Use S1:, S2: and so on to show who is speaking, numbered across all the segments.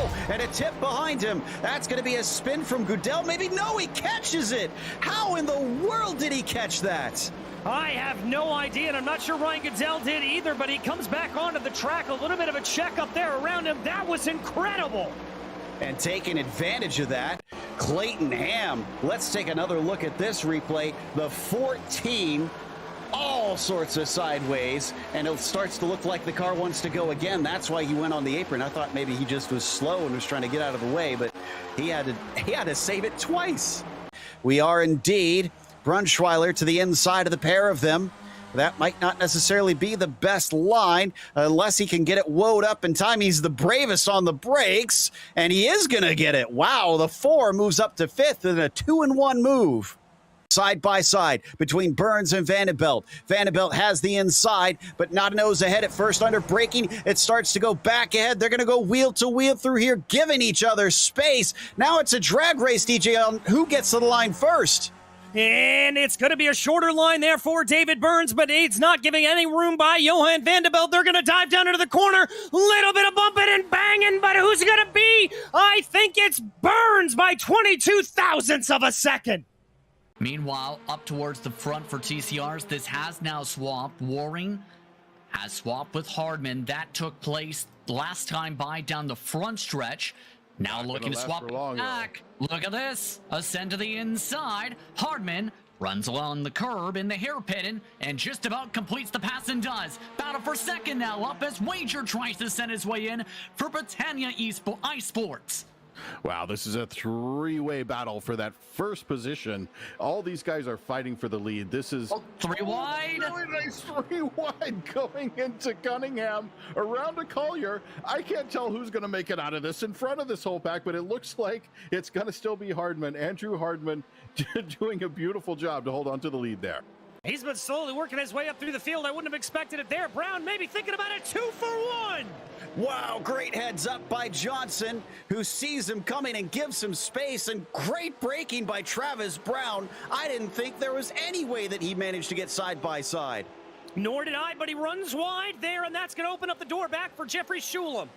S1: now, and a tip behind him. That's going to be a spin from Goodell. Maybe no, he catches it. How in the world did he catch that?
S2: I have no idea, and I'm not sure Ryan Goodell did either, but he comes back onto the track. A little bit of a check up there around him. That was incredible.
S1: And taking advantage of that, Clayton Ham. Let's take another look at this replay. The 14, all sorts of sideways, and it starts to look like the car wants to go again. That's why he went on the apron. I thought maybe he just was slow and was trying to get out of the way, but he had to save it twice. We are indeed Brunschweiler to the inside of the pair of them. That might not necessarily be the best line unless he can get it woed up in time. He's the bravest on the brakes, and he is going to get it. Wow, the 4 moves up to 5th in a 2-in-1 move. Side by side between Burns and Vanderbilt. Vanderbilt has the inside, but not a nose ahead at first under braking. It starts to go back ahead. They're going to go wheel to wheel through here, giving each other space. Now it's a drag race, DJ, on who gets to the line first.
S2: And it's going to be a shorter line there for David Burns, but it's not giving any room by Johan Vanderbilt. They're going to dive down into the corner. Little bit of bumping and banging, but who's going to be? I think it's Burns by 22 thousandths of a second.
S3: Meanwhile, up towards the front for TCRs, this has now swapped. Waring has swapped with Hardman. That took place last time by down the front stretch. Now looking to swap back. Look at this. Ascend to the inside. Hardman runs along the curb in the hairpin and just about completes the pass and does. Battle for second now up as Wager tries to send his way in for Britannia iSports.
S4: Wow, this is a three-way battle for that first position. All these guys are fighting for the lead. This is
S3: 3 wide.
S4: Really nice 3 wide going into Cunningham around to Collier. I can't tell who's going to make it out of this in front of this whole pack, but it looks like it's going to still be Hardman. Andrew Hardman doing a beautiful job to hold on to the lead there.
S2: He's been slowly working his way up through the field. I wouldn't have expected it there. Brown maybe thinking about a 2-for-1.
S1: Wow, great heads up by Johnson, who sees him coming and gives him space, and great braking by Travis Brown. I didn't think there was any way that he managed to get side by side.
S2: Nor did I, but he runs wide there, and that's going to open up the door back for Jeffrey Shulam.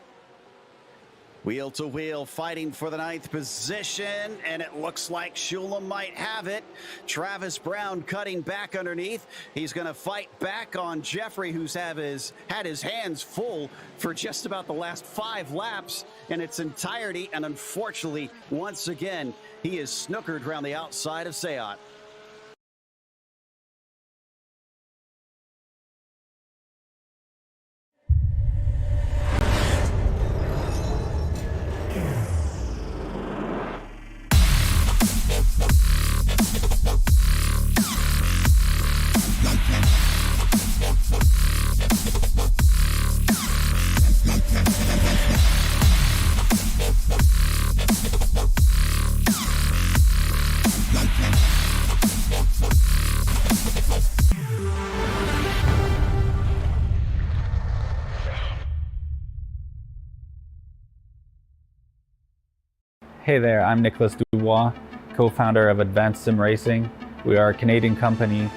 S1: Wheel to wheel, fighting for the 9th position, and it looks like Shulam might have it. Travis Brown cutting back underneath. He's going to fight back on Jeffrey, who's had his hands full for just about the last 5 laps in its entirety, and unfortunately, once again, he is snookered around the outside of Sayat.
S5: Hey there, I'm Nicholas Dubois, co-founder of Advanced SimRacing. We are a Canadian company.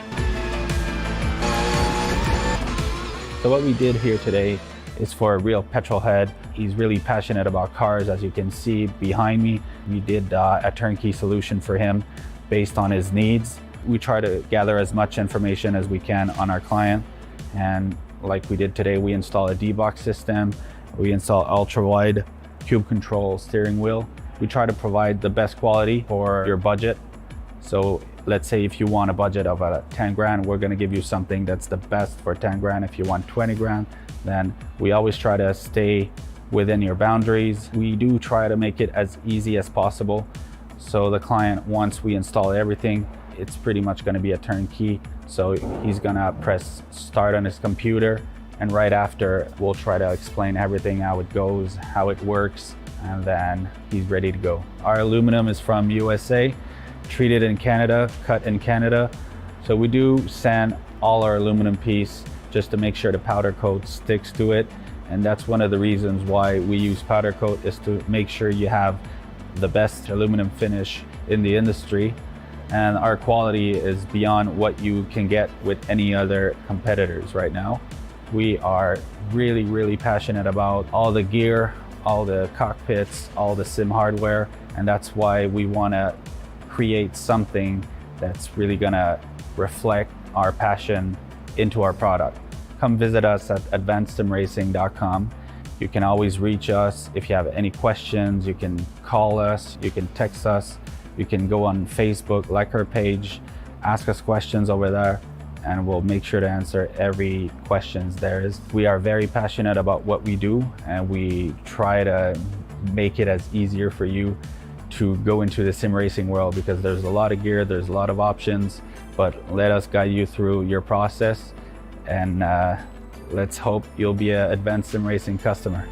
S5: So what we did here today is for a real petrol head. He's really passionate about cars, as you can see behind me. We did a turnkey solution for him based on his needs. We try to gather as much information as we can on our client. And like we did today, we install a D-Box system. We install ultra-wide cube control steering wheel. We try to provide the best quality for your budget. So let's say if you want a budget of 10 grand, we're gonna give you something that's the best for 10 grand. If you want 20 grand, then we always try to stay within your boundaries. We do try to make it as easy as possible. So the client, once we install everything, it's pretty much gonna be a turnkey. So he's gonna press start on his computer, and right after, we'll try to explain everything, how it goes, how it works, and then he's ready to go. Our aluminum is from USA, treated in Canada, cut in Canada. So we do sand all our aluminum piece just to make sure the powder coat sticks to it. And that's one of the reasons why we use powder coat, is to make sure you have the best aluminum finish in the industry. And our quality is beyond what you can get with any other competitors right now. We are really, really passionate about all the gear, all the cockpits, all the sim hardware, and that's why we want to create something that's really going to reflect our passion into our product. Come visit us at advancedsimracing.com. You can always reach us if you have any questions. You can call us, you can text us, you can go on Facebook, like our page, ask us questions over there, and we'll make sure to answer every questions there is. We are very passionate about what we do, and we try to make it as easier for you to go into the sim racing world, because there's a lot of gear, there's a lot of options, but let us guide you through your process, and let's hope you'll be an Advanced Sim Racing customer.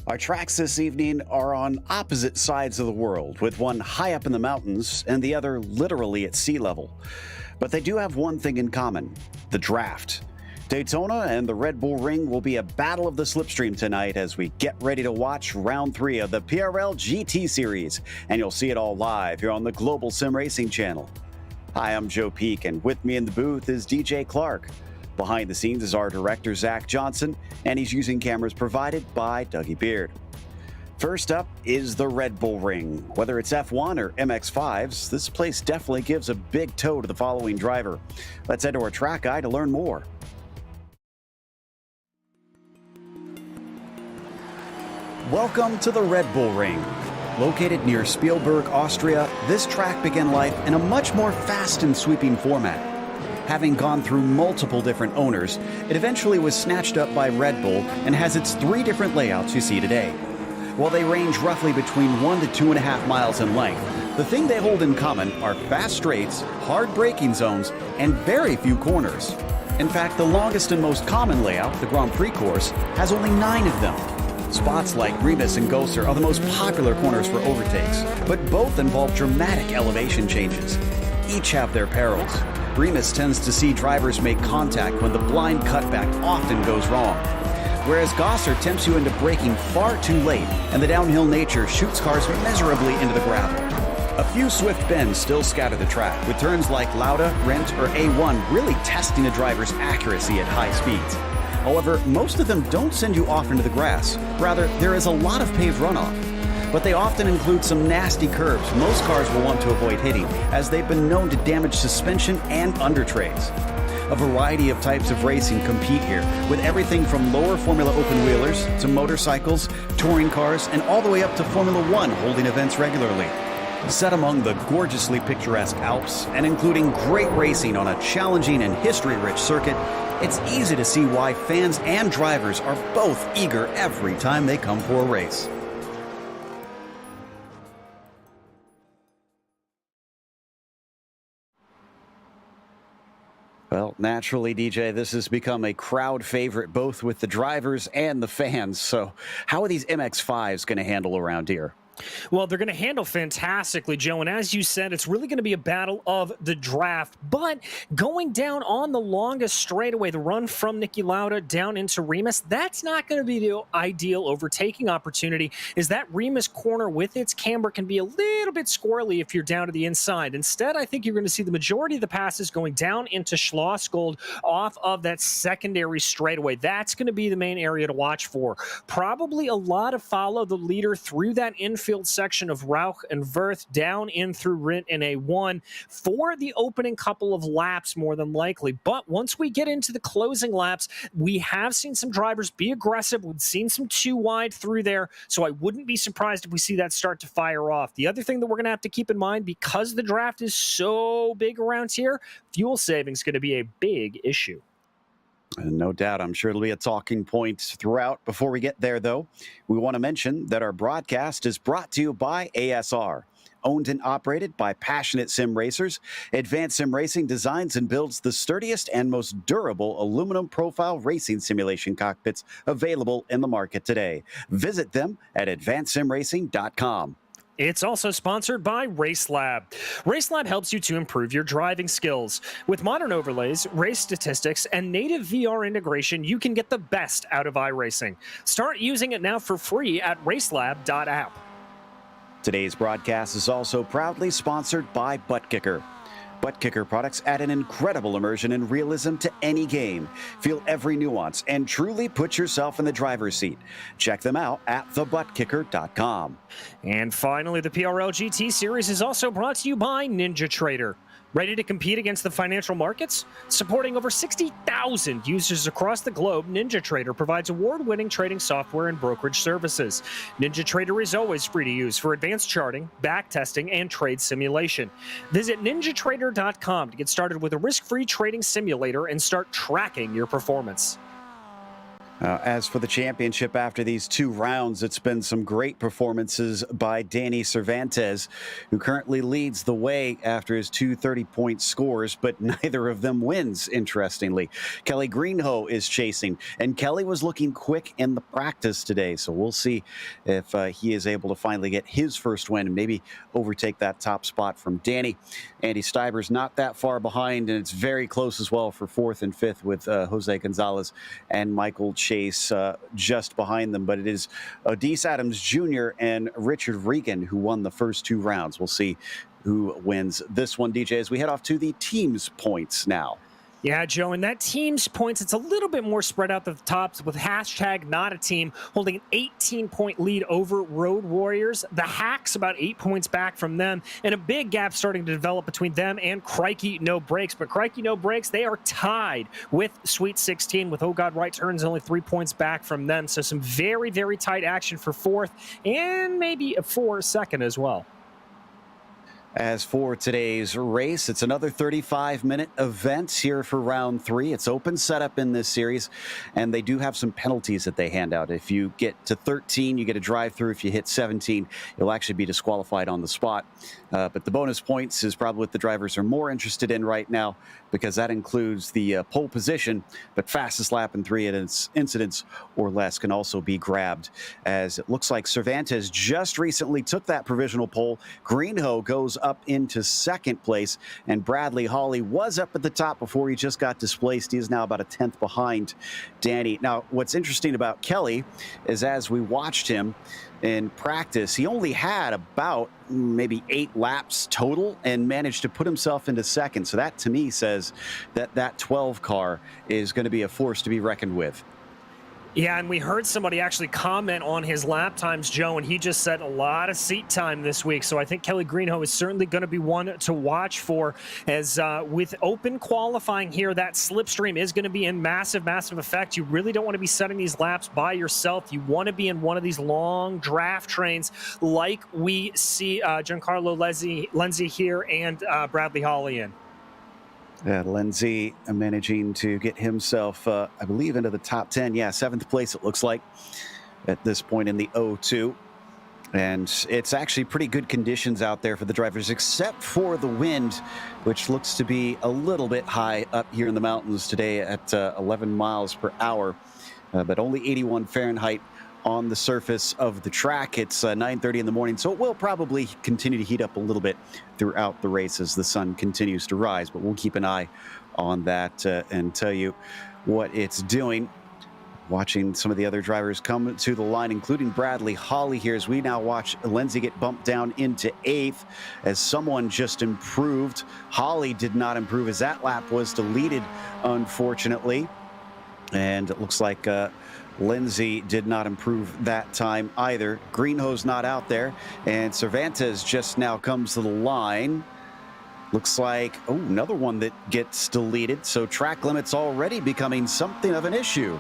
S1: Our tracks this evening are on opposite sides of the world, with one high up in the mountains and the other literally at sea level. But they do have one thing in common: the draft. Daytona and the Red Bull Ring will be a battle of the slipstream tonight as we get ready to watch round 3 of the PRL GT Series, and you'll see it all live here on the Global Sim Racing channel. Hi, I'm Joe Peak, and with me in the booth is DJ Clark. Behind the scenes is our director, Zach Johnson, and he's using cameras provided by Dougie Beard. First up is the Red Bull Ring. Whether it's F1 or MX-5s, this place definitely gives a big toe to the following driver. Let's head to our track guide to learn more. Welcome to the Red Bull Ring. Located near Spielberg, Austria, this track began life in a much more fast and sweeping format. Having gone through multiple different owners, it eventually was snatched up by Red Bull and has its 3 different layouts you see today. While they range roughly between 1 to 2.5 miles in length, the thing they hold in common are fast straights, hard braking zones, and very few corners. In fact, the longest and most common layout, the Grand Prix course, has only 9 of them. Spots like Remus and Gosser are the most popular corners for overtakes, but both involve dramatic elevation changes. Each have their perils. Remus tends to see drivers make contact when the blind cutback often goes wrong, whereas Gosser tempts you into braking far too late, and the downhill nature shoots cars miserably into the gravel. A few swift bends still scatter the track, with turns like Lauda, Rent, or A1 really testing a driver's accuracy at high speeds. However, most of them don't send you off into the grass. Rather, there is a lot of paved runoff. But they often include some nasty curves most cars will want to avoid hitting, as they've been known to damage suspension and undertrays. A variety of types of racing compete here, with everything from lower Formula open-wheelers to motorcycles, touring cars, and all the way up to Formula One holding events regularly. Set among the gorgeously picturesque Alps, and including great racing on a challenging and history-rich circuit, it's easy to see why fans and drivers are both eager every time they come for a race. Well, naturally, DJ, this has become a crowd favorite both with the drivers and the fans. So how are these MX-5s going to handle around here?
S2: Well, they're going to handle fantastically, Joe. And as you said, it's really going to be a battle of the draft. But going down on the longest straightaway, the run from Niki Lauda down into Remus, that's not going to be the ideal overtaking opportunity, is that Remus corner with its camber can be a little bit squirrely if you're down to the inside. Instead, I think you're going to see the majority of the passes going down into Schlossgold off of that secondary straightaway. That's going to be the main area to watch for. Probably a lot of follow the leader through that infield section of Rauch and Wirth down in through Rindt and A1 for the opening couple of laps, more than likely. But once we get into the closing laps, we have seen some drivers be aggressive. We've seen some too wide through there, so I wouldn't be surprised if we see that start to fire off. The other thing that we're going to have to keep in mind, because the draft is so big around here, fuel saving is going to be a big issue.
S1: And no doubt, I'm sure it'll be a talking point throughout. Before we get there, though, we want to mention that our broadcast is brought to you by ASR. Owned and operated by passionate sim racers, Advanced Sim Racing designs and builds the sturdiest and most durable aluminum profile racing simulation cockpits available in the market today. Visit them at advancedsimracing.com.
S2: It's also sponsored by RaceLab. RaceLab helps you to improve your driving skills. With modern overlays, race statistics, and native VR integration, you can get the best out of iRacing. Start using it now for free at racelab.app.
S1: Today's broadcast is also proudly sponsored by ButtKicker. ButtKicker products add an incredible immersion and realism to any game. Feel every nuance and truly put yourself in the driver's seat. Check them out at thebuttkicker.com.
S2: And finally, the PRL GT Series is also brought to you by NinjaTrader. Ready to compete against the financial markets? Supporting over 60,000 users across the globe, NinjaTrader provides award-winning trading software and brokerage services. NinjaTrader is always free to use for advanced charting, backtesting, and trade simulation. Visit NinjaTrader.com to get started with a risk-free trading simulator and start tracking your performance.
S1: As for the championship after these 2 rounds, it's been some great performances by Danny Cervantes, who currently leads the way after his 2 30-point scores, but neither of them wins, interestingly. Kelly Greenhoe is chasing, and Kelly was looking quick in the practice today, so we'll see if he is able to finally get his first win and maybe overtake that top spot from Danny. Andy Steiber's not that far behind, and it's very close as well for 4th and 5th with Jose Gonzalez and Michael Chase just behind them. But it is Odise Adams Jr. and Richard Regan who won the first 2 rounds. We'll see who wins this one, DJ, as we head off to the team's points now.
S2: Yeah, Joe, and that team's points, it's a little bit more spread out at the tops with hashtag not a team holding an 18-point lead over Road Warriors. The Hacks about 8 points back from them, and a big gap starting to develop between them and Crikey No Brakes. But Crikey No Brakes, they are tied with Sweet 16 with Oh God Right Turns only 3 points back from them. So some very, very tight action for 4th and maybe for 2nd as well.
S1: As for today's race, it's another 35-minute event here for round 3. It's open setup in this series, and they do have some penalties that they hand out. If you get to 13, you get a drive-through. If you hit 17, you'll actually be disqualified on the spot. But the bonus points is probably what the drivers are more interested in right now, because that includes the pole position, but fastest lap in 3 incidents or less can also be grabbed, as it looks like Cervantes just recently took that provisional pole. Greenhoe goes up into 2nd place, and Bradley Hawley was up at the top before he just got displaced. He is now about a 10th behind Danny. Now, what's interesting about Kelly is as we watched him in practice, he only had about maybe 8 laps total and managed to put himself into 2nd. So that to me says that that 12 car is going to be a force to be reckoned with.
S2: Yeah, and we heard somebody actually comment on his lap times, Joe, and he just said a lot of seat time this week. So I think Kelly Greenhoe is certainly going to be one to watch for, as with open qualifying here, that slipstream is going to be in massive, massive effect. You really don't want to be setting these laps by yourself. You want to be in one of these long draft trains like we see Giancarlo Lenzi here and Bradley Hawley in.
S1: Lenzi managing to get himself, I believe, into the top 10. Yeah, 7th place, it looks like, at this point in the O2. And it's actually pretty good conditions out there for the drivers, except for the wind, which looks to be a little bit high up here in the mountains today at 11 miles per hour, but only 81 Fahrenheit on the surface of the track. It's 9:30 in the morning, so it will probably continue to heat up a little bit throughout the race as the sun continues to rise, but we'll keep an eye on that and tell you what it's doing. Watching some of the other drivers come to the line, including Bradley Hawley here, as we now watch Lenzi get bumped down into 8th as someone just improved. Hawley did not improve as that lap was deleted, unfortunately. And it looks like Lenzi did not improve that time either. Greenhoe's not out there, and Cervantes just now comes to the line. Looks like, oh, another one that gets deleted. So track limits already becoming something of an issue.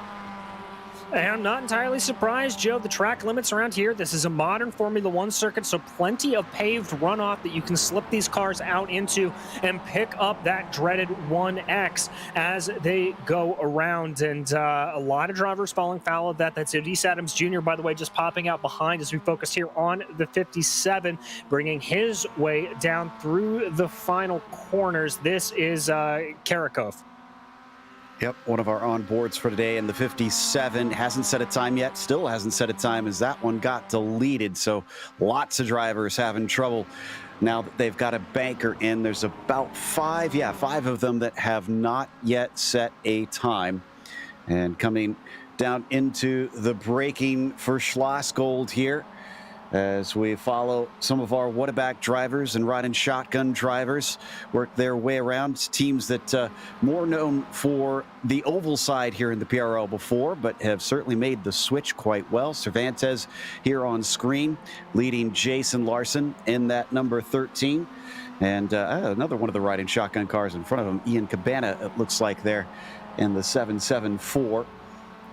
S2: And I'm not entirely surprised, Joe. The track limits around here, this is a modern Formula One circuit, so plenty of paved runoff that you can slip these cars out into and pick up that dreaded 1X as they go around. And a lot of drivers falling foul of that. That's Odise Adams Jr., by the way, just popping out behind as we focus here on the 57, bringing his way down through the final corners. This is Karakov.
S1: Yep, one of our onboards for today in the 57. Hasn't set a time yet, still hasn't set a time as that one got deleted. So lots of drivers having trouble now that they've got a banker in. There's about 5 of them that have not yet set a time. And coming down into the braking for Schlossgold here, as we follow some of our Whataback drivers and riding shotgun drivers work their way around. Teams that more known for the oval side here in the PRL before, but have certainly made the switch quite well. Cervantes here on screen, leading Jason Larson in that number 13. And another one of the riding shotgun cars in front of him, Ian Cabana, it looks like there in the 774.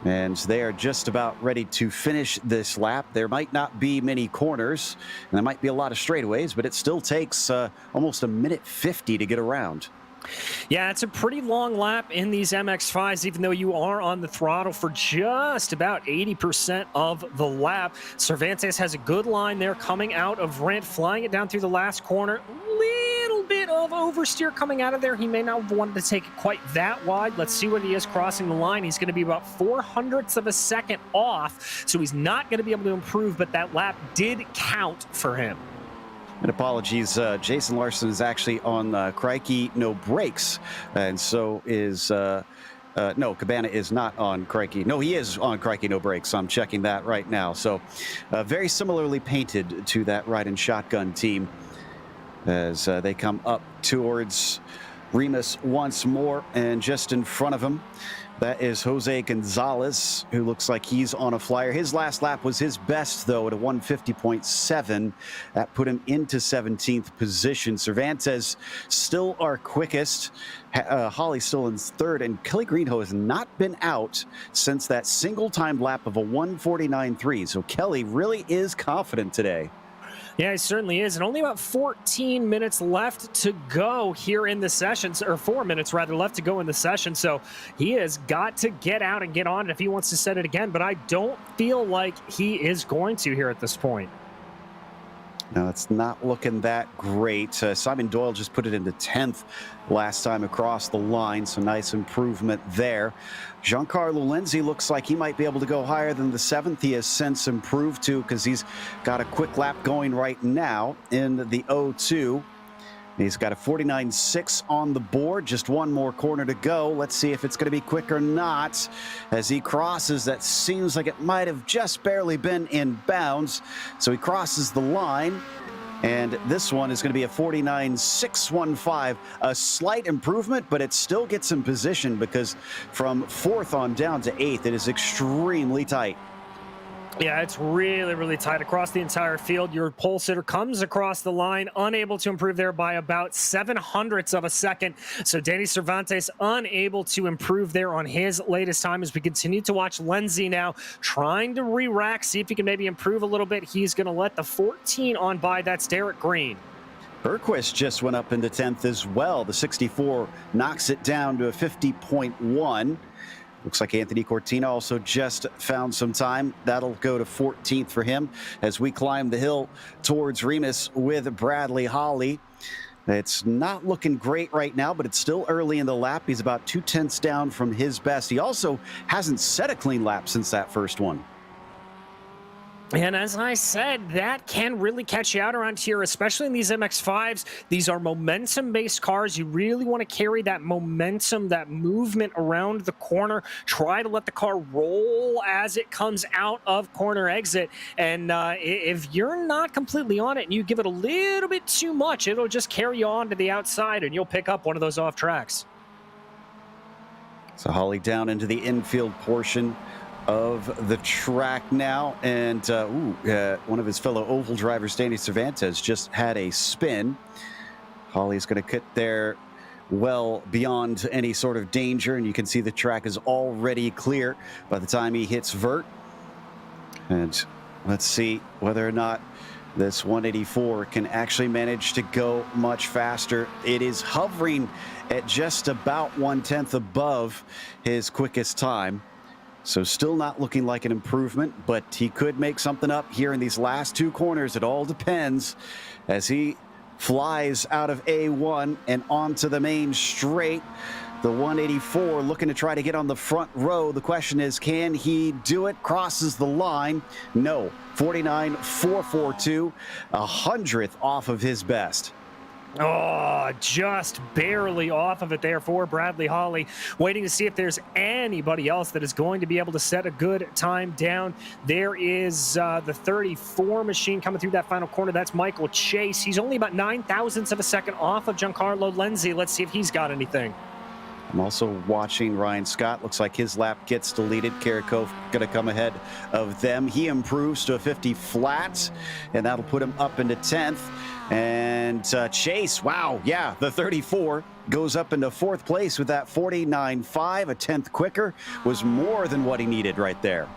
S1: And they are just about ready to finish this lap. There might not be many corners, and there might be a lot of straightaways, but it still takes almost a minute 50 to get around.
S2: Yeah, it's a pretty long lap in these MX-5s, even though you are on the throttle for just about 80% of the lap. Cervantes has a good line there coming out of Rent, flying it down through the last corner. Little bit of oversteer coming out of there. He may not have wanted to take it quite that wide. Let's see what he is crossing the line. He's going to be about 0.04 of a second off, so he's not going to be able to improve, but that lap did count for him.
S1: And apologies, Jason Larson is actually on Crikey no brakes, and so is no, Cabana is not on Crikey. No, he is on Crikey no brakes. I'm checking that right now. So very similarly painted to that ride and shotgun team as they come up towards Remus once more, and just in front of him, that is Jose Gonzalez, who looks like he's on a flyer. His last lap was his best, though, at a 150.7. That put him into 17th position. Cervantes still our quickest. Holly still in third, and Kelly Greenhoe has not been out since that single-time lap of a 149.3. So Kelly really is confident today.
S2: Yeah, he certainly is. And only about 14 minutes left to go here in the session, or 4 minutes rather left to go in the session. So he has got to get out and get on it if he wants to set it again. But I don't feel like he is going to here at this point.
S1: No, it's not looking that great. Simon Doyle just put it into 10th last time across the line, so nice improvement there. Giancarlo Lenzi looks like he might be able to go higher than the 7th. He has since improved to, because he's got a quick lap going right now in the 02. He's got a 49.6 on the board, just one more corner to go. Let's see if it's going to be quick or not. As he crosses, that seems like it might have just barely been in bounds. So he crosses the line, and this one is going to be a 49.615. A slight improvement, but it still gets him position, because from 4th on down to 8th, it is extremely tight.
S2: Yeah, it's really, really tight across the entire field. Your pole sitter comes across the line, unable to improve there by about 0.07 of a second. So Danny Cervantes unable to improve there on his latest time, as we continue to watch Lenzi now trying to re-rack, see if he can maybe improve a little bit. He's going to let the 14 on by. That's Derek Green.
S1: Berquist just went up into 10th as well. The 64 knocks it down to a 50.1. Looks like Anthony Cortina also just found some time. That'll go to 14th for him as we climb the hill towards Remus with Bradley Holly. It's not looking great right now, but it's still early in the lap. He's about 0.2 down from his best. He also hasn't set a clean lap since that first one.
S2: And as I said, that can really catch you out around here, especially in these MX-5s. These are momentum-based cars. You really want to carry that momentum, that movement around the corner. Try to let the car roll as it comes out of corner exit. And if you're not completely on it and you give it a little bit too much, it'll just carry you on to the outside and you'll pick up one of those off tracks.
S1: So Holly down into the infield portion of the track now, and one of his fellow oval drivers, Danny Cervantes, just had a spin. Holly's going to cut there well beyond any sort of danger, and you can see the track is already clear by the time he hits vert. And let's see whether or not this 184 can actually manage to go much faster. It is hovering at just about 1/10 above his quickest time. So still not looking like an improvement, but he could make something up here in these last two corners. It all depends as he flies out of A1 and onto the main straight. The 184 looking to try to get on the front row. The question is, can he do it? Crosses the line. No. 49.442, 100th off of his best.
S2: Oh, just barely off of it there for Bradley Holly. Waiting to see if there's anybody else that is going to be able to set a good time down. There is the 34 machine coming through that final corner. That's Michael Chase. He's only about 0.09 of a second off of Giancarlo Lenzi. Let's see if he's got anything.
S1: I'm also watching Ryan Scott. Looks like his lap gets deleted. Carrico going to come ahead of them. He improves to a 50 flat, and that'll put him up into 10th. And Chase, wow, yeah, the 34 goes up into 4th place with that 49.5. A 10th quicker was more than what he needed right there.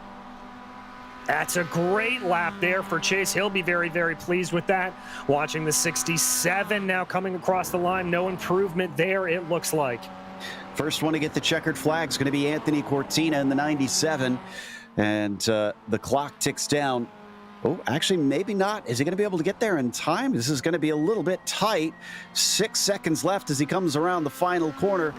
S2: That's a great lap there for Chase. He'll be very, very pleased with that. Watching the 67 now coming across the line. No improvement there, it looks like.
S1: First one to get the checkered flag is going to be Anthony Cortina in the 97. And the clock ticks down. Oh, actually, maybe not. Is he going to be able to get there in time? This is going to be a little bit tight. 6 seconds left as he comes around the final corner.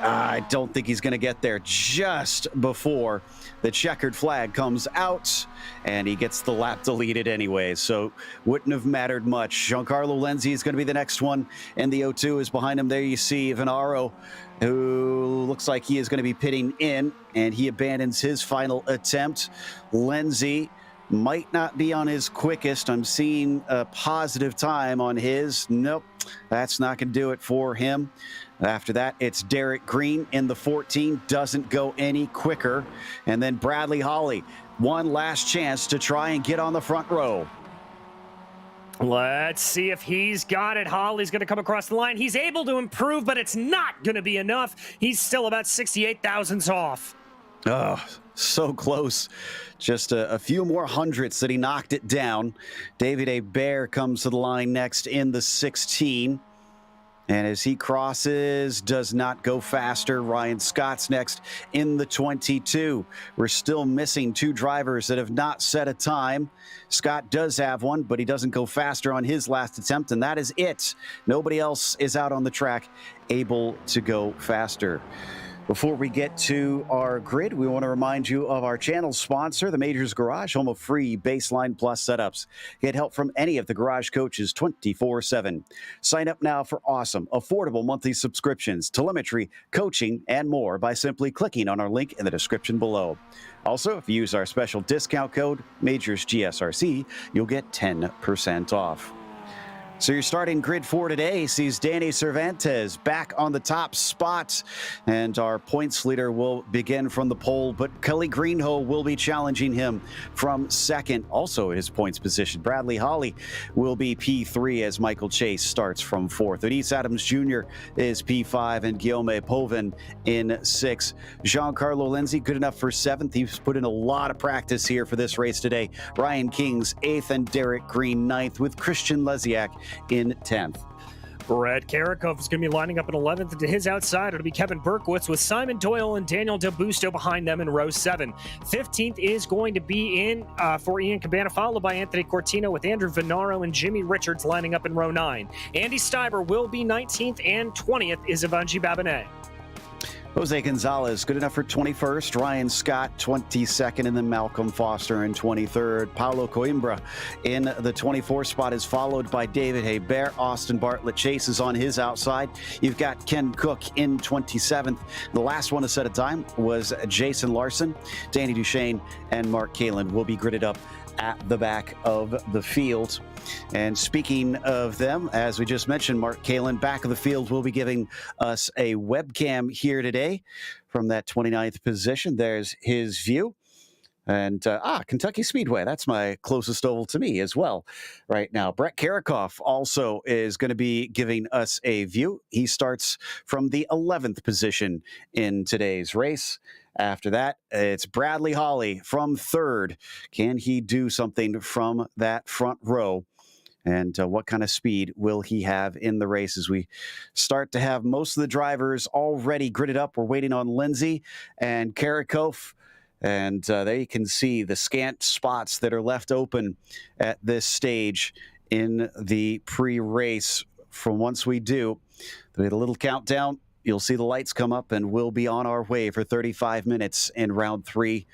S1: I don't think he's going to get there just before the checkered flag comes out, and he gets the lap deleted anyway, so wouldn't have mattered much. Giancarlo Lenzi is going to be the next one, and the O2 is behind him. There you see Venaro, who looks like he is going to be pitting in, and he abandons his final attempt. Lenzi might not be on his quickest. I'm seeing a positive time on his. Nope, that's not going to do it for him. After that, it's Derek Green in the 14, doesn't go any quicker. And then Bradley Holly, one last chance to try and get on the front row.
S2: Let's see if he's got it. Holly's going to come across the line. He's able to improve, but it's not going to be enough. He's still about 68 thousandths off.
S1: Oh, so close. Just a few more hundredths that he knocked it down. David Hebert comes to the line next in the 16. And as he crosses, does not go faster. Ryan Scott's next in the 22. We're still missing 2 drivers that have not set a time. Scott does have one, but he doesn't go faster on his last attempt, and that is it. Nobody else is out on the track able to go faster. Before we get to our grid, we want to remind you of our channel sponsor, the Majors Garage, home of free Baseline Plus setups. Get help from any of the garage coaches 24/7. Sign up now for awesome, affordable monthly subscriptions, telemetry, coaching, and more by simply clicking on our link in the description below. Also, if you use our special discount code, Majors GSRC, you'll get 10% off. So your starting grid for today sees Danny Cervantes back on the top spot, and our points leader will begin from the pole, but Kelly Greenhoe will be challenging him from second, also in his points position. Bradley Holly will be P3 as Michael Chase starts from fourth. Odise Adams Jr. is P5 and Guillaume Povin in 6. Giancarlo Lenzi, good enough for 7th. He's put in a lot of practice here for this race today. Ryan King's 8th and Derek Green 9th, with Christian Leziak in 10th.
S2: Brett Karakov is going to be lining up in 11th. To his outside, it'll be Kevin Berkowitz with Simon Doyle and Daniel DeBusto behind them in row 7. 15th is going to be in for Ian Cabana, followed by Anthony Cortina with Andrew Venaro and Jimmy Richards lining up in row 9. Andy Steiber will be 19th, and 20th is Avanji Babinet.
S1: Jose Gonzalez, good enough for 21st. Ryan Scott, 22nd, and then Malcolm Foster in 23rd. Paulo Coimbra in the 24th spot is followed by David Hebert. Austin Bartlett Chase is on his outside. You've got Ken Cook in 27th. The last one to set a time was Jason Larson. Danny Duchesne and Mark Kalin will be gridded up at the back of the field. And speaking of them, as we just mentioned, Mark Kalin, back of the field, will be giving us a webcam here today from that 29th position. There's his view. And, Kentucky Speedway, that's my closest oval to me as well right now. Brett Karakov also is going to be giving us a view. He starts from the 11th position in today's race. After that, it's Bradley Holly from 3rd. Can he do something from that front row? And what kind of speed will he have in the race as we start to have most of the drivers already gridded up? We're waiting on Lindsay and Karakov. And there you can see the scant spots that are left open at this stage in the pre-race. From once we do, we had a little countdown. You'll see the lights come up, and we'll be on our way for 35 minutes in round 3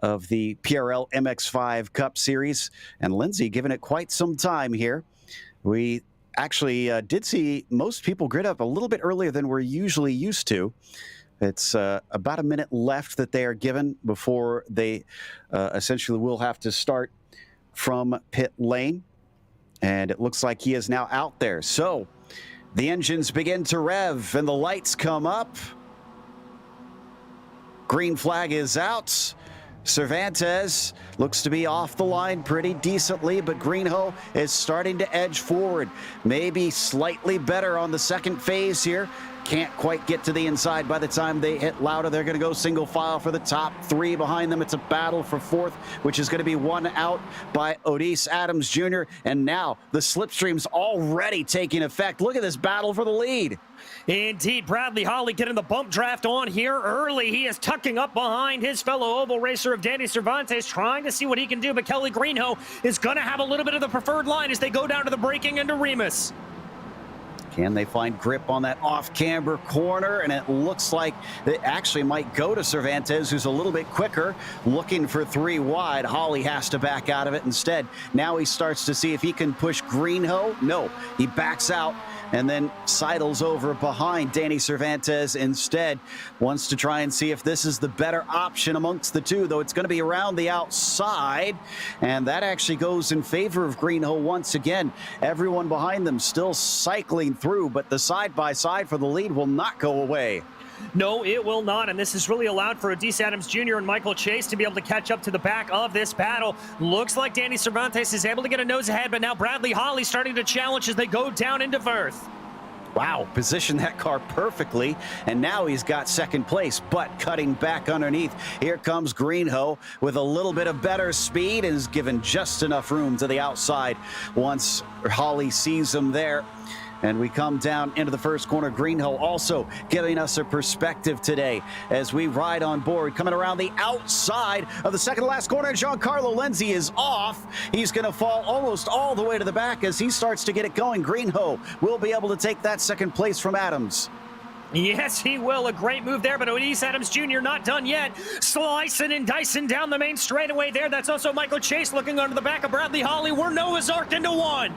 S1: of the PRL MX5 Cup Series. And Lindsay giving it quite some time here. We actually did see most people grid up a little bit earlier than we're usually used to. It's about a minute left that they are given before they essentially will have to start from pit lane. And it looks like he is now out there. So the engines begin to rev and the lights come up. Green flag is out. Cervantes looks to be off the line pretty decently, but Greenhoe is starting to edge forward. Maybe slightly better on the second phase here. Can't quite get to the inside. By the time they hit Lauda, they're going to go single file for the top three. Behind them, it's a battle for fourth, which is going to be won out by Odise Adams Jr. And now the slipstream's already taking effect. Look at this battle for the lead.
S2: Indeed, Bradley Holly getting the bump draft on here early. He is tucking up behind his fellow oval racer of Danny Cervantes, trying to see what he can do, but Kelly Greenhoe is going to have a little bit of the preferred line as they go down to the braking into Remus.
S1: Can they find grip on that off-camber corner? And it looks like it actually might go to Cervantes, who's a little bit quicker, looking for three wide. Holly has to back out of it instead. Now he starts to see if he can push Greenhoe. No, he backs out and then sidles over behind Danny Cervantes instead. Wants to try and see if this is the better option amongst the two, though it's going to be around the outside. And that actually goes in favor of Greenhoe once again. Everyone behind them still cycling through, but the side-by-side for the lead will not go away.
S2: No, it will not, and this has really allowed for Odise Adams Jr. and Michael Chase to be able to catch up to the back of this battle. Looks like Danny Cervantes is able to get a nose ahead, but now Bradley Holly starting to challenge as they go down into Firth.
S1: Wow, positioned that car perfectly, and now he's got second place, but cutting back underneath. Here comes Greenhoe with a little bit of better speed and is given just enough room to the outside once Holly sees him there. And we come down into the first corner. Greenhoe also giving us a perspective today as we ride on board. Coming around the outside of the second to last corner, Giancarlo Lenzi is off. He's going to fall almost all the way to the back as he starts to get it going. Greenhoe will be able to take that second place from Adams.
S2: Yes, he will. A great move there, but Odise Adams Jr. not done yet. Slicing and dicing down the main straightaway there. That's also Michael Chase looking under the back of Bradley Holly. We're Noah's Ark into one.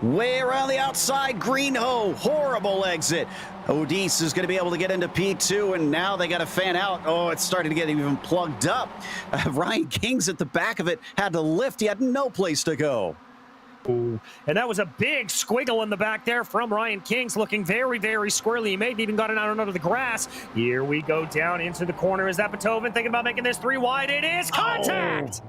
S1: Way around the outside, Greenhoe, horrible exit. Odise is going to be able to get into P2, and now they got to fan out. Oh, it's starting to get even plugged up. Ryan King's at the back of it, had to lift. He had no place to go.
S2: Ooh. And that was a big squiggle in the back there from Ryan Kings, looking very, very squirrely. He may have even gotten out under the grass. Here we go down into the corner. Is that Beethoven thinking about making this three wide? It is contact!
S1: Oh.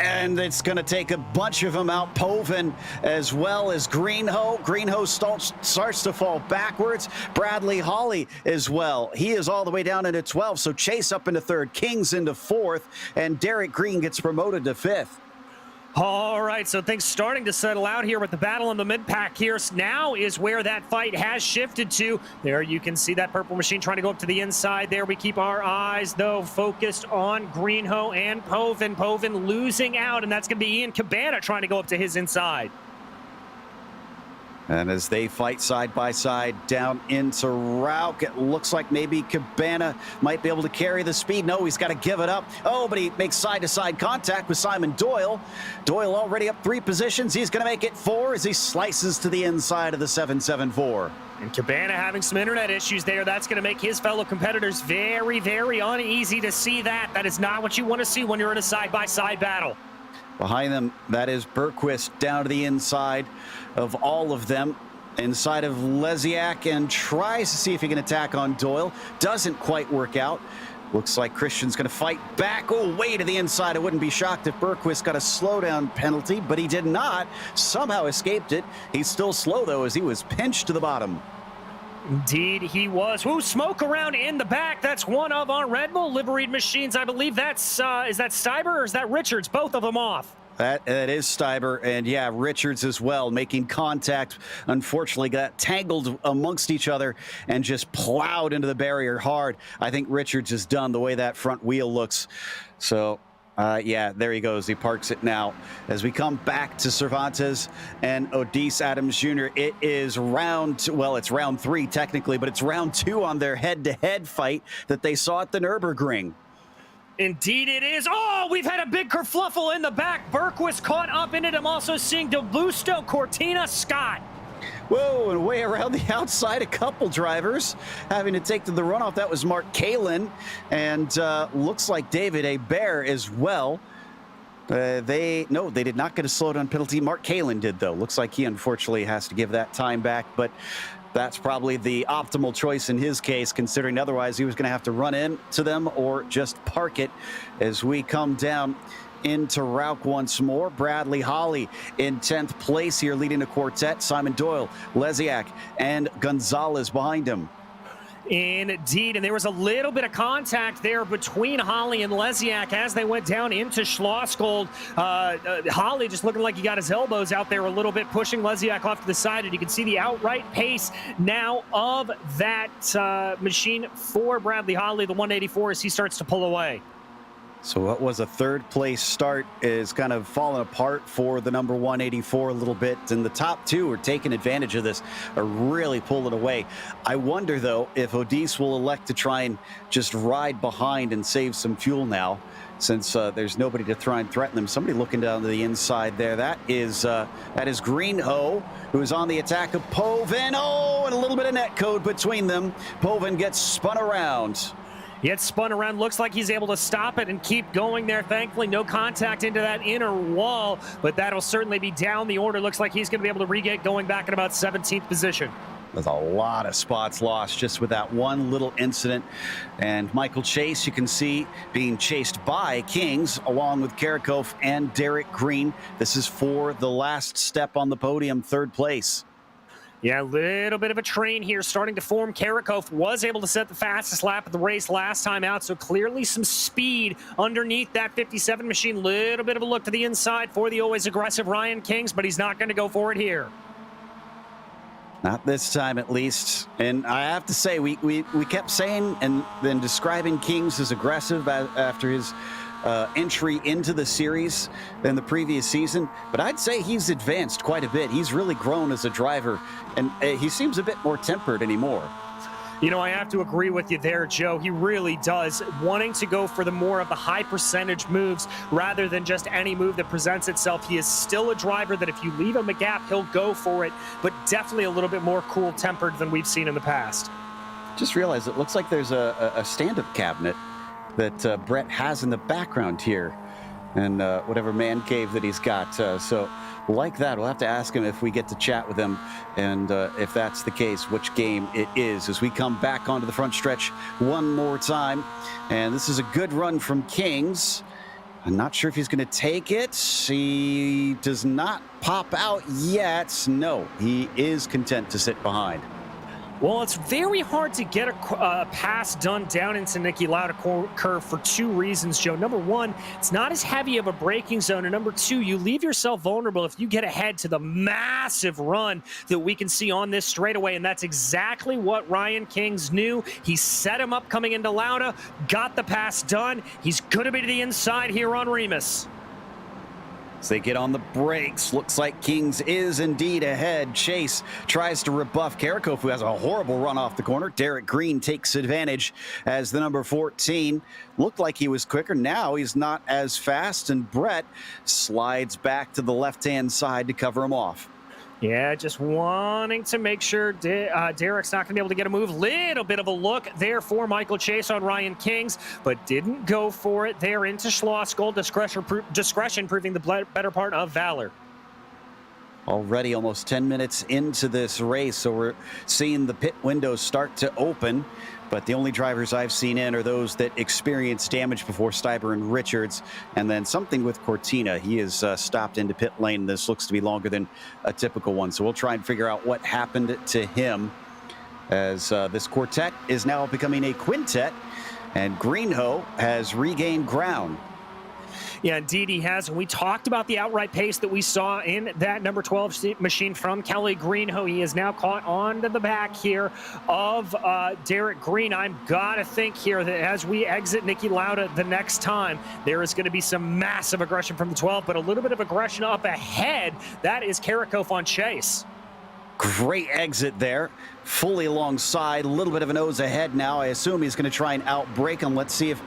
S1: And it's going to take a bunch of them out. Poven as well as Greenhoe. Greenhoe starts to fall backwards. Bradley Holly as well. He is all the way down into 12. So Chase up into third, Kings into fourth, and Derek Green gets promoted to fifth.
S2: All right, so things starting to settle out here with the battle in the mid-pack here. Now is where that fight has shifted to. There you can see that purple machine trying to go up to the inside there. We keep our eyes, though, focused on Greenhoe and Poven. Poven losing out, and that's going to be Ian Cabana trying to go up to his inside.
S1: And as they fight side by side down into Rauk, it looks like maybe Cabana might be able to carry the speed. No, he's got to give it up. Oh, but he makes side-to-side contact with Simon Doyle. Doyle already up 3 positions. He's going to make it 4 as he slices to the inside of the 774.
S2: And Cabana having some internet issues there. That's going to make his fellow competitors very, very uneasy to see that. That is not what you want to see when you're in a side-by-side battle.
S1: Behind them, that is Bergquist down to the inside of all of them. Inside of Lesiak, and tries to see if he can attack on Doyle. Doesn't quite work out. Looks like Christian's going to fight back. Oh, way to the inside. I wouldn't be shocked if Bergquist got a slowdown penalty, but he did not. Somehow escaped it. He's still slow, though, as he was pinched to the bottom.
S2: Indeed, he was. Ooh, smoke around in the back. That's one of our Red Bull liveried machines. I believe that's, is that Steiber or is that Richards? Both of them off.
S1: That is Steiber, and yeah, Richards as well, making contact. Unfortunately, got tangled amongst each other and just plowed into the barrier hard. I think Richards is done the way that front wheel looks. So, yeah, there he goes. He parks it now. As we come back to Cervantes and Odise Adams Jr., it is it's round 3 technically, but it's round 2 on their head-to-head fight that they saw at the Nürburgring.
S2: Indeed it is. Oh, we've had a big kerfluffle in the back. Bergquist caught up in it. I'm also seeing DeBusto, Cortina, Scott.
S1: Whoa, and way around the outside, a couple drivers having to take to the runoff. That was Mark Kalin, and looks like David Hebert as well. They did not get a slowdown penalty. Mark Kalin did, though. Looks like he unfortunately has to give that time back, but That's probably the optimal choice in his case, considering otherwise he was going to have to run into them or just park it. As we come down into Rauk once more, Bradley Holly in 10th place here, leading the quartet. Simon Doyle, Lesiak, and Gonzalez behind him.
S2: Indeed, and there was a little bit of contact there between Holly and Lesiak as they went down into Schlossgold. Holly just looking like he got his elbows out there a little bit, pushing Lesiak off to the side, and you can see the outright pace now of that machine for Bradley Holly, the 184, as he starts to pull away.
S1: So what was a third place start is kind of falling apart for the number 184 a little bit, and the top two are taking advantage of this, are really pulling away. I wonder though if Odis will elect to try and just ride behind and save some fuel now, since there's nobody to try and threaten them. Somebody looking down to the inside there. That is Greenho, who's on the attack of Povin. Oh, and a little bit of net code between them. Povin gets spun around.
S2: He gets spun around, looks like he's able to stop it and keep going there. Thankfully, no contact into that inner wall, but that'll certainly be down the order. Looks like he's going to be able to re-get going back in about 17th position.
S1: There's a lot of spots lost just with that one little incident. And Michael Chase, you can see, being chased by Kings, along with Karakov and Derek Green. This is for the last step on the podium, third place.
S2: Yeah, a little bit of a train here starting to form. Karakov was able to set the fastest lap of the race last time out, so clearly some speed underneath that 57 machine. Little bit of a look to the inside for the always aggressive Ryan Kings, but he's not going to go for it here.
S1: Not this time, at least. And I have to say, we kept saying and then describing Kings as aggressive after his entry into the series in the previous season, but I'd say he's advanced quite a bit. He's really grown as a driver, and he seems a bit more tempered anymore.
S2: You know, I have to agree with you there, Joe. He really does, wanting to go for the more of the high percentage moves rather than just any move that presents itself. He is still a driver that if you leave him a gap, he'll go for it, but definitely a little bit more cool-tempered than we've seen in the past.
S1: Just realized it looks like there's a stand-up cabinet that Brett has in the background here, and whatever man cave that he's got. So like that, we'll have to ask him if we get to chat with him, and if that's the case, which game it is, as we come back onto the front stretch one more time. And this is a good run from Kings. I'm not sure if he's going to take it. He does not pop out yet. No, he is content to sit behind.
S2: Well, it's very hard to get a pass done down into Niki Lauda curve for two reasons, Joe. Number one, it's not as heavy of a braking zone. And number two, you leave yourself vulnerable if you get ahead to the massive run that we can see on this straightaway. And that's exactly what Ryan Kings knew. He set him up coming into Lauda, got the pass done. He's going to be to the inside here on Remus.
S1: As they get on the brakes, looks like Kings is indeed ahead. Chase tries to rebuff Karakov, who has a horrible run off the corner. Derek Green takes advantage as the number 14. Looked like he was quicker. Now he's not as fast, and Brett slides back to the left-hand side to cover him off.
S2: Yeah, just wanting to make sure Derek's not going to be able to get a move. Little bit of a look there for Michael Chase on Ryan Kings, but didn't go for it there into Schlossgold. Discretion proving the better part of valor.
S1: Already almost 10 minutes into this race, so we're seeing the pit windows start to open. But the only drivers I've seen in are those that experienced damage before, Steiber and Richards. And then something with Cortina. He is stopped into pit lane. This looks to be longer than a typical one. So we'll try and figure out what happened to him, as this quartet is now becoming a quintet. And Greenho has regained ground.
S2: Yeah, indeed he has. And we talked about the outright pace that we saw in that number 12 machine from Kelly Greenho. He is now caught onto the back here of Derek Green. I'm got to think here that as we exit Niki Lauda the next time, there is going to be some massive aggression from the 12, but a little bit of aggression up ahead. That is Karakov on Chase.
S1: Great exit there, fully alongside, a little bit of a nose ahead now. I assume he's going to try and outbrake him. Let's see if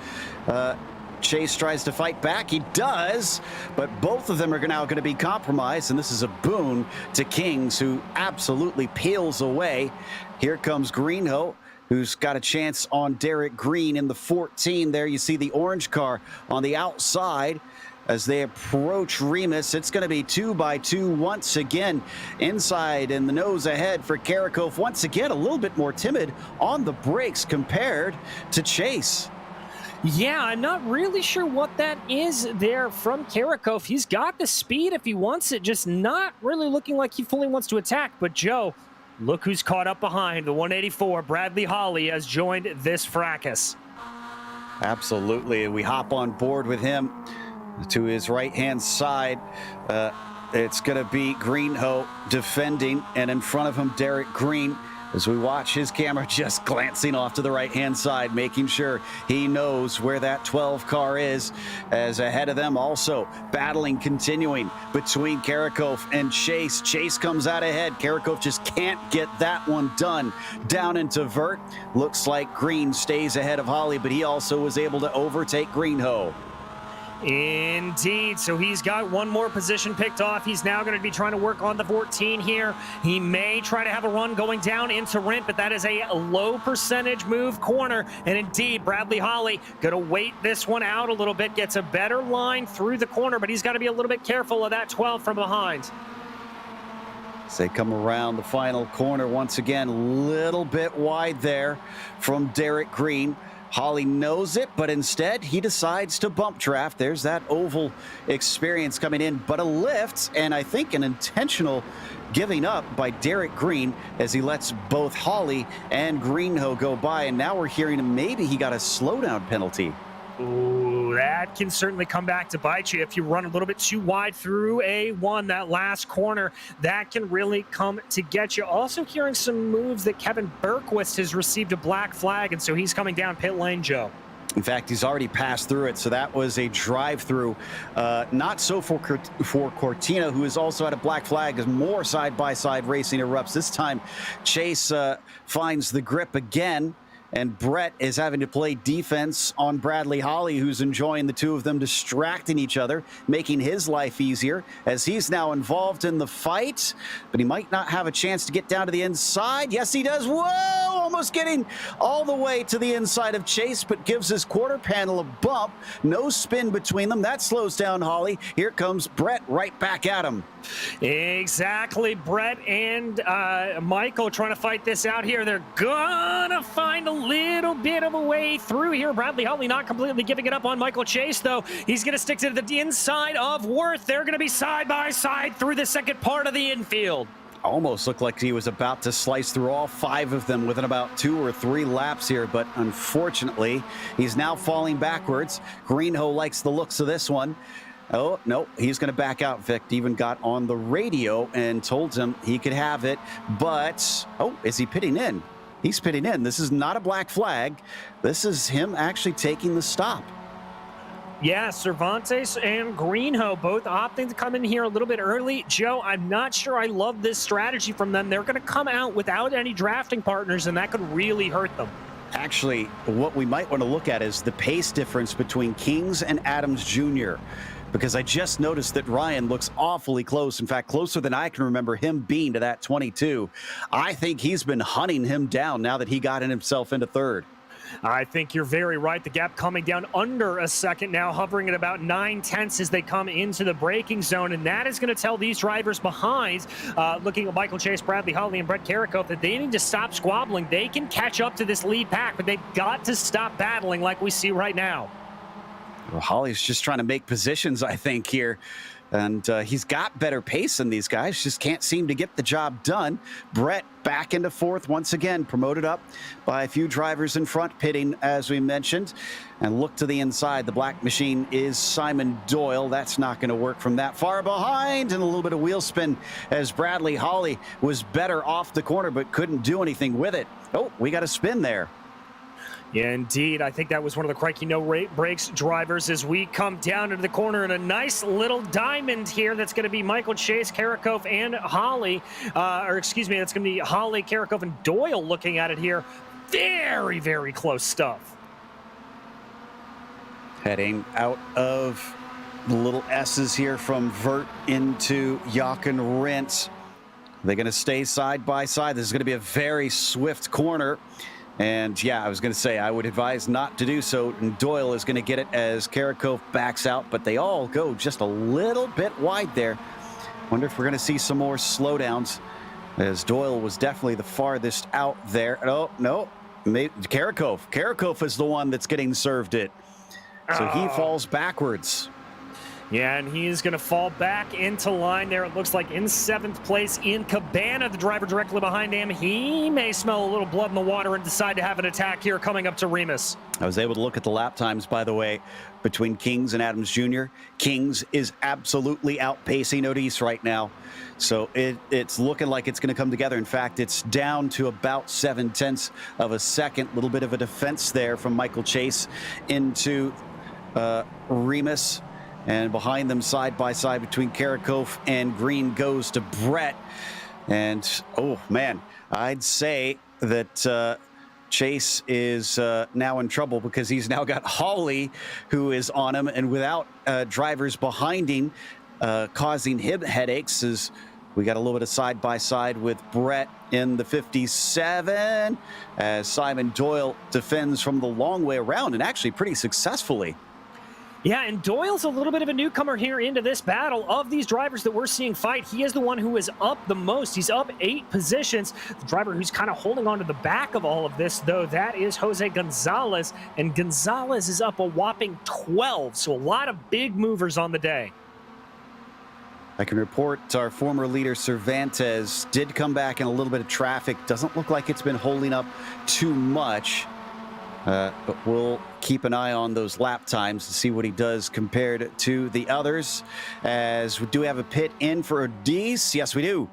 S1: Chase tries to fight back. He does, but both of them are now going to be compromised, and this is a boon to Kings, who absolutely peels away. Here comes Greenho, who's got a chance on Derek Green in the 14 there. You see the orange car on the outside, as they approach Remus. It's going to be 2 by 2 once again. Inside and the nose ahead for Karakov. Once again, a little bit more timid on the brakes compared to Chase.
S2: Yeah, I'm not really sure what that is there from Karakov. He's got the speed if he wants it, just not really looking like he fully wants to attack. But Joe, look who's caught up behind. The 184, Bradley Holly, has joined this fracas.
S1: Absolutely. We hop on board with him to his right-hand side. It's going to be Greenhoe defending, and in front of him, Derek Green, as we watch his camera just glancing off to the right-hand side, making sure he knows where that 12 car is, as ahead of them also battling continuing between Karakov and Chase. Chase comes out ahead. Karakov just can't get that one done down into Vert. Looks like Green stays ahead of Holly, but he also was able to overtake Greenhoe.
S2: Indeed. So he's got one more position picked off. He's now going to be trying to work on the 14 here. He may try to have a run going down into Rent, but that is a low percentage move corner. And indeed, Bradley Holly going to wait this one out a little bit, gets a better line through the corner, but he's got to be a little bit careful of that 12 from behind.
S1: As they come around the final corner once again, a little bit wide there from Derek Green. Holly knows it, but instead he decides to bump draft. There's that oval experience coming in, but a lift, and I think an intentional giving up by Derek Green as he lets both Holly and Greenhoe go by. And now we're hearing maybe he got a slowdown penalty.
S2: Ooh, that can certainly come back to bite you if you run a little bit too wide through A1, that last corner. That can really come to get you. Also hearing some moves that Kevin Berquist has received a black flag, and so he's coming down pit lane, Joe.
S1: In fact, he's already passed through it, so that was a drive-through. Not so for Cortina, who has also had a black flag as more side-by-side racing erupts. This time, Chase finds the grip again. And Brett is having to play defense on Bradley Holly, who's enjoying the two of them distracting each other, making his life easier as he's now involved in the fight. But he might not have a chance to get down to the inside. Yes, he does. Whoa! Almost getting all the way to the inside of Chase, but gives his quarter panel a bump. No spin between them. That slows down Holly. Here comes Brett right back at him.
S2: Exactly. Brett and Michael trying to fight this out here. They're gonna find a little bit of a way through here. Bradley Holly not completely giving it up on Michael Chase, though. He's gonna stick to the inside of Worth. They're gonna be side by side through the second part of the infield.
S1: Almost looked like he was about to slice through all 5 of them within about 2 or 3 laps here, but unfortunately, he's now falling backwards. Greenhoe likes the looks of this one. Oh, no, he's going to back out. Vic even got on the radio and told him he could have it, but, oh, is he pitting in? He's pitting in. This is not a black flag. This is him actually taking the stop.
S2: Yeah, Cervantes and Greenhoe both opting to come in here a little bit early. Joe, I'm not sure I love this strategy from them. They're going to come out without any drafting partners, and that could really hurt them.
S1: Actually, what we might want to look at is the pace difference between Kings and Adams Jr., because I just noticed that Ryan looks awfully close. In fact, closer than I can remember him being to that 22. I think he's been hunting him down now that he got himself into third.
S2: I think you're very right. The gap coming down under a second now, hovering at about 9/10 as they come into the braking zone. And that is going to tell these drivers behind, looking at Michael Chase, Bradley Holly, and Brett Karakov, that they need to stop squabbling. They can catch up to this lead pack, but they've got to stop battling like we see right now.
S1: Well, Holly's just trying to make positions, I think, here. And he's got better pace than these guys, just can't seem to get the job done. Brett back into fourth once again, promoted up by a few drivers in front, pitting, as we mentioned. And look to the inside. The black machine is Simon Doyle. That's not going to work from that far behind. And a little bit of wheel spin as Bradley Holly was better off the corner, but couldn't do anything with it. Oh, we got a spin there.
S2: Yeah, indeed. I think that was one of the Crikey No Brakes drivers as we come down into the corner in a nice little diamond here. That's going to be Michael Chase, Karakov, and Holly. That's going to be Holly, Karakov, and Doyle looking at it here. Very, very close stuff.
S1: Heading out of the little S's here from Vert into Jochen Rindt. They're going to stay side by side. This is going to be a very swift corner. And yeah, I was going to say, I would advise not to do so. And Doyle is going to get it as Karakov backs out, but they all go just a little bit wide there. Wonder if we're going to see some more slowdowns, as Doyle was definitely the farthest out there. Oh, no, Karakov is the one that's getting served it. So he falls backwards.
S2: Yeah, and he's going to fall back into line there. It looks like in 7th place. Ian Cabana, the driver directly behind him. He may smell a little blood in the water and decide to have an attack here coming up to Remus.
S1: I was able to look at the lap times, by the way, between Kings and Adams Jr. Kings is absolutely outpacing Odis right now. So it's looking like it's going to come together. In fact, it's down to about 0.7 of a second. A little bit of a defense there from Michael Chase into Remus. And behind them, side by side between Karakov and Green, goes to Brett. And, oh, man, I'd say that Chase is now in trouble, because he's now got Hawley, who is on him. And without drivers behind him causing him headaches, as we got a little bit of side by side with Brett in the 57, as Simon Doyle defends from the long way around, and actually pretty successfully.
S2: Yeah, and Doyle's a little bit of a newcomer here into this battle. Of these drivers that we're seeing fight, he is the one who is up the most. He's up 8 positions. The driver who's kind of holding on to the back of all of this, though, that is Jose Gonzalez. And Gonzalez is up a whopping 12, so a lot of big movers on the day.
S1: I can report our former leader Cervantes did come back in a little bit of traffic. Doesn't look like it's been holding up too much. But we'll keep an eye on those lap times to see what he does compared to the others. As we do have a pit in for Odis. Yes, we do.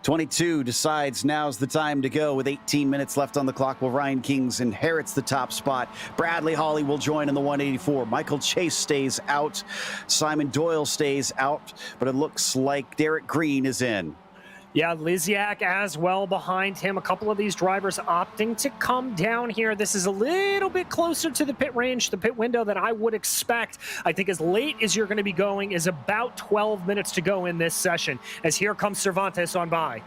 S1: 22 decides now's the time to go with 18 minutes left on the clock, while Ryan Kings inherits the top spot. Bradley Hawley will join in the 184. Michael Chase stays out. Simon Doyle stays out, but it looks like Derek Green is in.
S2: Yeah, Liziak as well behind him. A couple of these drivers opting to come down here. This is a little bit closer to the pit range, the pit window that I would expect. I think as late as you're going to be going is about 12 minutes to go in this session, as here comes Cervantes on by.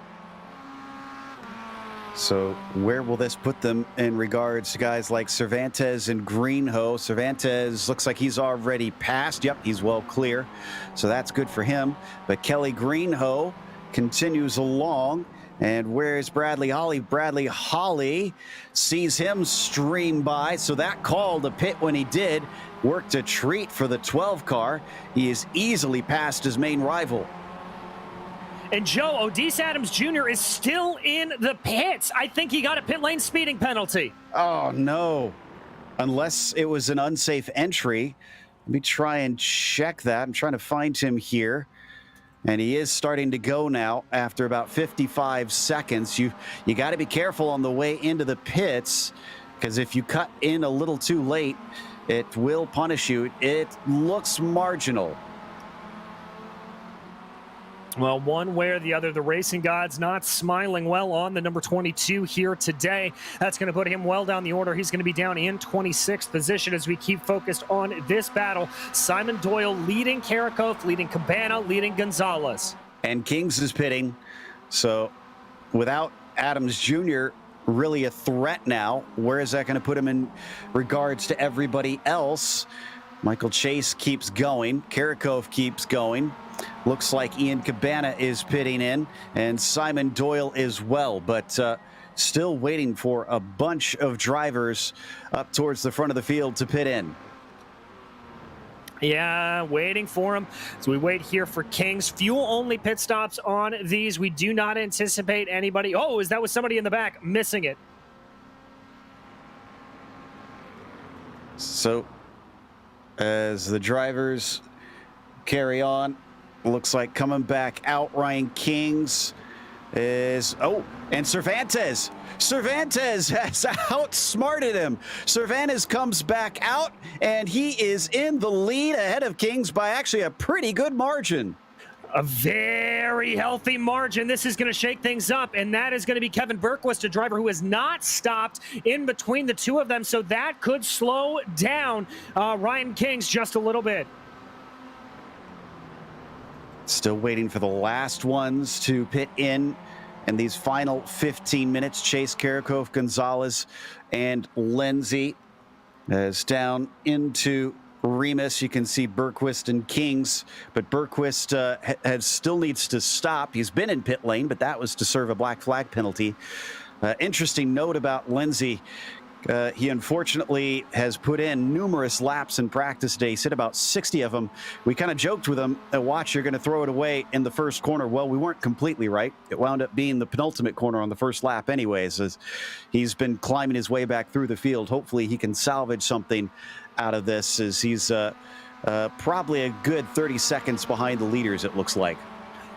S1: So where will this put them in regards to guys like Cervantes and Greenho? Cervantes looks like he's already passed. Yep, he's well clear. So that's good for him. But Kelly Greenho continues along. And where's Bradley Hawley? Bradley Hawley sees him stream by, so that called a pit when he did. Worked a treat for the 12 car. He is easily past his main rival.
S2: And Joe, Odis Adams Jr. is still in the pits. I think he got a pit lane speeding penalty.
S1: Oh, no. Unless it was an unsafe entry. Let me try and check that. I'm trying to find him here. And he is starting to go now after about 55 seconds. You got to be careful on the way into the pits, because if you cut in a little too late, it will punish you. It looks marginal.
S2: Well, one way or the other, the racing gods not smiling well on the number 22 here today. That's going to put him well down the order. He's going to be down in 26th position as we keep focused on this battle. Simon Doyle leading Karakov, leading Cabana, leading Gonzalez.
S1: And Kings is pitting. So without Adams Jr. really a threat now, where is that going to put him in regards to everybody else? Michael Chase keeps going. Karakov keeps going. Looks like Ian Cabana is pitting in, and Simon Doyle as well, but still waiting for a bunch of drivers up towards the front of the field to pit in.
S2: Yeah, waiting for him. So we wait here for Kings. Fuel-only pit stops on these. We do not anticipate anybody. Oh, is that was somebody in the back missing it?
S1: So as the drivers carry on, looks like coming back out, Ryan Kings is, oh, and Cervantes has outsmarted him. Cervantes comes back out, and he is in the lead ahead of Kings by actually a pretty good margin.
S2: A very healthy margin. This is going to shake things up, and that is going to be Kevin Berquist, a driver who has not stopped in between the two of them, so that could slow down Ryan Kings just a little bit.
S1: Still waiting for the last ones to pit in. in these final 15 minutes. Chase, Karakov, Gonzalez, and Lindsay as down into Remus. You can see Bergquist and Kings, but Bergquist still needs to stop. He's been in pit lane, but that was to serve a black flag penalty. Interesting note about Lindsay. He unfortunately has put in numerous laps in practice today. He said about 60 of them. We kind of joked with him, watch, you're going to throw it away in the first corner. Well, we weren't completely right. It wound up being the penultimate corner on the first lap anyways, as he's been climbing his way back through the field. Hopefully he can salvage something out of this, as he's probably a good 30 seconds behind the leaders, it looks like.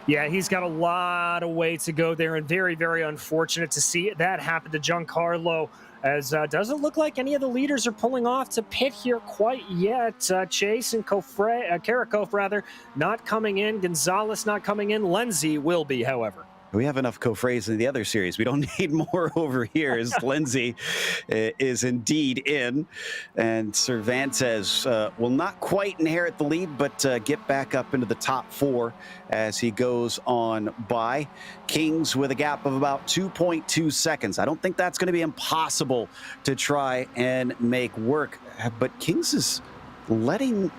S2: Yeah, he's got a lot of way to go there, and very, very unfortunate to see that happen to Giancarlo, as doesn't look like any of the leaders are pulling off to pit here quite yet. Chase and Karakov, rather, not coming in. Gonzalez not coming in. Lindsay will be, however.
S1: We have enough Cofres in the other series. We don't need more over here, as Lindsay is indeed in. And Cervantes will not quite inherit the lead, but get back up into the top 4 as he goes on by. Kings with a gap of about 2.2 seconds. I don't think that's going to be impossible to try and make work. But Kings is letting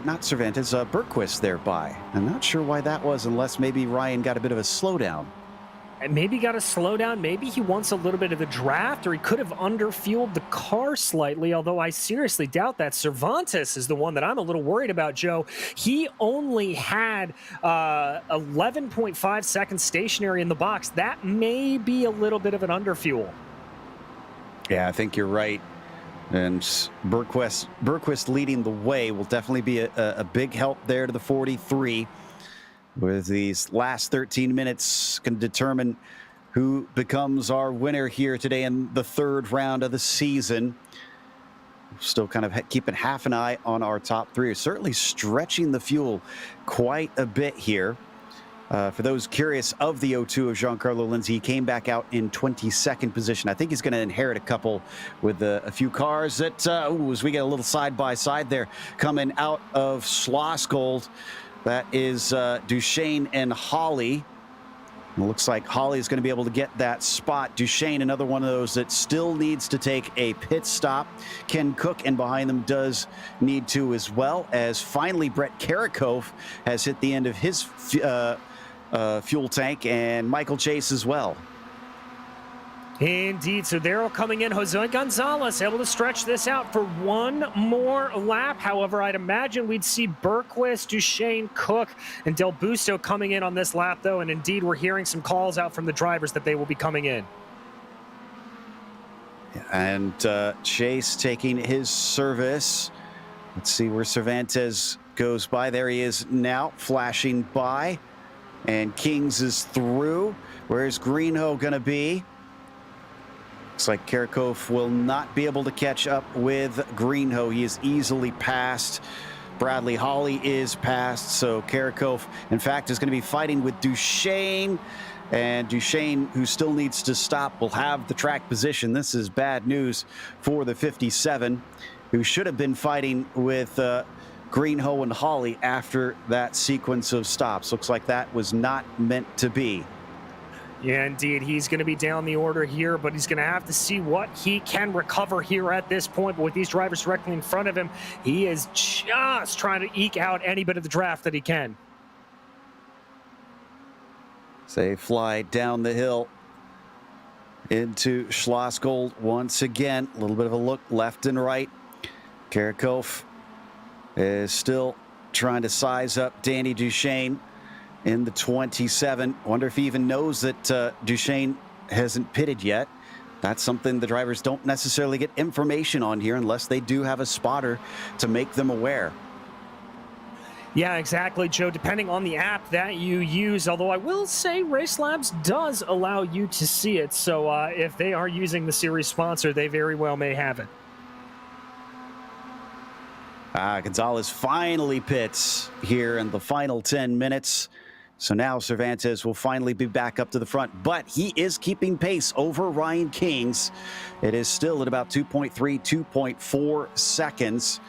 S1: not Cervantes, Bergquist there by. I'm not sure why that was, unless maybe Ryan got a bit of a slowdown.
S2: And maybe got a slowdown. Maybe he wants a little bit of the draft, or he could have underfueled the car slightly, although I seriously doubt that. Cervantes is the one that I'm a little worried about, Joe. He only had 11.5 seconds stationary in the box. That may be a little bit of an underfuel.
S1: Yeah, I think you're right. And Bergquist leading the way will definitely be a big help there to the 43. With these last 13 minutes can determine who becomes our winner here today in the 3rd round of the season. Still kind of keeping half an eye on our top 3. Certainly stretching the fuel quite a bit here. For those curious of the O2 of Giancarlo Lindsay, he came back out in 22nd position. I think he's going to inherit a couple with a few cars that, as we get a little side-by-side there, coming out of Schlossgold. That is Duchesne and Holly. It looks like Holly is going to be able to get that spot. Duchesne, another one of those that still needs to take a pit stop. Ken Cook, and behind them, does need to as well, as finally Brett Karakov has hit the end of his fuel tank, and Michael Chase as well.
S2: Indeed. So they're all coming in. Jose Gonzalez able to stretch this out for one more lap. However, I'd imagine we'd see Bergquist, Duchesne, Cook, and Del Busto coming in on this lap, though. And indeed, we're hearing some calls out from the drivers that they will be coming in.
S1: And Chase taking his service. Let's see where Cervantes goes by. There he is now, flashing by. And Kings is through. Where's Greenhoe going to be? Looks like Karakov will not be able to catch up with Greenhoe. He is easily passed. Bradley Holly is passed. So Karakov, in fact, is going to be fighting with Duchesne. And Duchesne, who still needs to stop, will have the track position. This is bad news for the 57, who should have been fighting with Greenhoe and Holly after that sequence of stops. Looks like that was not meant to be.
S2: Yeah, indeed. He's going to be down the order here, but he's going to have to see what he can recover here at this point. But with these drivers directly in front of him, he is just trying to eke out any bit of the draft that he can.
S1: They fly down the hill into Schlossgold once again. A little bit of a look left and right. Karakov is still trying to size up Danny Duchesne in the 27. Wonder if he even knows that Duchesne hasn't pitted yet. That's something the drivers don't necessarily get information on here unless they do have a spotter to make them aware.
S2: Yeah, exactly, Joe, depending on the app that you use. Although I will say RaceLabs does allow you to see it. So if they are using the series sponsor, they very well may have it.
S1: Gonzalez finally pits here in the final 10 minutes. So now Cervantes will finally be back up to the front, but he is keeping pace over Ryan Kings. It is still at about 2.3, 2.4 seconds.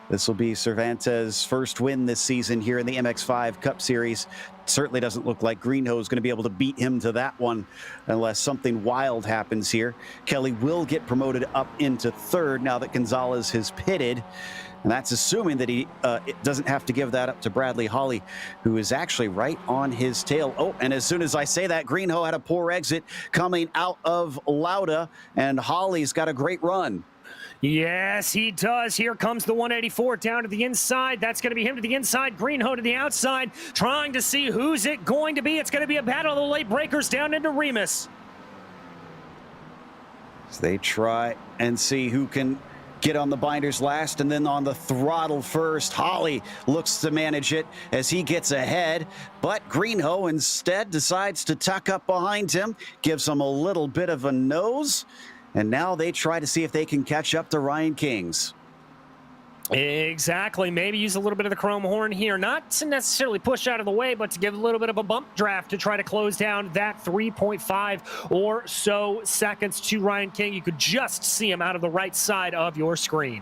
S1: This will be Cervantes' first win this season here in the MX5 Cup Series. Certainly doesn't look like Greenhoe is going to be able to beat him to that one unless something wild happens here. Kelly will get promoted up into third now that Gonzalez has pitted. And that's assuming that he doesn't have to give that up to Bradley Holly, who is actually right on his tail. Oh, and as soon as I say that, Greenhoe had a poor exit coming out of Lauda, and Holly's got a great run.
S2: Yes, he does. Here comes the 184 down to the inside. That's going to be him to the inside. Greenhoe to the outside, trying to see who's it going to be. It's going to be a battle of the late breakers down into Remus.
S1: So they try and see who can get on the binders last and then on the throttle first. Holly looks to manage it as he gets ahead, but Greenhoe instead decides to tuck up behind him, gives him a little bit of a nose, and now they try to see if they can catch up to Ryan Kings.
S2: Exactly. Maybe use a little bit of the chrome horn here. Not to necessarily push out of the way, but to give a little bit of a bump draft to try to close down that 3.5 or so seconds to Ryan King. You could just see him out of the right side of your screen.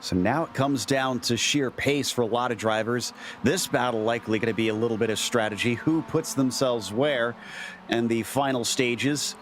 S1: So now it comes down to sheer pace for a lot of drivers. This battle likely going to be a little bit of strategy. Who puts themselves where in the final stages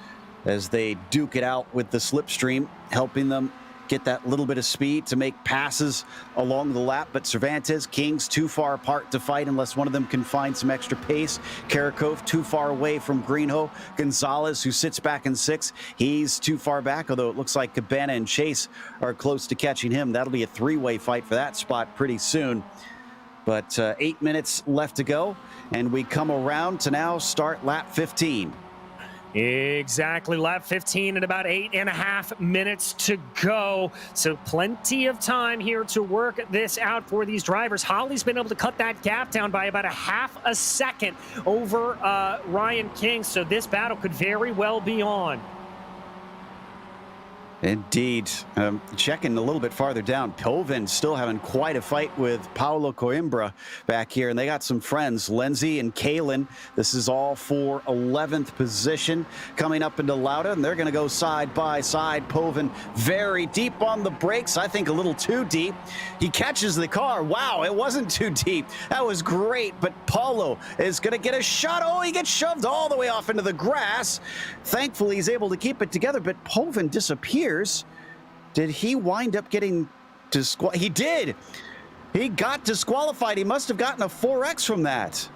S1: as they duke it out with the slipstream, helping them get that little bit of speed to make passes along the lap. But Cervantes, Kings too far apart to fight unless one of them can find some extra pace. Karakov too far away from Greenhoe. Gonzalez, who sits back in sixth, he's too far back, although it looks like Cabana and Chase are close to catching him. That'll be a three-way fight for that spot pretty soon. But 8 minutes left to go, and we come around to now start lap 15.
S2: Exactly, lap 15 and about 8.5 minutes to go. So plenty of time here to work this out for these drivers. Holly's been able to cut that gap down by about a half a second over Ryan King. So this battle could very well be on.
S1: Indeed. Checking a little bit farther down, Povin still having quite a fight with Paulo Coimbra back here, and they got some friends, Lindsay and Kalen. This is all for 11th position coming up into Lauda, and they're going to go side by side. Povin very deep on the brakes, I think a little too deep. He catches the car. Wow, it wasn't too deep. That was great, but Paulo is going to get a shot. Oh, he gets shoved all the way off into the grass. Thankfully, he's able to keep it together, but Povin disappears. Did he wind up getting disqualified? He did. He got disqualified. He must have gotten a 4X from that.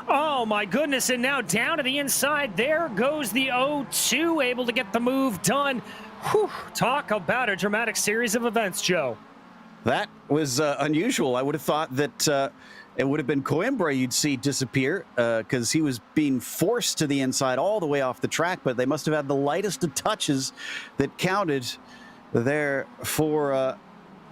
S2: Oh my goodness, and now down to the inside, there goes the 0-2, able to get the move done. Whew, talk about a dramatic series of events, Joe.
S1: That was unusual. I would have thought that it would have been Coimbra you'd see disappear because he was being forced to the inside all the way off the track, but they must have had the lightest of touches that counted there for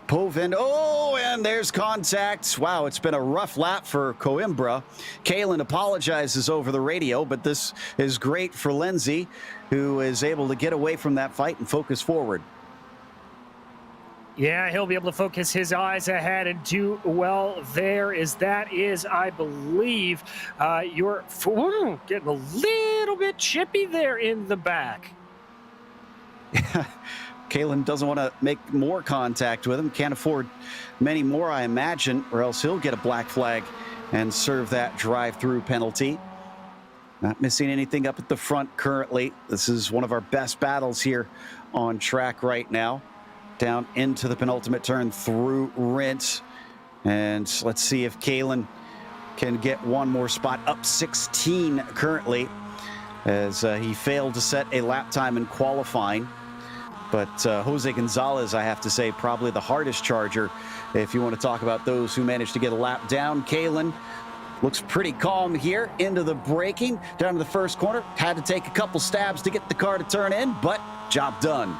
S1: Povin. Oh, and there's contact. Wow, it's been a rough lap for Coimbra. Kalen apologizes over the radio, but this is great for Lindsay, who is able to get away from that fight and focus forward.
S2: Yeah, he'll be able to focus his eyes ahead and do well there. That is, I believe, you're getting a little bit chippy there in the back.
S1: Kalen doesn't want to make more contact with him. Can't afford many more, I imagine, or else he'll get a black flag and serve that drive-through penalty. Not missing anything up at the front currently. This is one of our best battles here on track right now. Down into the penultimate turn through Rent. And let's see if Kalen can get one more spot. Up 16 currently as he failed to set a lap time in qualifying. But Jose Gonzalez, I have to say, probably the hardest charger if you want to talk about those who managed to get a lap down. Kalen looks pretty calm here into the braking. Down to the first corner. Had to take a couple stabs to get the car to turn in, but job done.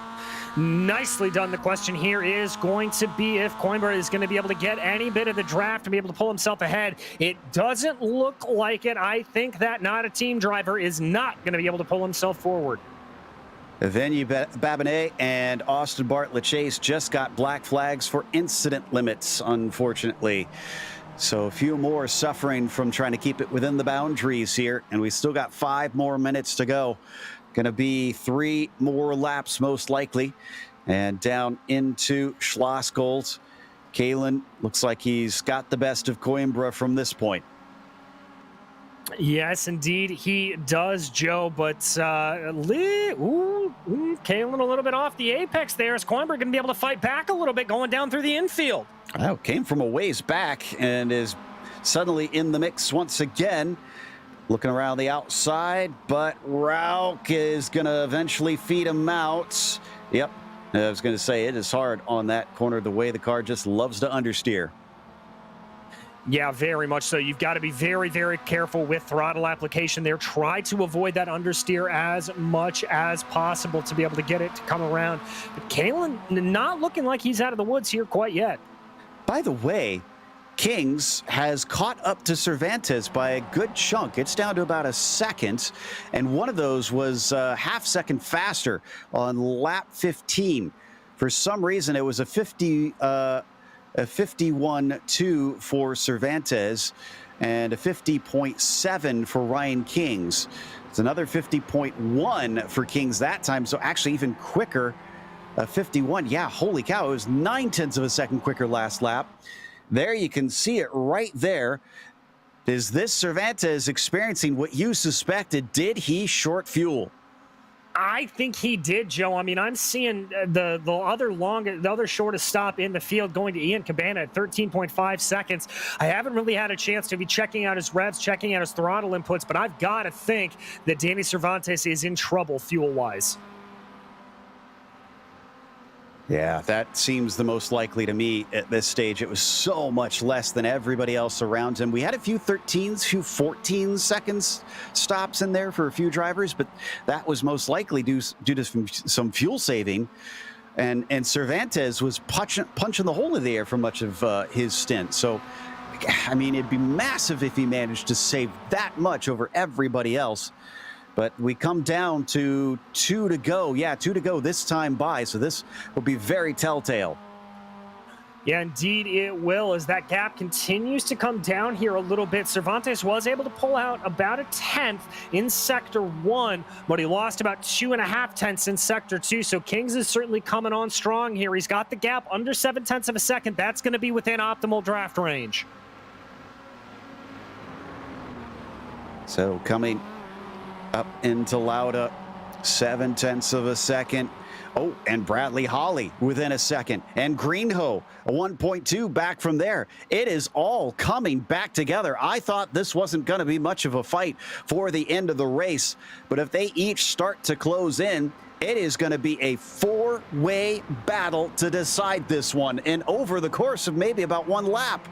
S2: Nicely done. The question here is going to be if Coimbra is going to be able to get any bit of the draft and be able to pull himself ahead. It doesn't look like it. I think that not a team driver is not going to be able to pull himself forward.
S1: Venue Babinet and Austin Bartlett Chase just got black flags for incident limits, unfortunately. So a few more suffering from trying to keep it within the boundaries here, and we still got 5 more minutes to go. Going to be 3 more laps most likely And down into Schlossgold. Kalen looks like he's got the best of Coimbra from this point.
S2: Yes, indeed, he does, Joe. But Kalen a little bit off the apex there. Is Coimbra going to be able to fight back a little bit going down through the infield?
S1: Oh, came from a ways back and is suddenly in the mix once again. Looking around the outside, but Rauk is going to eventually feed him out. Yep, I was going to say it is hard on that corner the way the car just loves to understeer.
S2: Yeah, very much so. You've got to be very, very careful with throttle application there. Try to avoid that understeer as much as possible to be able to get it to come around. But Kalen not looking like he's out of the woods here quite yet.
S1: By the way, Kings has caught up to Cervantes by a good chunk. It's down to about a second, and one of those was a half second faster on lap 15. For some reason, it was a 51.2 for Cervantes and a 50.7 for Ryan Kings. It's another 50.1 for Kings that time, so actually even quicker. 51, yeah, holy cow, it was 0.9 of a second quicker last lap. There you can see it right there. Is this Cervantes experiencing what you suspected? Did he short fuel?
S2: I think he did, Joe. I mean, I'm seeing the other shortest stop in the field going to Ian Cabana at 13.5 seconds. I haven't really had a chance to be checking out his revs, checking out his throttle inputs, but I've got to think that Danny Cervantes is in trouble fuel-wise.
S1: Yeah, that seems the most likely to me at this stage. It was so much less than everybody else around him. We had a few 13s, few 14 seconds stops in there for a few drivers, but that was most likely due to some fuel saving. And Cervantes was punching the hole in the air for much of his stint. So, I mean, it'd be massive if he managed to save that much over everybody else. But we come down to 2 to go. Yeah, 2 to go this time by. So this will be very telltale.
S2: Yeah, indeed it will, as that gap continues to come down here a little bit. Cervantes was able to pull out about a 10th in Sector 1, but he lost about 2.5 tenths in Sector 2. So Kings is certainly coming on strong here. He's got the gap under 0.7 of a second. That's going to be within optimal draft range.
S1: So coming up into Lauda, 0.7 of a second. Oh, and Bradley Holly within a second. And Greenhoe, a 1.2 back from there. It is all coming back together. I thought this wasn't going to be much of a fight for the end of the race, but if they each start to close in, it is going to be a 4-way battle to decide this one, and over the course of maybe about one lap.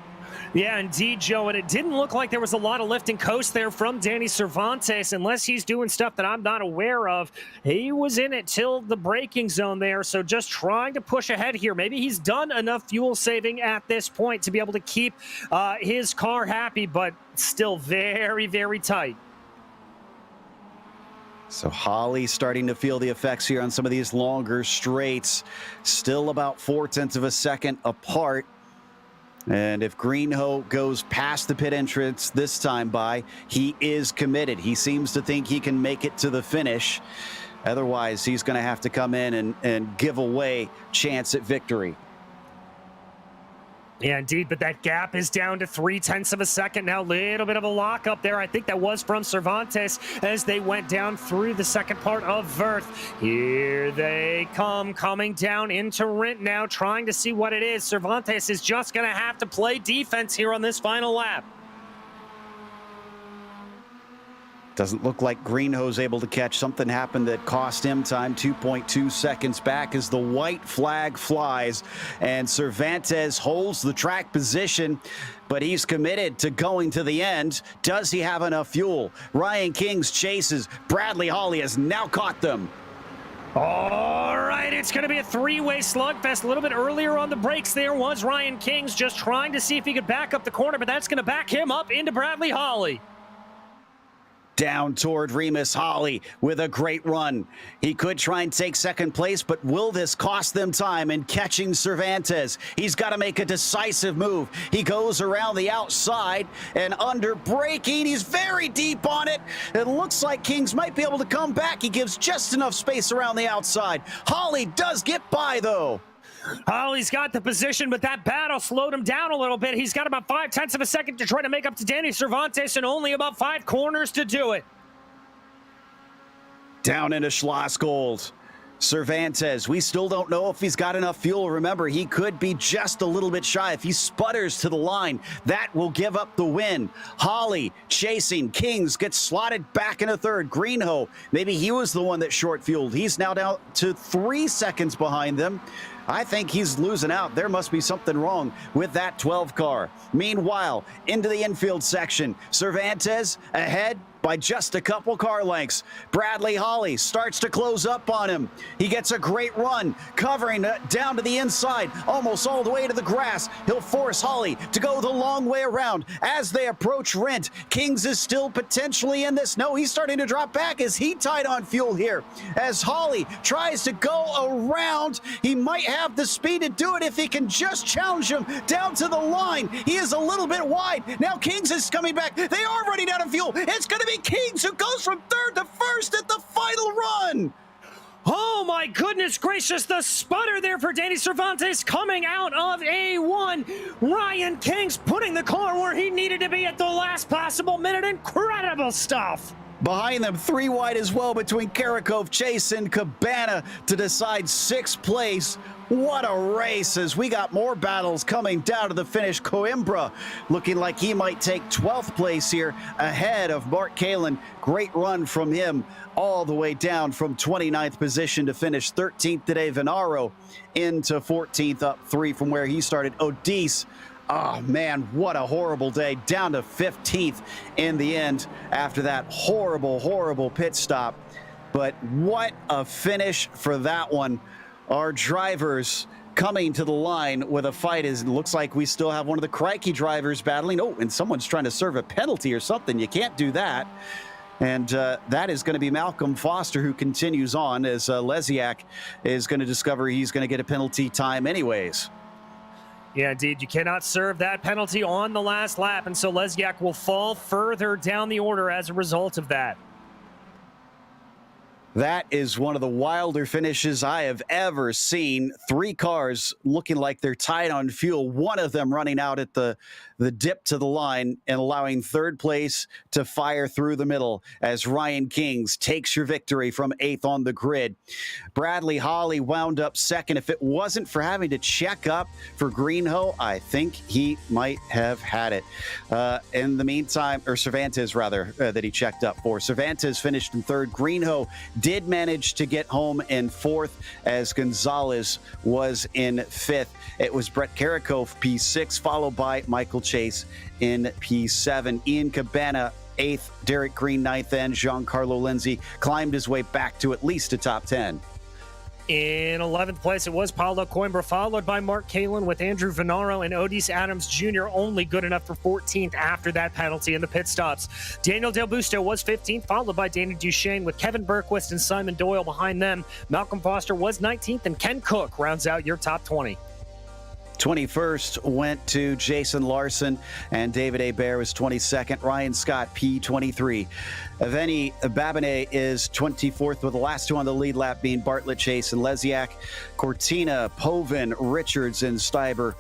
S2: Yeah, indeed, Joe, and it didn't look like there was a lot of lift and coast there from Danny Cervantes, unless he's doing stuff that I'm not aware of. He was in it till the braking zone there, so just trying to push ahead here. Maybe he's done enough fuel saving at this point to be able to keep his car happy, but still very, very tight.
S1: So Holly starting to feel the effects here on some of these longer straights. Still about 0.4 of a second apart. And if Greenhoe goes past the pit entrance this time by, he is committed. He seems to think he can make it to the finish. Otherwise, he's going to have to come in and give away chance at victory.
S2: Yeah, indeed, but that gap is down to 0.3 of a second now. Little bit of a lockup there. I think that was from Cervantes as they went down through the second part of Verth. Here they come, coming down into Rint now, trying to see what it is. Cervantes is just going to have to play defense here on this final lap.
S1: Doesn't look like Greenhoe's able to catch. Something happened that cost him time. 2.2 seconds back as the white flag flies, and Cervantes holds the track position, but he's committed to going to the end. Does he have enough fuel? Ryan Kings chases. Bradley Holly has now caught them.
S2: All right, it's going to be a 3-way slugfest. A little bit earlier on the brakes there was Ryan Kings just trying to see if he could back up the corner, but that's going to back him up into Bradley Holly.
S1: Down toward Remus Holly with a great run. He could try and take second place, but will this cost them time in catching Cervantes? He's got to make a decisive move. He goes around the outside and under braking. He's very deep on it. It looks like Kings might be able to come back. He gives just enough space around the outside. Holly does get by, though.
S2: Holly's got the position, but that battle slowed him down a little bit. He's got about 0.5 of a second to try to make up to Danny Cervantes and only about 5 corners to do it.
S1: Down into Schlossgold. Cervantes, we still don't know if he's got enough fuel. Remember, he could be just a little bit shy. If he sputters to the line, that will give up the win. Holly chasing. Kings gets slotted back in a third. Greenhoe, maybe he was the one that short fueled. He's now down to 3 seconds behind them. I think he's losing out. There must be something wrong with that 12 car. Meanwhile, into the infield section, Cervantes ahead by just a couple car lengths. Bradley Holly starts to close up on him. He gets a great run, covering down to the inside, almost all the way to the grass. He'll force Holly to go the long way around. As they approach Rent, Kings is still potentially in this. No, he's starting to drop back. Is he tight on fuel here? As Holly tries to go around, he might have the speed to do it if he can just challenge him down to the line. He is a little bit wide. Now Kings is coming back. They are running out of fuel. It's going to be Kings who goes from third to first at the final run.
S2: Oh my goodness gracious, the sputter there for Danny Cervantes coming out of A1. Ryan Kings putting the car where he needed to be at the last possible minute. Incredible stuff.
S1: Behind them, 3 wide as well between Karakov, Chase, and Cabana to decide 6th place. What a race as we got more battles coming down to the finish. Coimbra looking like he might take 12th place here ahead of Mark Kalin. Great run from him all the way down from 29th position to finish 13th today. Venaro into 14th, up 3 from where he started. Odise, oh man, what a horrible day. Down to 15th in the end after that horrible pit stop. But what a finish for that one. Our drivers coming to the line with a fight. It looks like we still have one of the Crikey drivers battling. Oh, and someone's trying to serve a penalty or something. You can't do that. And that is going to be Malcolm Foster, who continues on as Lesiak is going to discover he's going to get a penalty time anyways.
S2: Yeah, indeed. You cannot serve that penalty on the last lap, and so Lesiak will fall further down the order as a result of that.
S1: That is one of the wilder finishes I have ever seen. 3 cars looking like they're tight on fuel. One of them running out at the dip to the line and allowing 3rd place to fire through the middle as Ryan Kings takes your victory from 8th on the grid. Bradley Holly wound up 2nd. If it wasn't for having to check up for Greenhoe, I think he might have had it. In the meantime, or Cervantes rather, that he checked up for. Cervantes finished in 3rd. Greenhoe did manage to get home in 4th as Gonzalez was in 5th. It was Brett Karakov, P6, followed by Michael Chase in P7. Ian Cabana, 8th. Derek Green, 9th. And Giancarlo Lenzi climbed his way back to at least a top 10.
S2: In 11th place, it was Paulo Coimbra, followed by Mark Kalin with Andrew Venaro and Odis Adams Jr. only good enough for 14th after that penalty in the pit stops. Daniel Del Busto was 15th, followed by Danny Duchesne with Kevin Berquist and Simon Doyle behind them. Malcolm Foster was 19th, and Ken Cook rounds out your top 20.
S1: 21st went to Jason Larson, and David Hebert was 22nd. Ryan Scott, P23. Evgeny Babine is 24th, with the last 2 on the lead lap being Bartlett, Chase, and Lesiak. Cortina, Povin, Richards, and Steiber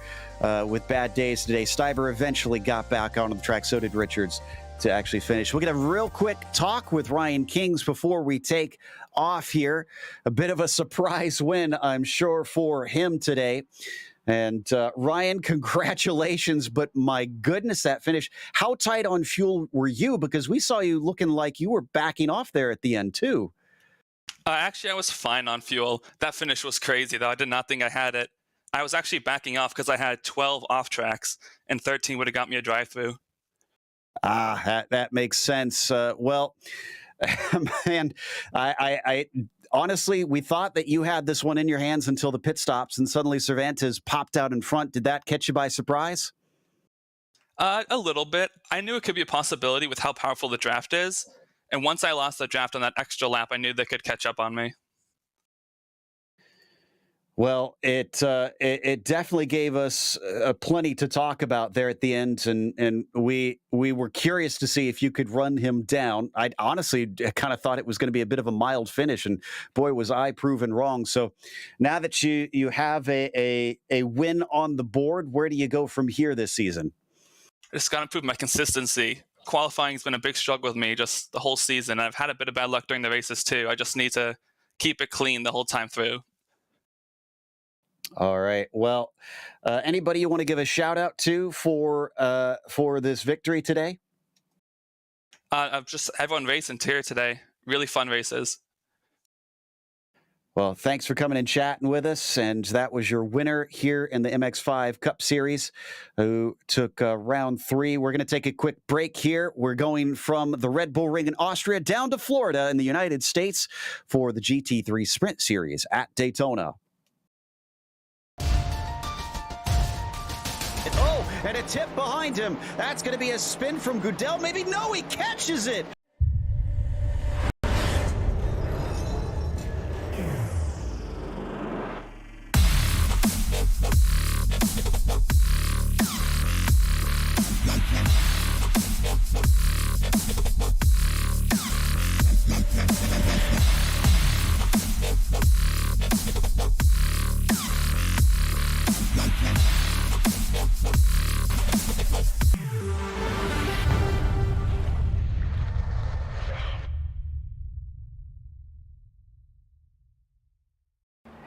S1: with bad days today. Steiber eventually got back onto the track, so did Richards to actually finish. We'll get a real quick talk with Ryan Kings before we take off here. A bit of a surprise win, I'm sure, for him today. And Ryan, congratulations, but my goodness, that finish. How tight on fuel were you? Because we saw you looking like you were backing off there at the end, too.
S6: Actually, I was fine on fuel. That finish was crazy, though. I did not think I had it. I was actually backing off because I had 12 off tracks, and 13 would have got me a drive-through.
S1: That makes sense. Well, man, I honestly, we thought that you had this one in your hands until the pit stops, and suddenly Cervantes popped out in front. Did that catch you by surprise?
S6: A little bit. I knew it could be a possibility with how powerful the draft is, And once I lost the draft on that extra lap, I knew they could catch up on me.
S1: Well, it definitely gave us plenty to talk about there at the end, and we were curious to see if you could run him down. I honestly kind of thought it was going to be a bit of a mild finish, and boy, was I proven wrong. So now that you have a win on the board, where do you go from here this season?
S6: I just got to improve my consistency. Qualifying has been a big struggle with me just the whole season. I've had a bit of bad luck during the races too. I just need to keep it clean the whole time through.
S1: All right. Well, anybody you want to give a shout out to for this victory today?
S6: Just everyone racing here today. Really fun races.
S1: Well, thanks for coming and chatting with us. And that was your winner here in the MX5 Cup Series, who took round 3. We're going to take a quick break here. We're going from the Red Bull Ring in Austria down to Florida in the United States for the GT3 Sprint Series at Daytona. Oh, and a tip behind him. That's going to be a spin from Goodell. Maybe no, he catches it.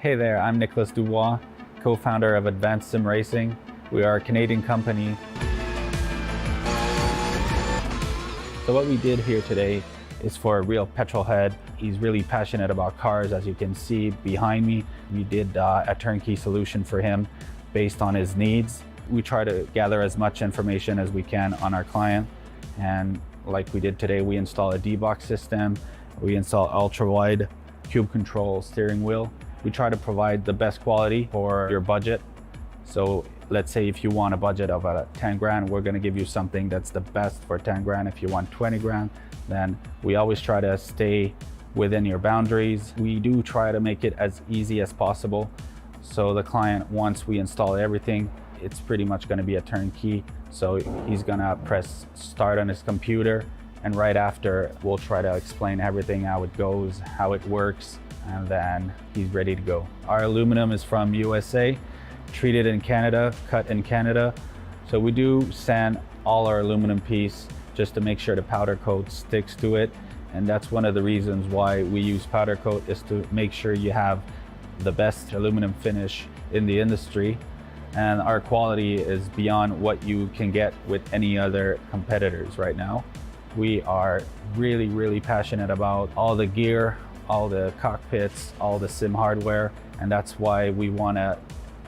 S5: Hey there, I'm Nicholas Dubois, co-founder of Advanced SimRacing. We are a Canadian company. So what we did here today is for a real petrol head. He's really passionate about cars, as you can see behind me. We did a turnkey solution for him based on his needs. We try to gather as much information as we can on our client. And like we did today, we install a D-Box system. We install ultra-wide cube control steering wheel. We try to provide the best quality for your budget. So let's say if you want a budget of 10 grand, we're gonna give you something that's the best for 10 grand. If you want 20 grand, then we always try to stay within your boundaries. We do try to make it as easy as possible. So the client, once we install everything, it's pretty much gonna be a turnkey. So he's gonna press start on his computer, and right after, we'll try to explain everything, how it goes, how it works, and then he's ready to go. Our aluminum is from USA, treated in Canada, cut in Canada. So we do sand all our aluminum piece just to make sure the powder coat sticks to it. And that's one of the reasons why we use powder coat, is to make sure you have the best aluminum finish in the industry. And our quality is beyond what you can get with any other competitors right now. We are really, really passionate about all the gear, all the cockpits, all the sim hardware, and that's why we want to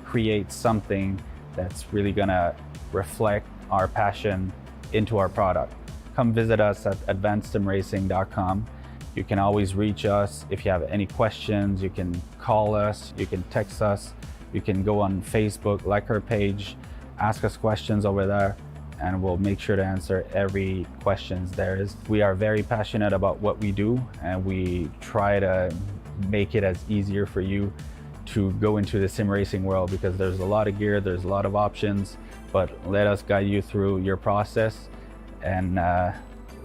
S5: create something that's really going to reflect our passion into our product. Come visit us at advancedsimracing.com. You can always reach us if you have any questions. You can call us, you can text us, you can go on Facebook, like our page, ask us questions over there, and we'll make sure to answer every questions there is. We are very passionate about what we do, and we try to make it as easier for you to go into the sim racing world, because there's a lot of gear, there's a lot of options, but let us guide you through your process, and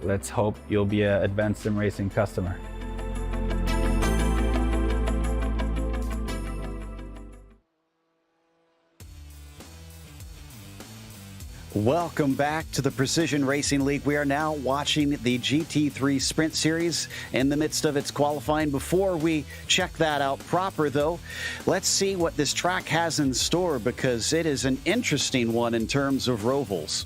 S5: let's hope you'll be an Advanced Sim Racing customer.
S1: Welcome back to the Precision Racing League. We are now watching the GT3 Sprint Series in the midst of its qualifying. Before we check that out proper, though, let's see what this track has in store, because it is an interesting one in terms of rovals.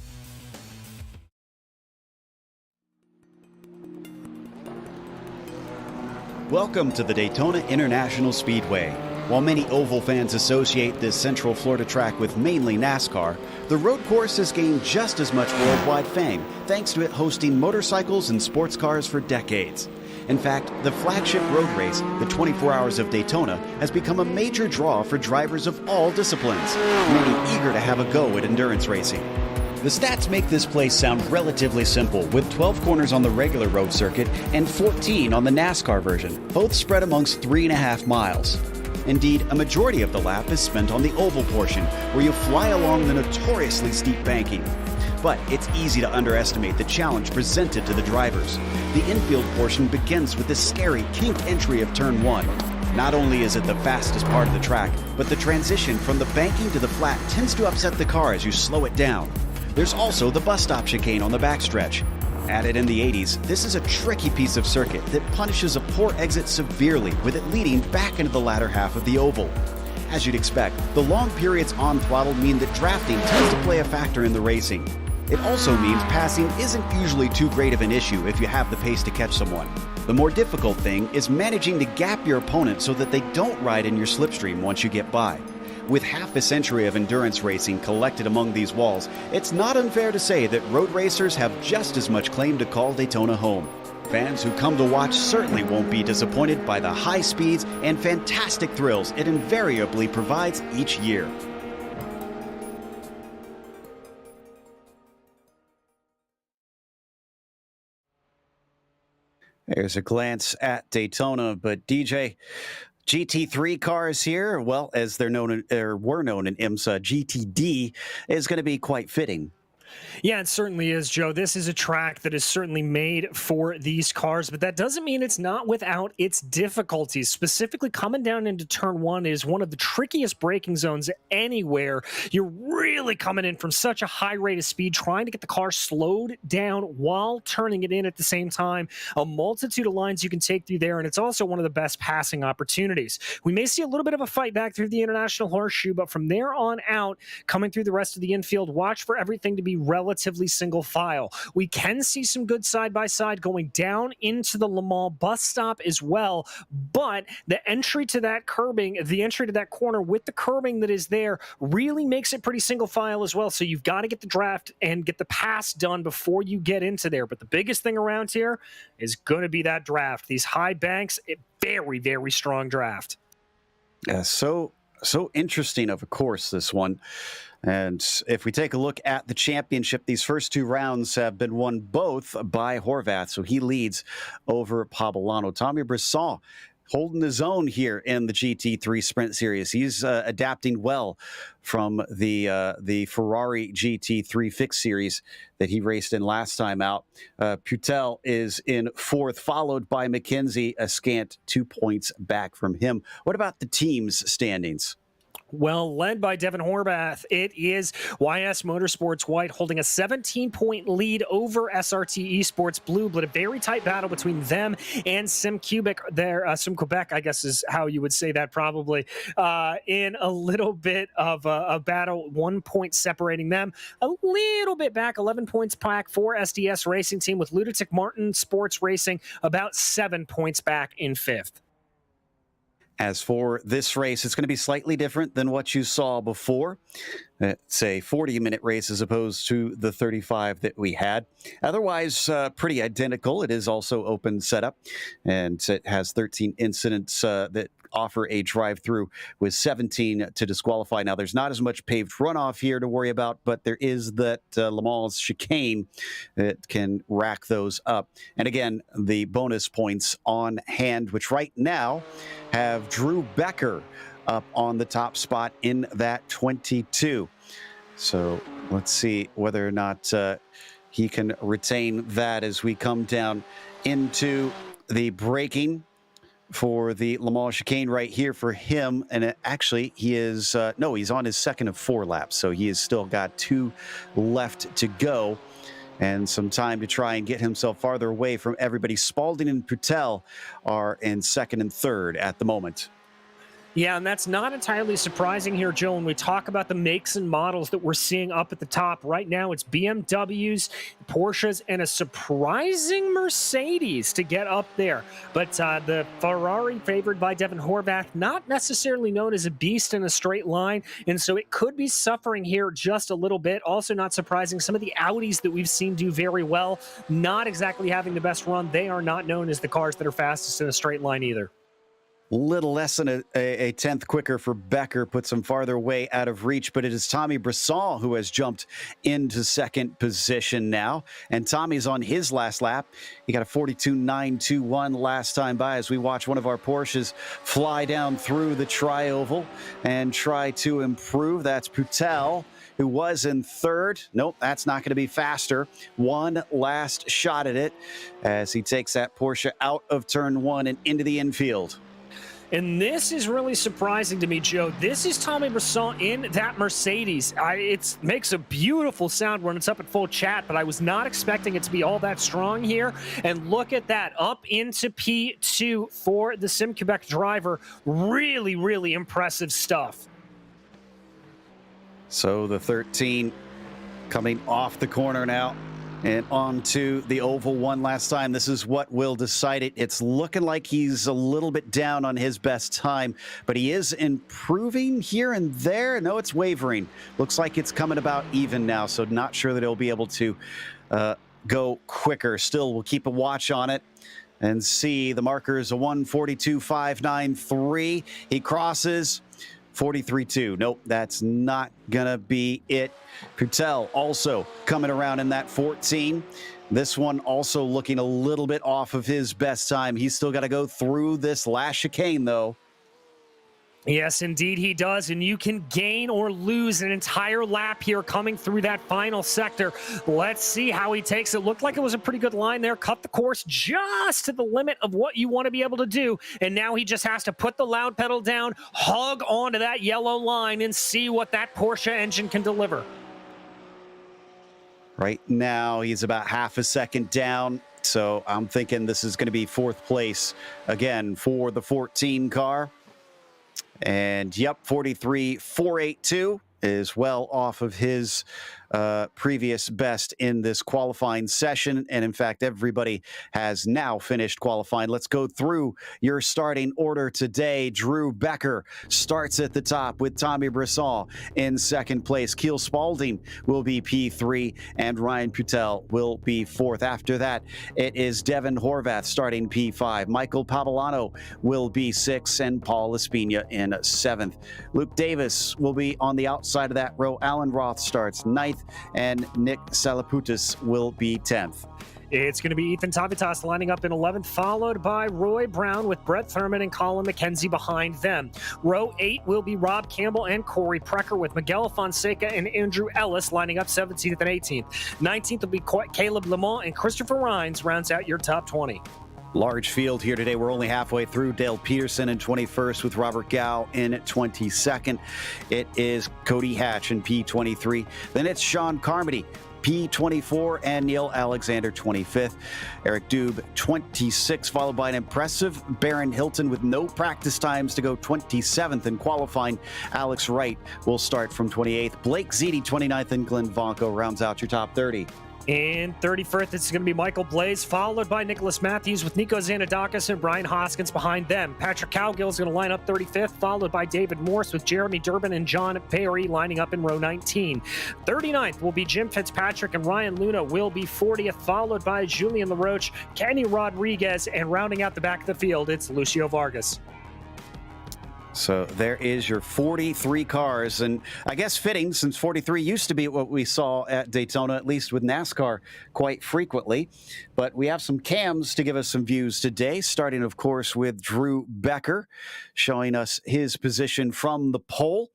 S1: Welcome to the Daytona International Speedway. While many oval fans associate this Central Florida track with mainly NASCAR, the road course has gained just as much worldwide fame, thanks to it hosting motorcycles and sports cars for decades. In fact, the flagship road race, the 24 Hours of Daytona, has become a major draw for drivers of all disciplines, many eager to have a go at endurance racing. The stats make this place sound relatively simple, with 12 corners on the regular road circuit and 14 on the NASCAR version, both spread amongst 3.5 miles. Indeed, a majority of the lap is spent on the oval portion, where you fly along the notoriously steep banking. But it's easy to underestimate the challenge presented to the drivers. The infield portion begins with the scary kink entry of Turn 1. Not only is it the fastest part of the track, but the transition from the banking to the flat tends to upset the car as you slow it down. There's also the bus stop chicane on the backstretch. Added in the 80s, this is a tricky piece of circuit that punishes a poor exit severely, with it leading back into the latter half of the oval. As you'd expect, the long periods on throttle mean that drafting tends to play a factor in the racing. It also means passing isn't usually too great of an issue if you have the pace to catch someone. The more difficult thing is managing to gap your opponent so that they don't ride in your slipstream once you get by. With half a century of endurance racing collected among these walls, it's not unfair to say that road racers have just as much claim to call Daytona home. Fans who come to watch certainly won't be disappointed by the high speeds and fantastic thrills it invariably provides each year. There's a glance at Daytona, but DJ, GT3 cars here, well, as they're known or were known in IMSA, GTD is going to be quite fitting.
S2: Yeah, it certainly is, Joe. This is a track that is certainly made for these cars, but that doesn't mean it's not without its difficulties. Specifically, coming down into Turn 1 is one of the trickiest braking zones anywhere. You're really coming in from such a high rate of speed, trying to get the car slowed down while turning it in at the same time. A multitude of lines you can take through there, and it's also one of the best passing opportunities. We may see a little bit of a fight back through the International Horseshoe, but from there on out, coming through the rest of the infield, watch for everything to be relatively single file. We can see some good side-by-side going down into the Le Mans bus stop as well, but the entry to that curbing, the entry to that corner with the curbing that is there really makes it pretty single file as well, so you've got to get the draft and get the pass done before you get into there. But the biggest thing around here is going to be that draft. These high banks, a very, very strong draft.
S1: Yeah, so interesting of a course, this one. And if we take a look at the championship, these first two rounds have been won both by Horvath, so he leads over Pabolano. Tommy Brisson holding his own here in the GT3 Sprint Series. He's adapting well from the Ferrari GT3 Fixed Series that he raced in last time out. Putel is in fourth, followed by McKenzie, a scant 2 points back from him. What about the team's standings?
S2: Well, led by Devin Horvath, it is YS Motorsports White holding a 17-point lead over SRT Esports Blue, but a very tight battle between them and Sim Quebec there. Sim Quebec, I guess is how you would say that probably, in a little bit of a battle, 1 point separating them. A little bit back, 11 points back for SDS Racing Team, with Ludovic Martin Sports Racing about 7 points back in fifth.
S1: As for this race, it's going to be slightly different than what you saw before. It's a 40-minute race as opposed to the 35 that we had. Otherwise, pretty identical. It is also open setup, and it has 13 incidents that offer a drive-through with 17 to disqualify. Now, there's not as much paved runoff here to worry about, but there is that Le Mans chicane that can rack those up. And again, the bonus points on hand, which right now have Drew Becker up on the top spot in that 22. So let's see whether or not he can retain that as we come down into the braking for the Le Mans chicane right here for him. And actually, he is, no, he's on his second of 4 laps. So he has still got 2 left to go and some time to try and get himself farther away from everybody. Spalding and Putel are in second and third at the moment.
S2: Yeah, and that's not entirely surprising here, Joe, when we talk about the makes and models that we're seeing up at the top. Right now, it's BMWs, Porsches, and a surprising Mercedes to get up there. But the Ferrari, favored by Devin Horvath, not necessarily known as a beast in a straight line, and so it could be suffering here just a little bit. Also not surprising, some of the Audis that we've seen do very well, not exactly having the best run. They are not known as the cars that are fastest in a straight line either.
S1: Little less than a tenth quicker for Becker, puts him farther away out of reach, but it is Tommy Brisson who has jumped into second position now. And Tommy's on his last lap. He got a 42.921 last time by as we watch one of our Porsches fly down through the tri-oval and try to improve. That's Putel, who was in third. Nope, that's not going to be faster. One last shot at it as he takes that Porsche out of turn one and into the infield.
S2: And this is really surprising to me, Joe. This is Tommy Brisson in that Mercedes. It makes a beautiful sound when it's up at full chat, but I was not expecting it to be all that strong here. And look at that, up into P2 for the Sim Quebec driver. Really, really impressive stuff.
S1: So the 13 coming off the corner now and onto the oval one last time. This is what will decide it. It's looking like he's a little bit down on his best time, but he is improving here and there. No, it's wavering. Looks like it's coming about even now, so not sure that he'll be able to go quicker. Still, we'll keep a watch on it and see. The marker is a 1:42.593. He crosses 43.2. Nope, that's not gonna be it. Putel also coming around in that 14. This one also looking a little bit off of his best time. He's still got to go through this last chicane, though.
S2: Yes, indeed he does, and you can gain or lose an entire lap here coming through that final sector. Let's see how he takes it. Looked like it was a pretty good line there. Cut the course just to the limit of what you want to be able to do, and now he just has to put the loud pedal down, hug onto that yellow line, and see what that Porsche engine can deliver.
S1: Right now, he's about half a second down, so I'm thinking this is going to be fourth place again for the 14 car. And yep, 43.482 is well off of his previous best in this qualifying session. And in fact, everybody has now finished qualifying. Let's go through your starting order today. Drew Becker starts at the top with Tommy Brisson in second place. Keel Spalding will be P3 and Ryan Putel will be fourth. After that, it is Devin Horvath starting P5. Michael Pavolano will be sixth and Paul Espina in seventh. Luke Davis will be on the outside of that row. Alan Roth starts ninth and Nick Salaputis will be 10th.
S2: It's going to be Ethan Tavitas lining up in 11th, followed by Roy Brown with Brett Thurman and Colin McKenzie behind them. Row 8 will be Rob Campbell and Corey Precker with Miguel Fonseca and Andrew Ellis lining up 17th and 18th. 19th will be Caleb Lamont and Christopher Rhines rounds out your top 20.
S1: Large field here today. We're only halfway through. Dale Peterson in 21st with Robert Gow in 22nd. It is Cody Hatch in P23. Then it's Sean Carmody, P24, and Neil Alexander 25th. Eric Dube 26th, followed by an impressive Baron Hilton with no practice times to go 27th in qualifying. Alex Wright will start from 28th. Blake Ziti 29th, and Glenn Vonko rounds out your top 30.
S2: In 31st, it's going to be Michael Blaze, followed by Nicholas Matthews with Nico Zanadakis and Brian Hoskins behind them. Patrick Cowgill is going to line up 35th, followed by David Morse with Jeremy Durbin and John Perry lining up in row 19. 39th will be Jim Fitzpatrick and Ryan Luna will be 40th, followed by Julian LaRoche, Kenny Rodriguez, and rounding out the back of the field, it's Lucio Vargas.
S1: So there is your 43 cars, and I guess fitting since 43 used to be what we saw at Daytona, at least with NASCAR, quite frequently. But we have some cams to give us some views today, starting, of course, with Drew Becker showing us his position from the pole.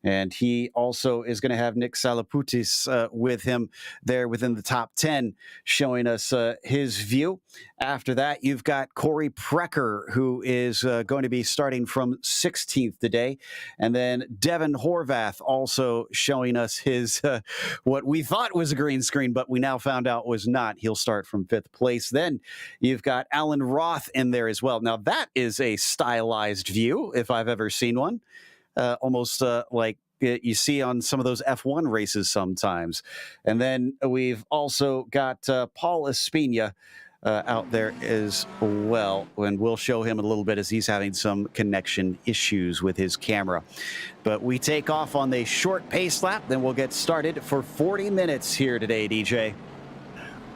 S1: And he also is going to have Nick Salaputis with him there within the top 10, showing us his view. After that, you've got Corey Precker, who is going to be starting from 16th today. And then Devin Horvath also showing us his, what we thought was a green screen, but we now found out was not. He'll start from 5th place. Then you've got Alan Roth in there as well. Now, that is a stylized view, if I've ever seen one. Almost like you see on some of those F1 races sometimes. And then we've also got Paul Espina out there as well. And we'll show him a little bit as he's having some connection issues with his camera. But we take off on the short pace lap, then we'll get started for 40 minutes here today, DJ.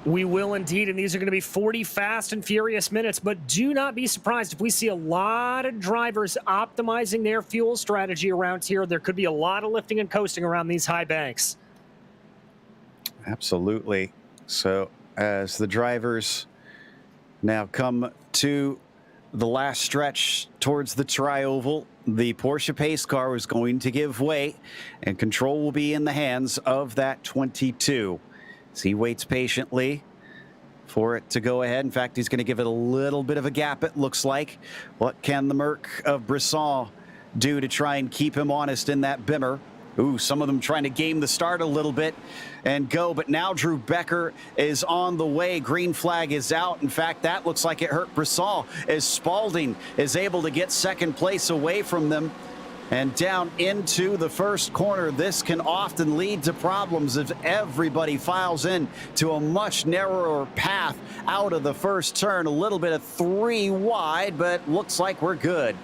S2: We will indeed, and these are going to be 40 fast and furious minutes, but do not be surprised if we see a lot of drivers optimizing their fuel strategy around here. There could be a lot of lifting and coasting around these high banks.
S1: Absolutely. So as the drivers now come to the last stretch towards the tri-oval, the Porsche pace car is going to give way, and control will be in the hands of that 22. So he waits patiently for it to go ahead. In fact, he's going to give it a little bit of a gap, it looks like. What can the Merc of Brisson do to try and keep him honest in that Bimmer? Ooh, some of them trying to game the start a little bit and go, but now Drew Becker is on the way. Green flag is out. In fact, that looks like it hurt Brisson as Spalding is able to get second place away from them and down into the first corner. This can often lead to problems if everybody files in to a much narrower path out of the first turn. A little bit of 3 wide, but looks like we're good.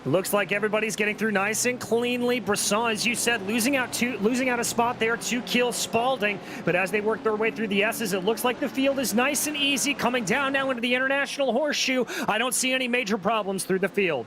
S2: Looks like everybody's getting through nice and cleanly. Brisson, as you said, losing out a spot there to kill Spalding. But as they work their way through the S's, it looks like the field is nice and easy. Coming down now into the International Horseshoe, I don't see any major problems through the field.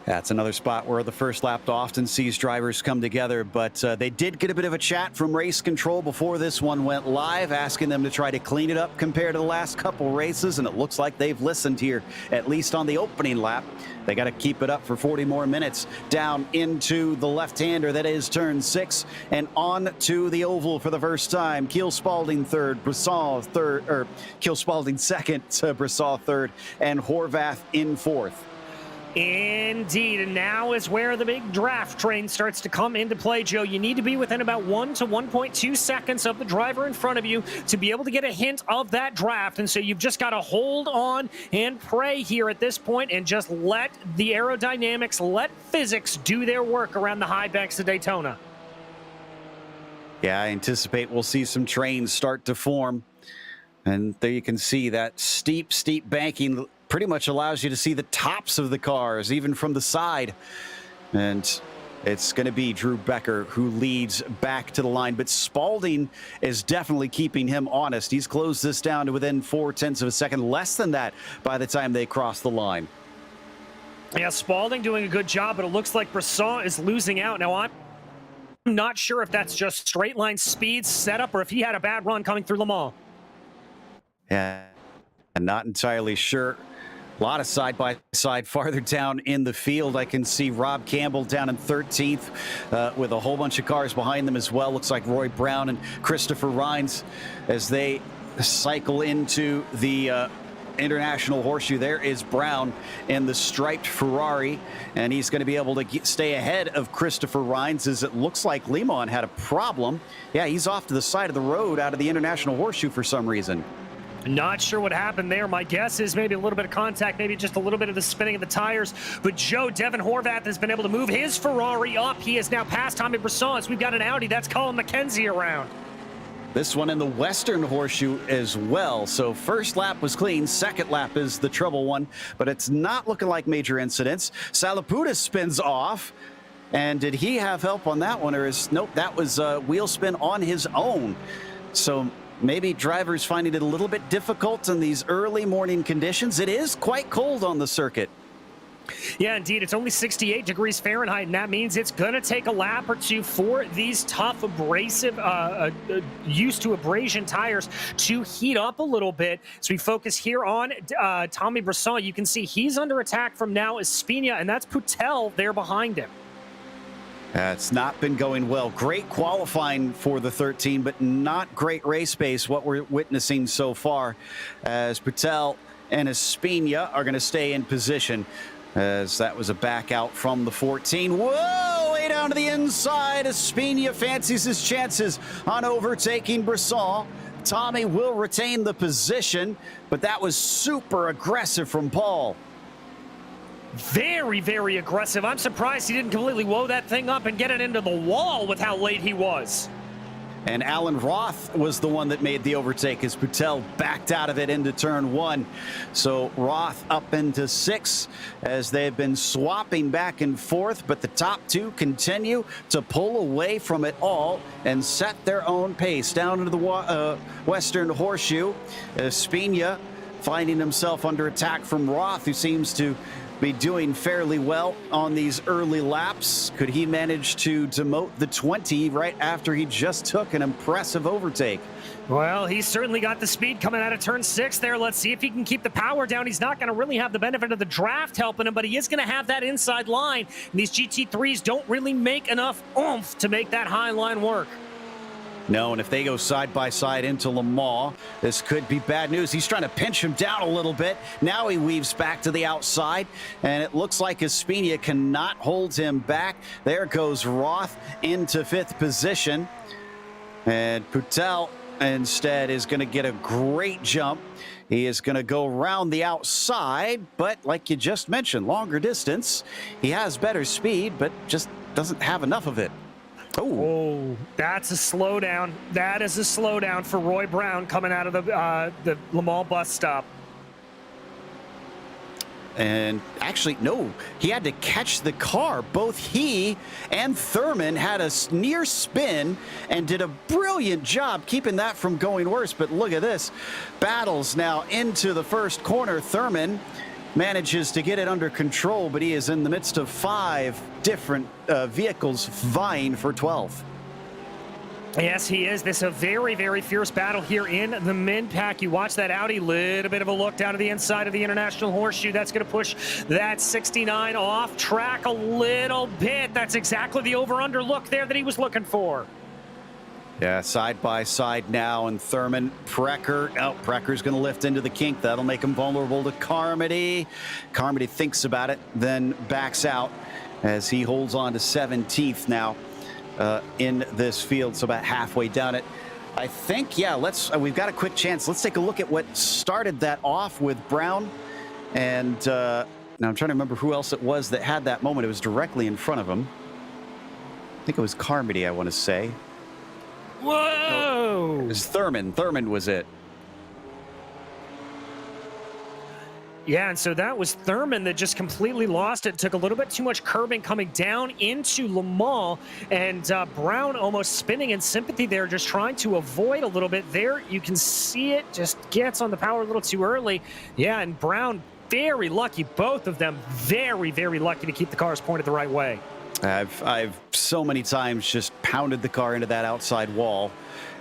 S1: That's another spot where the first lap often sees drivers come together, but they did get a bit of a chat from race control before this one went live, asking them to try to clean it up compared to the last couple races, and it looks like they've listened here, at least on the opening lap. They got to keep it up for 40 more minutes. Down into the left-hander, that is turn 6, and on to the oval for the first time. Keel Spalding third, Brisson third, or Keel Spalding second, Brisson third, and Horvath in fourth.
S2: Indeed, and now is where the big draft train starts to come into play, Joe. You need to be within about 1 to 1.2 seconds of the driver in front of you to be able to get a hint of that draft, and so you've just got to hold on and pray here at this point and just let the aerodynamics, let physics do their work around the high banks of Daytona.
S1: Yeah, I anticipate we'll see some trains start to form, and there you can see that steep banking pretty much allows you to see the tops of the cars, even from the side. And it's going to be Drew Becker who leads back to the line. But Spalding is definitely keeping him honest. He's closed this down to within 0.4 of a second, less than that by the time they cross the line.
S2: Yeah, Spalding doing a good job, but it looks like Brisson is losing out. Now, I'm not sure if that's just straight line speed setup or if he had a bad run coming through Le Mans.
S1: Yeah, I'm not entirely sure. A lot of side-by-side farther down in the field. I can see Rob Campbell down in 13th with a whole bunch of cars behind them as well. Looks like Roy Brown and Christopher Rines as they cycle into the International Horseshoe. There is Brown in the striped Ferrari, and he's going to be able to stay ahead of Christopher Rines, as it looks like Lemon had a problem. Yeah, he's off to the side of the road out of the International Horseshoe for some reason.
S2: Not sure what happened there. My guess is maybe a little bit of contact, maybe just a little bit of the spinning of the tires. But Joe, Devin Horvath has been able to move his Ferrari up. He is now past Tommy Brisson. We've got an Audi. That's Colin McKenzie around.
S1: This one in the Western Horseshoe as well. So first lap was clean. Second lap is the trouble one. But it's not looking like major incidents. Salaputis spins off. And did he have help on that one? Or is, nope, that was a wheel spin on his own. So maybe drivers finding it a little bit difficult in these early morning conditions. It is quite cold on the circuit.
S2: Yeah, indeed. It's only 68 degrees Fahrenheit, and that means it's going to take a lap or two for these tough, abrasive, used to abrasion tires to heat up a little bit. So we focus here on Tommy Brisson. You can see he's under attack from now is Spina, and that's Putel there behind him.
S1: It's not been going well. Great qualifying for the 13, but not great race pace, what we're witnessing so far, as Patel and Espina are going to stay in position, as that was a back out from the 14. Whoa, way down to the inside. Espina fancies his chances on overtaking Brisson. Tommy will retain the position, but that was super aggressive from Paul.
S2: Very, very aggressive. I'm surprised he didn't completely woe that thing up and get it into the wall with how late he was.
S1: And Alan Roth was the one that made the overtake as Patel backed out of it into turn 1. So Roth up into 6 as they've been swapping back and forth, but the top 2 continue to pull away from it all and set their own pace down into the Western Horseshoe. Spina finding himself under attack from Roth, who seems to be doing fairly well on these early laps. Could he manage to demote the 20 right after he just took an impressive overtake?
S2: Well, he's certainly got the speed coming out of turn 6 there. Let's see if he can keep the power down. He's not going to really have the benefit of the draft helping him, but he is going to have that inside line. And these GT3s don't really make enough oomph to make that high line work.
S1: No, and if they go side by side into Le Mans, this could be bad news. He's trying to pinch him down a little bit. Now he weaves back to the outside, and it looks like Espina cannot hold him back. There goes Roth into 5th position, and Putel instead is going to get a great jump. He is going to go around the outside, but like you just mentioned, longer distance. He has better speed, but just doesn't have enough of it.
S2: Oh, that's a slowdown. That is a slowdown for Roy Brown coming out of the Le Mans bus stop.
S1: And actually, no, he had to catch the car. Both he and Thurman had a near spin and did a brilliant job keeping that from going worse. But look at this. Battles now into the first corner. Thurman manages to get it under control, but he is in the midst of 5 different vehicles vying for 12th.
S2: Yes, he is. This is a very, very fierce battle here in the Min Pack. You watch that Audi, little bit of a look down to the inside of the International Horseshoe. That's going to push that 69 off track a little bit. That's exactly the over-under look there that he was looking for.
S1: Yeah, side by side now, and Thurman, Precker. Oh, Precker's going to lift into the kink. That'll make him vulnerable to Carmody. Carmody thinks about it, then backs out as he holds on to 17th now in this field, so about halfway down it. I think, yeah, we've got a quick chance. Let's take a look at what started that off with Brown. And now I'm trying to remember who else it was that had that moment. It was directly in front of him. I think it was Carmody, I want to say.
S2: Whoa!
S1: It was Thurman. Thurman was it.
S2: Yeah, and so that was Thurman that just completely lost it. Took a little bit too much curbing coming down into Le Mans, and Brown almost spinning in sympathy there, just trying to avoid a little bit there. You can see it just gets on the power a little too early. Yeah, and Brown very lucky, both of them very, very lucky to keep the cars pointed the right way.
S1: I've so many times just pounded the car into that outside wall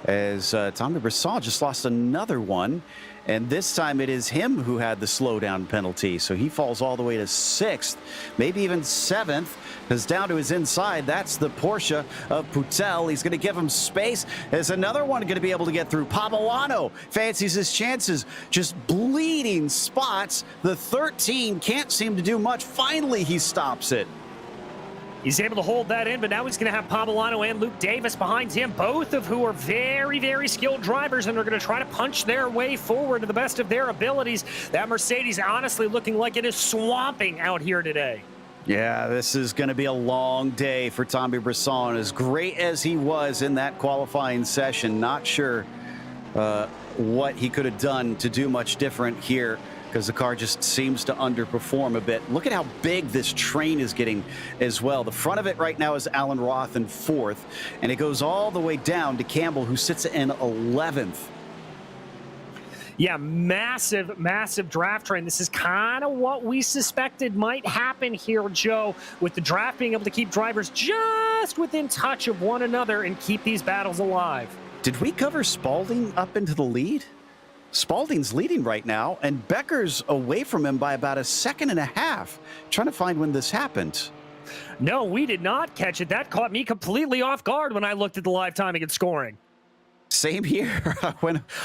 S1: as Tommy Brisson just lost another one. And this time it is him who had the slowdown penalty. So he falls all the way to 6th, maybe even 7th, because down to his inside, that's the Porsche of Putel. He's going to give him space. There's another one going to be able to get through. Pavolano fancies his chances, just bleeding spots. The 13 can't seem to do much. Finally, he stops it.
S2: He's able to hold that in, but now he's going to have Pavolano and Luke Davis behind him, both of who are very, very skilled drivers and are going to try to punch their way forward to the best of their abilities. That Mercedes honestly looking like it is swamping out here today.
S1: Yeah, this is going to be a long day for Tommy Brisson. As great as he was in that qualifying session, not sure what he could have done to do much different here, because the car just seems to underperform a bit. Look at how big this train is getting as well. The front of it right now is Alan Roth in 4th, and it goes all the way down to Campbell, who sits in 11th.
S2: Yeah, massive, massive draft train. This is kind of what we suspected might happen here, Joe, with the draft being able to keep drivers just within touch of one another and keep these battles alive.
S1: Did we cover Spalding up into the lead? Spalding's leading right now, and Becker's away from him by about 1.5 seconds. Trying to find when this happened.
S2: No, we did not catch it. That caught me completely off guard when I looked at the live timing and scoring.
S1: Same here.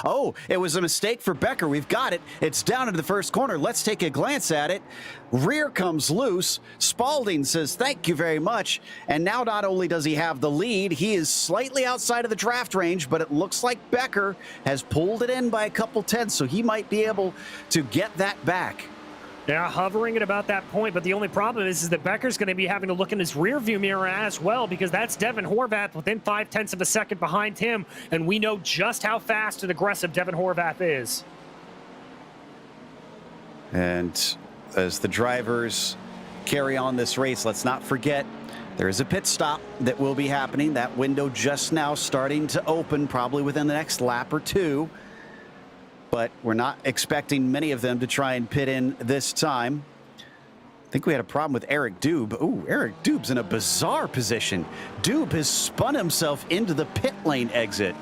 S1: Oh, it was a mistake for Becker. We've got it. It's down into the first corner. Let's take a glance at it. Rear comes loose. Spalding says, thank you very much. And now not only does he have the lead, he is slightly outside of the draft range, but it looks like Becker has pulled it in by a couple tenths, so he might be able to get that back.
S2: Yeah, hovering at about that point, but the only problem is that Becker's going to be having to look in his rearview mirror as well, because that's Devin Horvath within 0.5 of a second behind him, and we know just how fast and aggressive Devin Horvath is.
S1: And as the drivers carry on this race, let's not forget there is a pit stop that will be happening. That window just now starting to open, probably within the next lap or two. But we're not expecting many of them to try and pit in this time. I think we had a problem with Eric Dube. Ooh, Eric Dube's in a bizarre position. Dube has spun himself into the pit lane exit.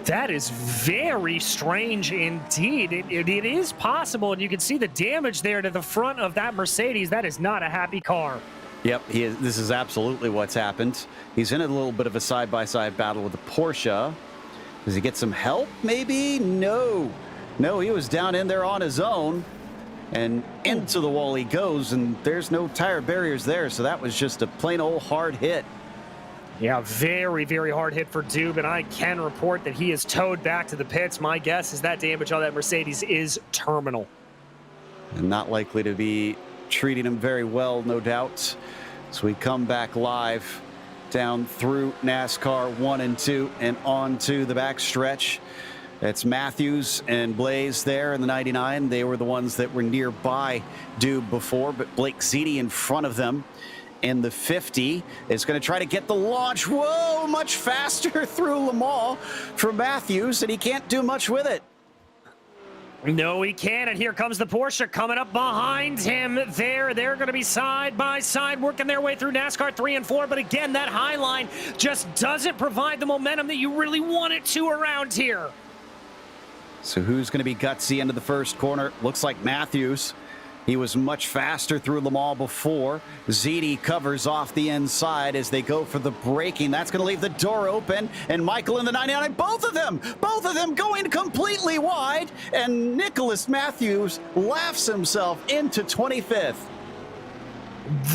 S2: That is very strange indeed. It is possible, and you can see the damage there to the front of that Mercedes. That is not a happy car.
S1: Yep, this is absolutely what's happened. He's in a little bit of a side-by-side battle with the Porsche. Does he get some help, maybe? No. No, he was down in there on his own, and into the wall he goes, and there's no tire barriers there, so that was just a plain old hard hit.
S2: Yeah, very, very hard hit for Dube, and I can report that he is towed back to the pits. My guess is that damage on that Mercedes is terminal.
S1: And not likely to be treating him very well, no doubt. So we come back live down through NASCAR 1 and 2 and on to the back stretch. It's Matthews and Blaze there in the 99. They were the ones that were nearby Dube before, but Blake Ziti in front of them. In the 50 is going to try to get the launch. Whoa, much faster through Le Mans for Matthews, and he can't do much with it.
S2: No, he can't, and here comes the Porsche coming up behind him there. They're going to be side by side, working their way through NASCAR 3 and 4, but again, that high line just doesn't provide the momentum that you really want it to around here.
S1: So who's going to be gutsy into the first corner? Looks like Matthews. He was much faster through Le Mans before. Ziti covers off the inside as they go for the braking. That's going to leave the door open. And Michael in the 99, both of them going completely wide. And Nicholas Matthews laughs himself into 25th.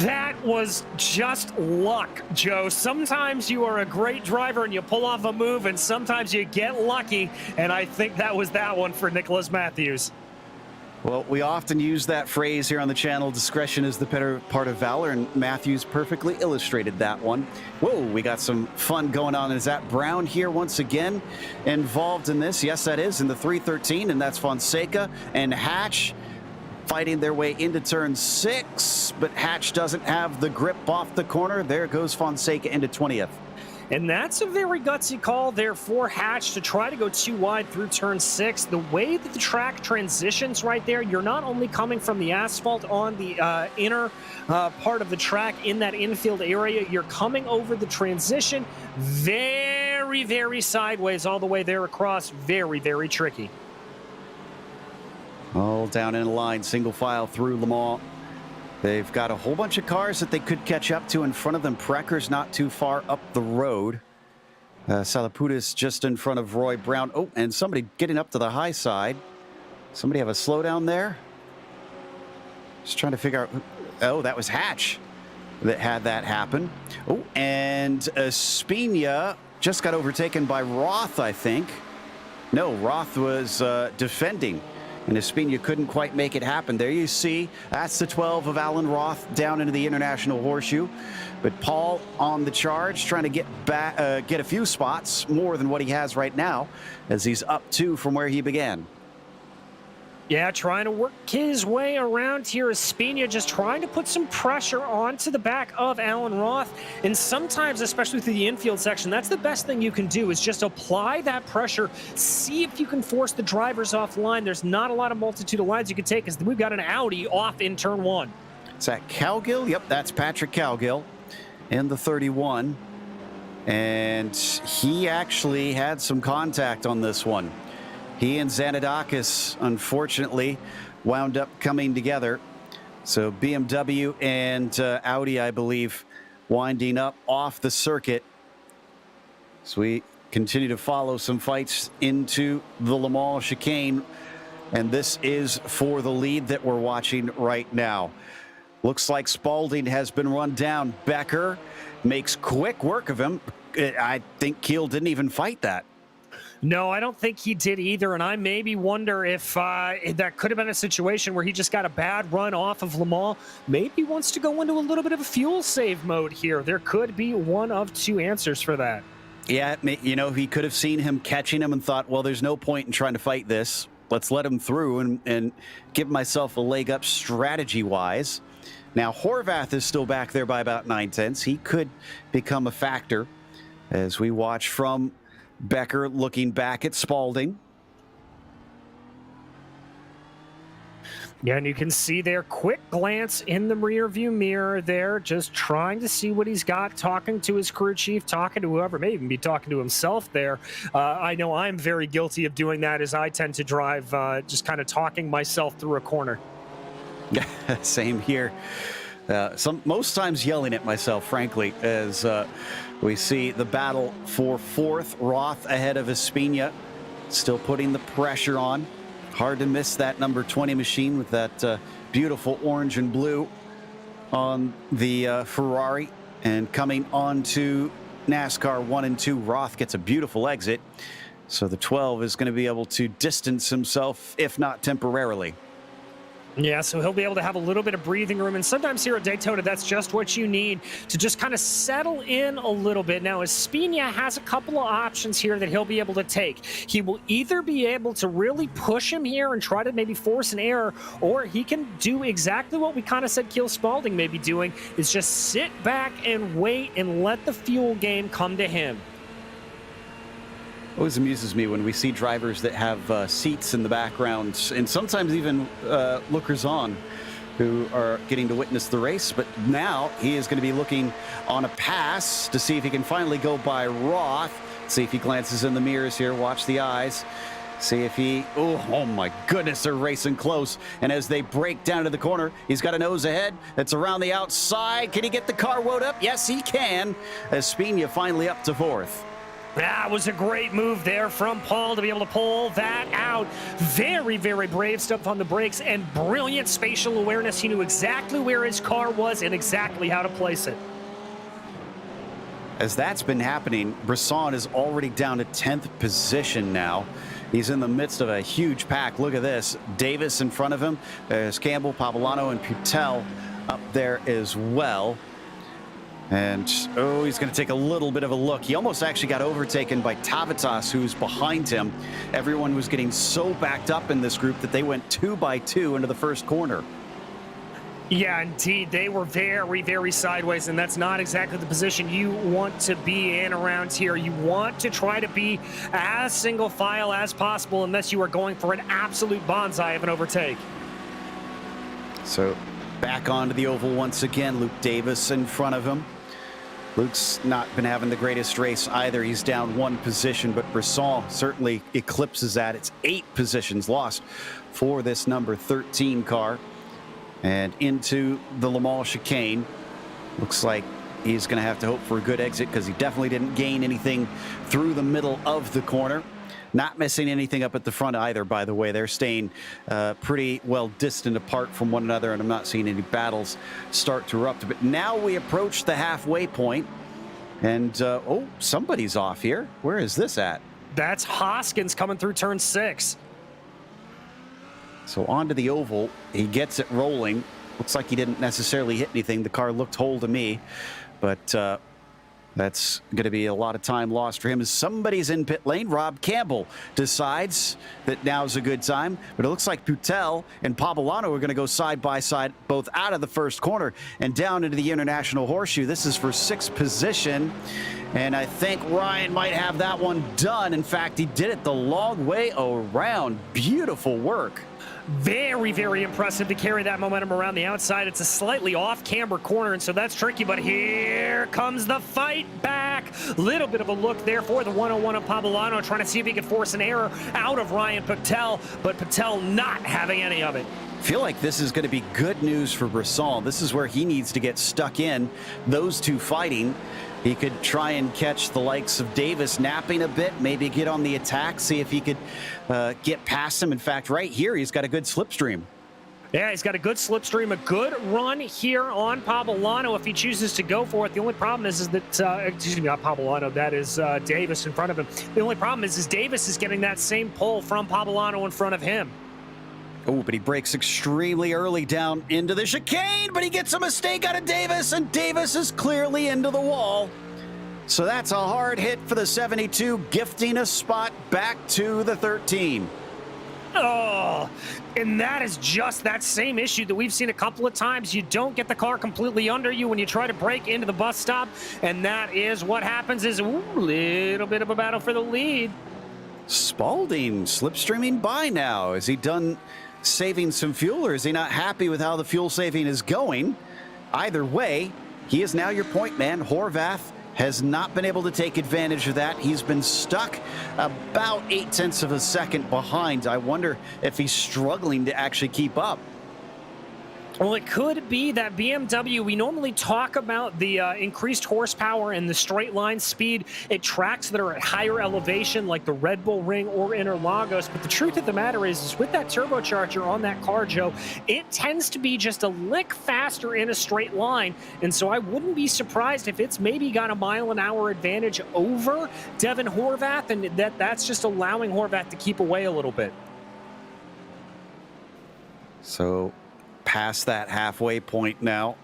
S2: That was just luck, Joe. Sometimes you are a great driver and you pull off a move, and sometimes you get lucky. And I think that was that one for Nicholas Matthews.
S1: Well, we often use that phrase here on the channel, discretion is the better part of valor, and Matthews perfectly illustrated that one. Whoa, we got some fun going on. Is that Brown here once again involved in this? Yes, that is in the 313, and that's Fonseca and Hatch fighting their way into turn 6, but Hatch doesn't have the grip off the corner. There goes Fonseca into 20th.
S2: And that's a very gutsy call there for Hatch to try to go too wide through turn 6. The way that the track transitions right there, you're not only coming from the asphalt on the inner part of the track in that infield area, you're coming over the transition very, very sideways all the way there across. Very, very tricky.
S1: All down in a line, single file through Le Mans. They've got a whole bunch of cars that they could catch up to in front of them. Precker's not too far up the road. Salaputis just in front of Roy Brown. Oh, and somebody getting up to the high side. Somebody have a slowdown there? Just trying to figure out. Oh, that was Hatch that had that happen. Oh, and Espina just got overtaken by Roth, I think. No, Roth was defending. And Espina couldn't quite make it happen. There you see, that's the 12 of Alan Roth down into the International Horseshoe. But Paul on the charge, trying to get back, get a few spots more than what he has right now, as he's up 2 from where he began.
S2: Yeah, trying to work his way around here. Espina just trying to put some pressure onto the back of Alan Roth. And sometimes, especially through the infield section, that's the best thing you can do is just apply that pressure. See if you can force the drivers offline. There's not a lot of multitude of lines you can take, because we've got an Audi off in turn 1.
S1: Is that Cowgill? Yep, that's Patrick Cowgill in the 31. And he actually had some contact on this one. He and Zanadakis, unfortunately, wound up coming together. So BMW and Audi, I believe, winding up off the circuit. So we continue to follow some fights into the Le Mans chicane. And this is for the lead that we're watching right now. Looks like Spalding has been run down. Becker makes quick work of him. I think Keel didn't even fight that.
S2: No, I don't think he did either, and I maybe wonder if that could have been a situation where he just got a bad run off of Le Mans. Maybe he wants to go into a little bit of a fuel save mode here. There could be one of two answers for that.
S1: Yeah, you know, he could have seen him catching him and thought, well, there's no point in trying to fight this. Let's let him through and give myself a leg up strategy-wise. Now, Horvath is still back there by about 9/10. He could become a factor as we watch from Becker looking back at Spalding.
S2: Yeah, and you can see there, quick glance in the rear view mirror there, just trying to see what he's got, talking to his crew chief, talking to whoever, may even be talking to himself there. I know I'm very guilty of doing that, as I tend to drive just kind of talking myself through a corner.
S1: Same here. Most times yelling at myself, frankly, as we see the battle for fourth. Roth ahead of Espina, still putting the pressure on. Hard to miss that number 20 machine with that beautiful orange and blue on the Ferrari. And coming on to NASCAR 1 and 2, Roth gets a beautiful exit. So the 12 is going to be able to distance himself, if not temporarily.
S2: Yeah, so he'll be able to have a little bit of breathing room, and sometimes here at Daytona, that's just what you need to just kind of settle in a little bit. Now, Espina has a couple of options here that he'll be able to take. He will either be able to really push him here and try to maybe force an error, or he can do exactly what we kind of said Kiel Spalding may be doing, is just sit back and wait and let the fuel game come to him.
S1: Always amuses me when we see drivers that have seats in the background, and sometimes even lookers on who are getting to witness the race. But now he is going to be looking on a pass to see if he can finally go by Roth. See if he glances in the mirrors here. Watch the eyes. See if he, oh my goodness, they're racing close. And as they break down to the corner, he's got a nose ahead. It's around the outside. Can he get the car woed up? Yes, he can. Espina finally up to fourth.
S2: That was a great move there from Paul to be able to pull that out. Very, very brave stuff on the brakes and brilliant spatial awareness. He knew exactly where his car was and exactly how to place it.
S1: As that's been happening, Brisson is already down to 10th position now. He's in the midst of a huge pack. Look at this. Davis in front of him. There's Campbell, Pavolano, and Putel up there as well. And, he's going to take a little bit of a look. He almost actually got overtaken by Tavitas, who's behind him. Everyone was getting so backed up in this group that they went 2 by 2 into the first corner.
S2: Yeah, indeed. They were very, very sideways, and that's not exactly the position you want to be in around here. You want to try to be as single file as possible unless you are going for an absolute bonsai of an overtake.
S1: So back onto the oval once again. Luke Davis in front of him. Luke's not been having the greatest race either. He's down 1 position, but Brisson certainly eclipses that. It's 8 positions lost for this number 13 car. And into the Le Mans chicane. Looks like he's going to have to hope for a good exit because he definitely didn't gain anything through the middle of the corner. Not missing anything up at the front either, by the way. They're staying pretty well distant apart from one another, and I'm not seeing any battles start to erupt. But now we approach the halfway point, and somebody's off here. Where is this at?
S2: That's Hoskins coming through turn 6.
S1: So onto the oval, he gets it rolling. Looks like he didn't necessarily hit anything. The car looked whole to me, but that's going to be a lot of time lost for him as somebody's in pit lane. Rob Campbell decides that now's a good time, but it looks like Putel and Pavolano are going to go side by side, both out of the first corner and down into the International Horseshoe. This is for 6th position, and I think Ryan might have that one done. In fact, he did it the long way around. Beautiful work.
S2: Very, very impressive to carry that momentum around the outside. It's a slightly off-camber corner, and so that's tricky, but here comes the fight back. Little bit of a look there for the 101 of Pavolano, trying to see if he can force an error out of Ryan Patel, but Patel not having any of it.
S1: Feel like this is going to be good news for Brisson. This is where he needs to get stuck in. Those two fighting. He could try and catch the likes of Davis napping a bit, maybe get on the attack, see if he could get past him. In fact, right here, he's got a good slipstream.
S2: Yeah, he's got a good slipstream, a good run here on Pablano if he chooses to go for it. The only problem is that, excuse me, not Pablano, that is Davis in front of him. The only problem is Davis is getting that same pull from Pablano in front of him.
S1: Oh, but he breaks extremely early down into the chicane, but he gets a mistake out of Davis, and Davis is clearly into the wall. So that's a hard hit for the 72, gifting a spot back to the 13.
S2: Oh, and that is just that same issue that we've seen a couple of times. You don't get the car completely under you when you try to break into the bus stop, and that is what happens is a little bit of a battle for the lead.
S1: Spalding slipstreaming by now. Is he done saving some fuel, or is he not happy with how the fuel saving is going? Either way, he is now your point man. Horvath has not been able to take advantage of that. He's been stuck about 0.8 of a second behind. I wonder if he's struggling to actually keep up.
S2: Well, it could be that BMW, we normally talk about the increased horsepower and the straight line speed at tracks that are at higher elevation, like the Red Bull Ring or Interlagos. But the truth of the matter is with that turbocharger on that car, Joe, it tends to be just a lick faster in a straight line. And so I wouldn't be surprised if it's maybe got a mile-an-hour advantage over Devin Horvath, and that's just allowing Horvath to keep away a little bit.
S1: So past that halfway point now.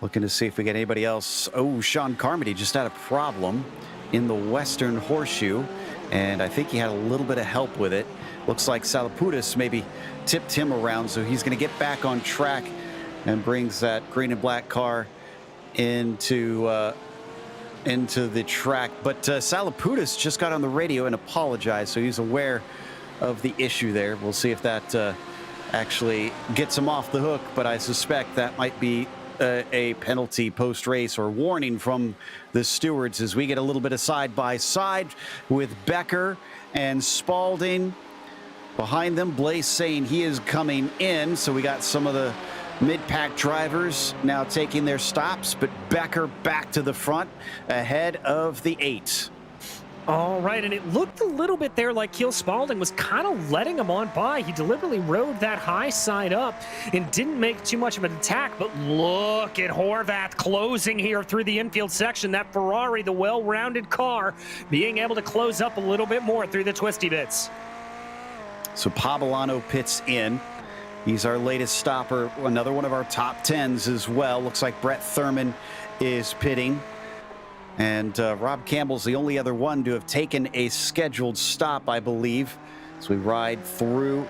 S1: Looking to see if we get anybody else. Oh, Sean Carmody just had a problem in the Western Horseshoe, and I think he had a little bit of help with it. Looks like Salapudis maybe tipped him around, so he's going to get back on track and brings that green and black car into the track. But Salapudis just got on the radio and apologized, so he's aware of the issue there. We'll see if that actually gets him off the hook, but I suspect that might be a penalty post-race or warning from the stewards as we get a little bit of side-by-side with Becker and Spalding. Behind them, Blaze saying he is coming in, so we got some of the mid-pack drivers now taking their stops, but Becker back to the front ahead of the 8.
S2: All right, and it looked a little bit there like Keel Spalding was kind of letting him on by. He deliberately rode that high side up and didn't make too much of an attack, but look at Horvath closing here through the infield section. That Ferrari, the well-rounded car, being able to close up a little bit more through the twisty bits.
S1: So Pablano pits in. He's our latest stopper, another one of our top 10s as well. Looks like Brett Thurman is pitting. And Rob Campbell's the only other one to have taken a scheduled stop, I believe. As we ride through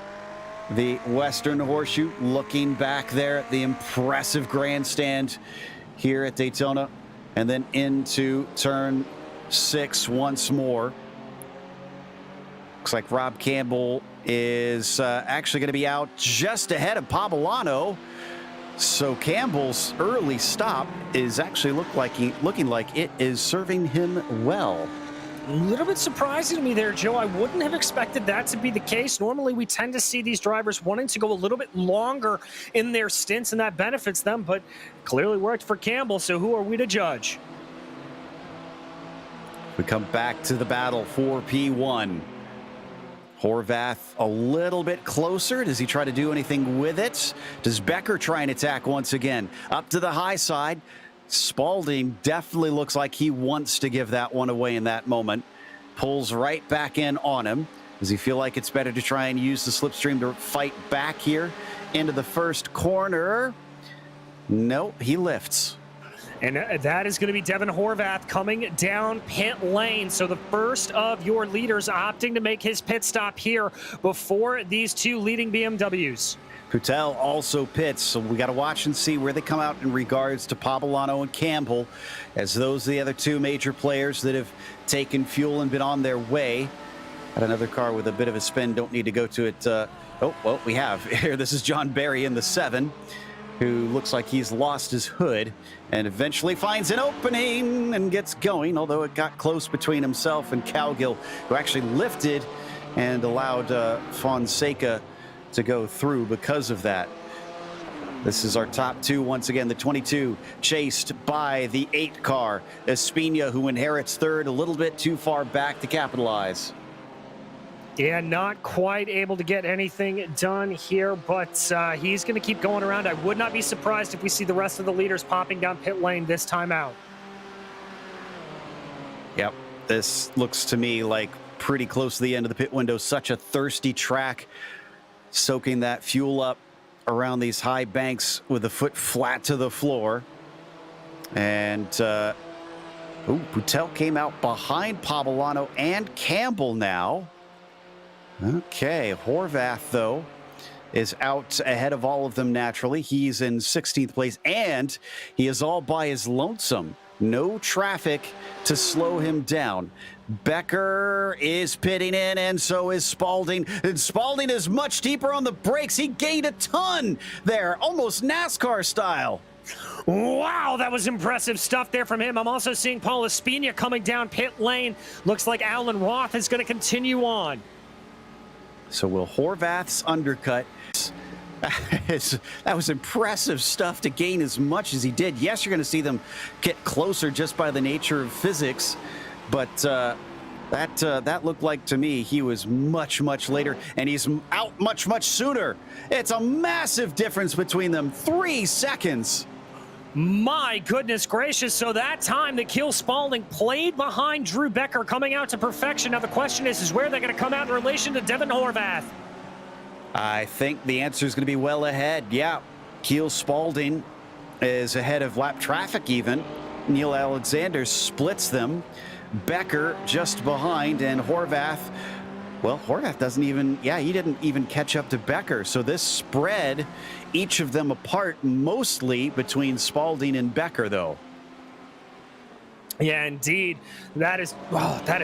S1: the Western Horseshoe, looking back there at the impressive grandstand here at Daytona, and then into turn 6 once more. Looks like Rob Campbell is actually going to be out just ahead of Pablano. So Campbell's early stop is actually looking like it is serving him well.
S2: A little bit surprising to me there, Joe. I wouldn't have expected that to be the case. Normally, we tend to see these drivers wanting to go a little bit longer in their stints, and that benefits them, but clearly worked for Campbell, so who are we to judge?
S1: We come back to the battle for P1. Horvath a little bit closer. Does he try to do anything with it? Does Becker try and attack once again? Up to the high side. Spalding definitely looks like he wants to give that one away in that moment. Pulls right back in on him. Does he feel like it's better to try and use the slipstream to fight back here into the first corner? No, he lifts.
S2: And that is going to be Devin Horvath coming down pit lane. So the first of your leaders opting to make his pit stop here before these two leading BMWs.
S1: Putel also pits, so we got to watch and see where they come out in regards to Pablano and Campbell, as those are the other two major players that have taken fuel and been on their way. Got another car with a bit of a spin, don't need to go to it. Oh, well, we have here. This is John Barry in the 7. Who looks like he's lost his hood and eventually finds an opening and gets going, although it got close between himself and Cowgill, who actually lifted and allowed Fonseca to go through because of that. This is our top 2 once again. The 22 chased by the 8 car. Espina, who inherits 3rd, a little bit too far back to capitalize.
S2: Yeah, not quite able to get anything done here, but he's going to keep going around. I would not be surprised if we see the rest of the leaders popping down pit lane this time out.
S1: Yep, this looks to me like pretty close to the end of the pit window. Such a thirsty track, soaking that fuel up around these high banks with the foot flat to the floor. And Boutel came out behind Poblano and Campbell now. Okay, Horvath, though, is out ahead of all of them naturally. He's in 16th place, and he is all by his lonesome. No traffic to slow him down. Becker is pitting in, and so is Spalding. And Spalding is much deeper on the brakes. He gained a ton there, almost NASCAR style.
S2: Wow, that was impressive stuff there from him. I'm also seeing Paul Espina coming down pit lane. Looks like Alan Roth is going to continue on.
S1: So will Horvath's undercut. That was impressive stuff to gain as much as he did. Yes, you're going to see them get closer just by the nature of physics, but that looked like to me he was much later, and he's out much sooner. It's a massive difference between them. 3 seconds.
S2: My goodness gracious. So that time that Kiel Spalding played behind Drew Becker coming out to perfection. Now the question is where they're going to come out in relation to Devin Horvath.
S1: I think the answer is going to be well ahead. Yeah, Kiel Spalding is ahead of lap traffic even. Neil Alexander splits them. Becker just behind, and Horvath, well, Horvath doesn't even, he didn't even catch up to Becker. So this spread each of them apart mostly between Spalding and Becker, though.
S2: Yeah, indeed. That is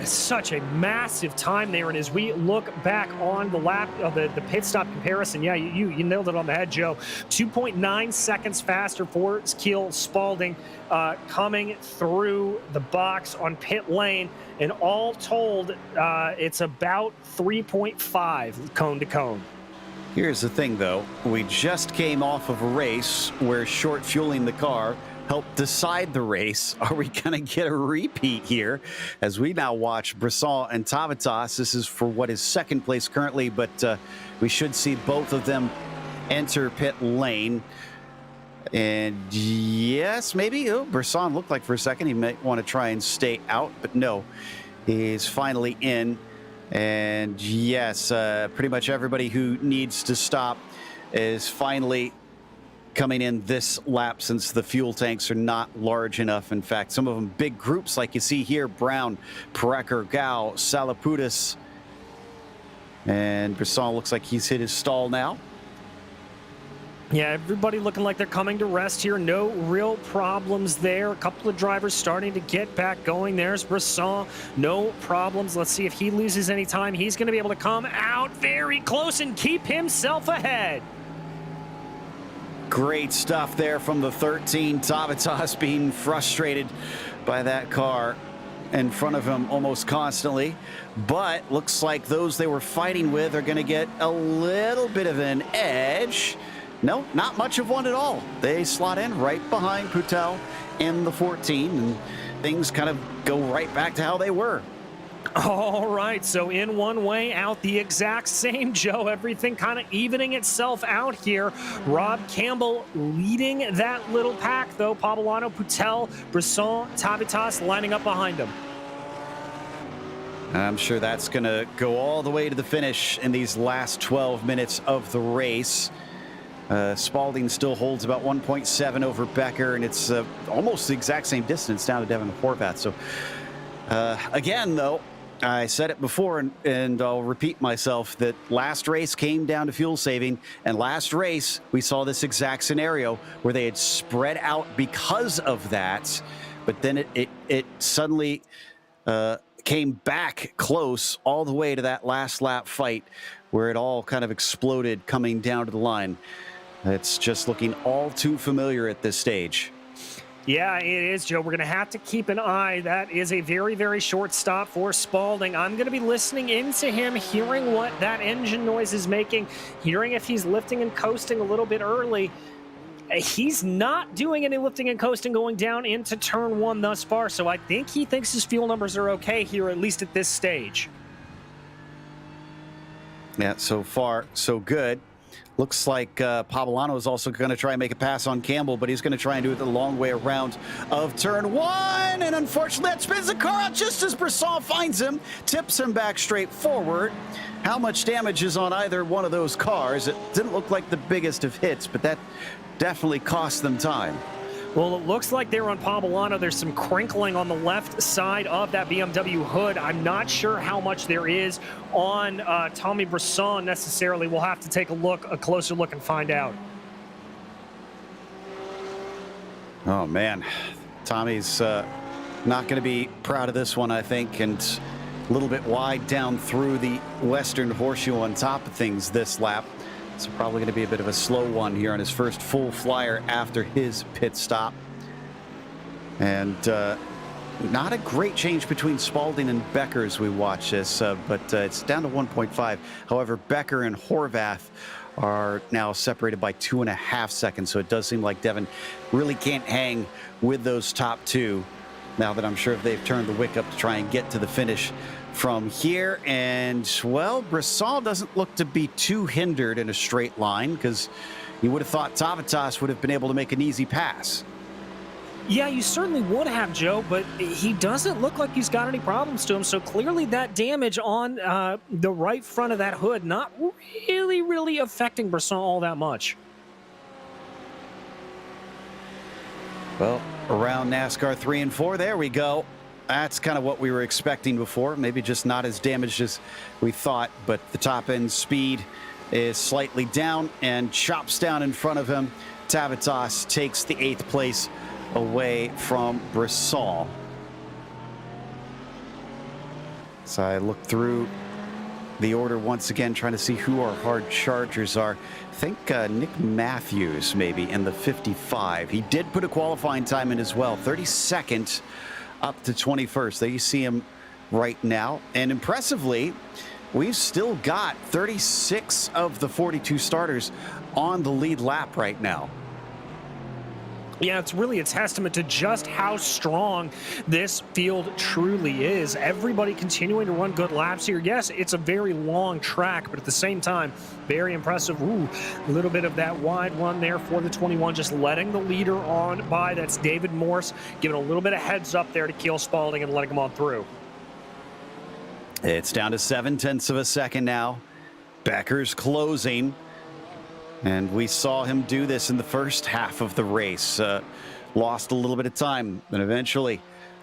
S2: such a massive time there. And as we look back on the lap of the pit stop comparison, yeah, you nailed it on the head, Joe. 2.9 seconds faster for Kiel Spalding coming through the box on pit lane. And all told, it's about 3.5 cone to cone.
S1: Here's the thing, though. We just came off of a race where short fueling the car helped decide the race. Are we going to get a repeat here as we now watch Brisson and Tavitas? This is for what is second place currently, but we should see both of them enter pit lane. And yes, maybe. Oh, Brisson looked like for a second he might want to try and stay out, but no, he's finally in. And yes, pretty much everybody who needs to stop is finally coming in this lap, since the fuel tanks are not large enough. In fact, some of them big groups like you see here: Brown, Pareker, Gao, Salapudis. And Brisson looks like he's hit his stall now.
S2: Yeah, everybody looking like they're coming to rest here. No real problems there. A couple of drivers starting to get back going. There's Brisson. No problems. Let's see if he loses any time. He's going to be able to come out very close and keep himself ahead.
S1: Great stuff there from the 13. Tavitas being frustrated by that car in front of him almost constantly. But looks like those they were fighting with are going to get a little bit of an edge. No, not much of one at all. They slot in right behind Boutel in the 14, and things kind of go right back to how they were.
S2: All right, so in one way, out the exact same, Joe. Everything kind of evening itself out here. Rob Campbell leading that little pack, though. Poblano, Boutel, Brisson, Tavitas lining up behind him.
S1: I'm sure that's going to go all the way to the finish in these last 12 minutes of the race. Spalding still holds about 1.7 over Becker, and it's almost the exact same distance down to Devin Horvath. So again, though, I said it before, and I'll repeat myself, that last race came down to fuel saving, and last race we saw this exact scenario where they had spread out because of that, but then it suddenly came back close all the way to that last lap fight where it all kind of exploded coming down to the line. It's just looking all too familiar at this stage.
S2: Yeah, it is, Joe. We're going to have to keep an eye. That is a very, very short stop for Spalding. I'm going to be listening into him, hearing what that engine noise is making, hearing if he's lifting and coasting a little bit early. He's not doing any lifting and coasting going down into turn one thus far, so I think he thinks his fuel numbers are okay here, at least at this stage.
S1: Yeah, so far, so good. Looks like Pablano is also going to try and make a pass on Campbell, but he's going to try and do it the long way around of turn one. And unfortunately, that spins the car out just as Brisson finds him, tips him back straight forward. How much damage is on either one of those cars? It didn't look like the biggest of hits, but that definitely cost them time.
S2: Well, it looks like they're on Pablano. There's some crinkling on the left side of that BMW hood. I'm not sure how much there is on Tommy Brisson necessarily. We'll have to take a closer look and find out.
S1: Oh, man. Tommy's not going to be proud of this one, I think, and a little bit wide down through the Western Horseshoe on top of things this lap. It's probably going to be a bit of a slow one here on his first full flyer after his pit stop. And not a great change between Spalding and Becker as we watch this, but it's down to 1.5. However, Becker and Horvath are now separated by 2.5 seconds, so it does seem like Devin really can't hang with those top two now that I'm sure they've turned the wick up to try and get to the finish from here. And, well, Brisson doesn't look to be too hindered in a straight line, because you would have thought Tavitas would have been able to make an easy pass.
S2: Yeah, you certainly would have, Joe, but he doesn't look like he's got any problems to him. So clearly that damage on the right front of that hood not really affecting Brisson all that much.
S1: Well, around NASCAR 3 and 4, there we go. That's kind of what we were expecting before. Maybe just not as damaged as we thought, but the top end speed is slightly down and chops down in front of him. Tavitas takes the 8th place away from Brisson. So I look through the order once again, trying to see who our hard chargers are. I think Nick Matthews maybe in the 55. He did put a qualifying time in as well, 32nd up to 21st. There you see him right now. And impressively, we've still got 36 of the 42 starters on the lead lap right now.
S2: Yeah, it's really a testament to just how strong this field truly is. Everybody continuing to run good laps here. Yes, it's a very long track, but at the same time, very impressive. Ooh, a little bit of that wide run there for the 21, just letting the leader on by. That's David Morse, giving a little bit of heads up there to Keel Spalding and letting him on through.
S1: It's down to 0.7 of a second now. Becker's closing. And we saw him do this in the first half of the race. Lost a little bit of time, and eventually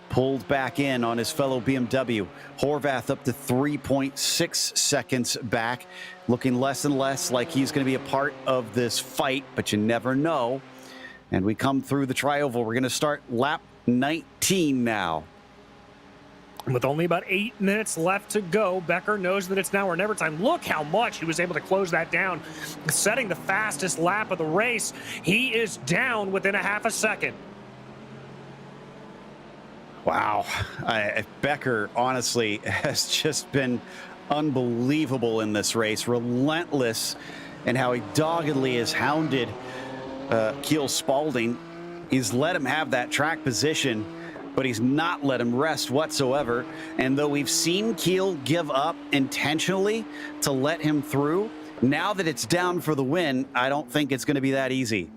S1: pulled back in on his fellow BMW. Horvath up to 3.6 seconds back, looking less and less like he's going to be a part of this fight, but you never know. And we come through the tri-oval. We're going to start lap 19 now.
S2: With only about 8 minutes left to go, Becker knows that it's now or never time. Look how much he was able to close that down, setting the fastest lap of the race. He is down within a half a second.
S1: Wow. Becker, honestly, has just been unbelievable in this race. Relentless in how he doggedly has hounded Keel Spalding. He's let him have that track position, but he's not let him rest whatsoever. And though we've seen Keel give up intentionally to let him through, now that it's down for the win, I don't think it's going to be that easy.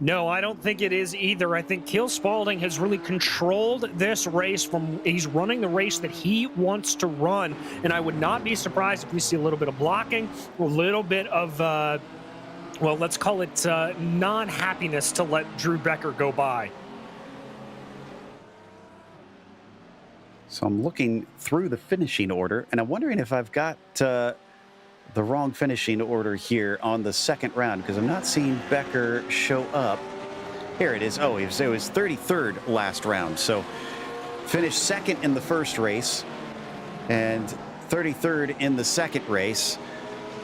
S2: No, I don't think it is either. I think Keel Spalding has really controlled this race. He's running the race that he wants to run, and I would not be surprised if we see a little bit of blocking, a little bit of, well, let's call it non-happiness to let Drew Becker go by.
S1: So I'm looking through the finishing order, and I'm wondering if I've got the wrong finishing order here on the second round, because I'm not seeing Becker show up. Here it is. Oh, it was 33rd last round. So finished second in the first race and 33rd in the second race.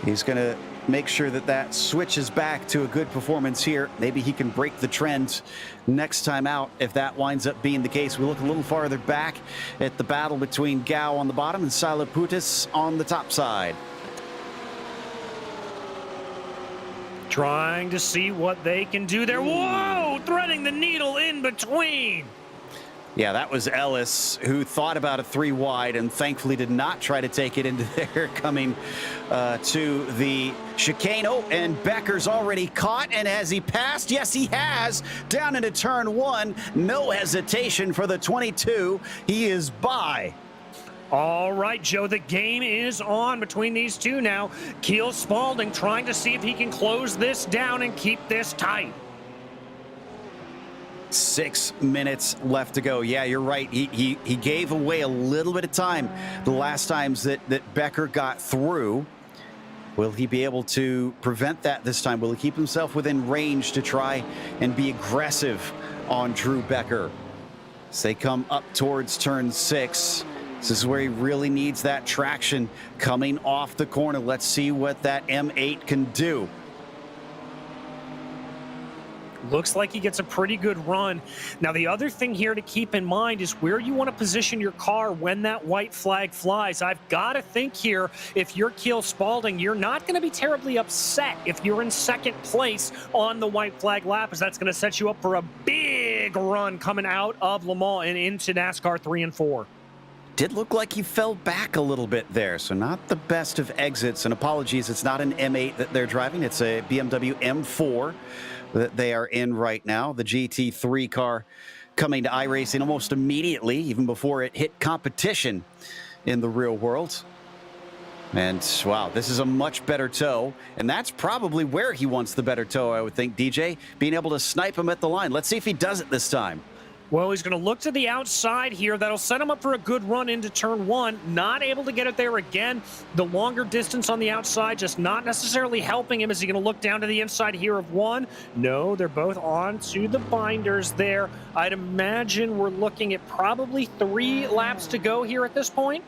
S1: He's going to make sure that that switches back to a good performance here. Maybe he can break the trend next time out if that winds up being the case. We look a little farther back at the battle between Gao on the bottom and Silaputis on the top side.
S2: Trying to see what they can do there. Whoa! Threading the needle in between.
S1: Yeah, that was Ellis, who thought about a 3 wide and thankfully did not try to take it into there, coming to the chicane. Oh, and Becker's already caught, and has he passed? Yes, he has. Down into turn 1. No hesitation for the 22. He is by.
S2: All right, Joe, the game is on between these two now. Keel Spalding trying to see if he can close this down and keep this tight.
S1: 6 minutes left to go. Yeah, you're right. He gave away a little bit of time the last times that Becker got through. Will he be able to prevent that this time? Will he keep himself within range to try and be aggressive on Drew Becker? As they come up towards turn 6, this is where he really needs that traction coming off the corner. Let's see what that M8 can do.
S2: Looks like he gets a pretty good run. Now, the other thing here to keep in mind is where you want to position your car when that white flag flies. I've got to think here, if you're Keel Spalding, you're not going to be terribly upset if you're in second place on the white flag lap, as that's going to set you up for a big run coming out of Le Mans and into NASCAR 3 and 4.
S1: Did look like he fell back a little bit there, so not the best of exits. And apologies, it's not an M8 that they're driving. It's a BMW M4 that they are in right now. The GT3 car coming to iRacing almost immediately, even before it hit competition in the real world. And wow, this is a much better tow, and that's probably where he wants the better tow, I would think, DJ, being able to snipe him at the line. Let's see if he does it this time.
S2: Well, he's going to look to the outside here. That'll set him up for a good run into turn 1. Not able to get it there again. The longer distance on the outside just not necessarily helping him. Is he going to look down to the inside here of 1? No, they're both on to the binders there. I'd imagine we're looking at probably 3 laps to go here at this point.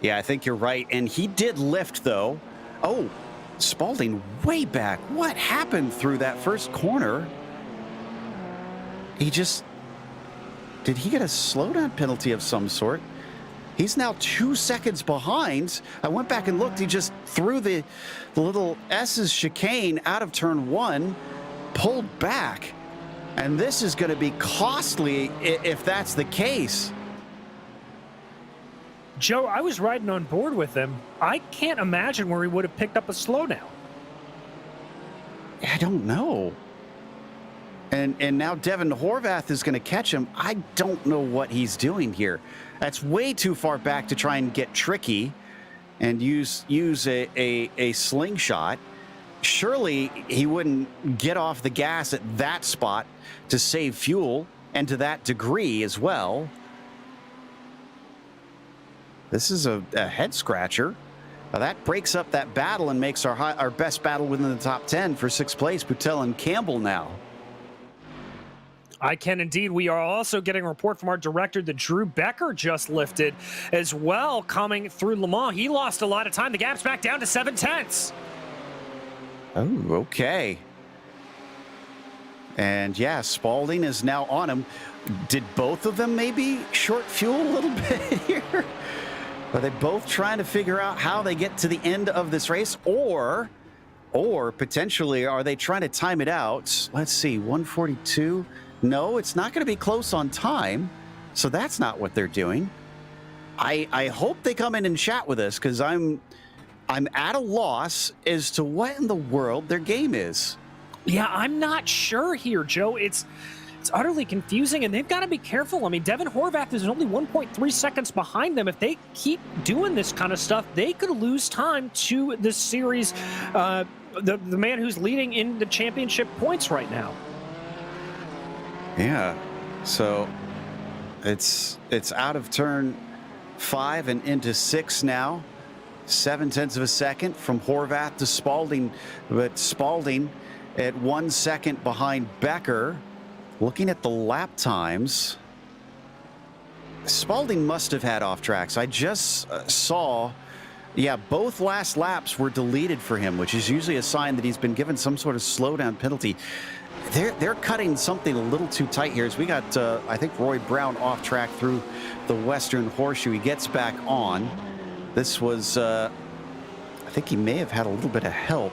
S1: Yeah, I think you're right. And he did lift, though. Oh, Spalding way back. What happened through that first corner? He just... Did he get a slowdown penalty of some sort? He's now 2 seconds behind. I went back and looked. He just threw the little S's chicane out of turn 1, pulled back. And this is going to be costly if that's the case.
S2: Joe, I was riding on board with him. I can't imagine where he would have picked up a slowdown.
S1: I don't know. And now Devin Horvath is going to catch him. I don't know what he's doing here. That's way too far back to try and get tricky and use a slingshot. Surely he wouldn't get off the gas at that spot to save fuel, and to that degree as well. This is a head scratcher. Now that breaks up that battle and makes our best battle within the top 10 for 6th place, Boutel and Campbell now.
S2: I can indeed. We are also getting a report from our director that Drew Becker just lifted as well coming through Le Mans. He lost a lot of time. The gap's back down to 7/10.
S1: Oh, okay. And yeah, Spalding is now on him. Did both of them maybe short fuel a little bit here? Are they both trying to figure out how they get to the end of this race? Or potentially, are they trying to time it out? Let's see, 142. No, it's not going to be close on time. So that's not what they're doing. I hope they come in and chat with us, because I'm at a loss as to what in the world their game is.
S2: Yeah, I'm not sure here, Joe. It's utterly confusing, and they've got to be careful. I mean, Devin Horvath is only 1.3 seconds behind them. If they keep doing this kind of stuff, they could lose time to this series. The man who's leading in the championship points right now.
S1: Yeah, so it's out of turn 5 and into 6 now. 0.7 of a second from Horvath to Spalding, but Spalding at 1 second behind Becker. Looking at the lap times, Spalding must have had off tracks. I just saw, yeah, both last laps were deleted for him, which is usually a sign that he's been given some sort of slowdown penalty. They're cutting something a little too tight here. As we got, I think, Roy Brown off track through the Western Horseshoe. He gets back on. This was, I think he may have had a little bit of help.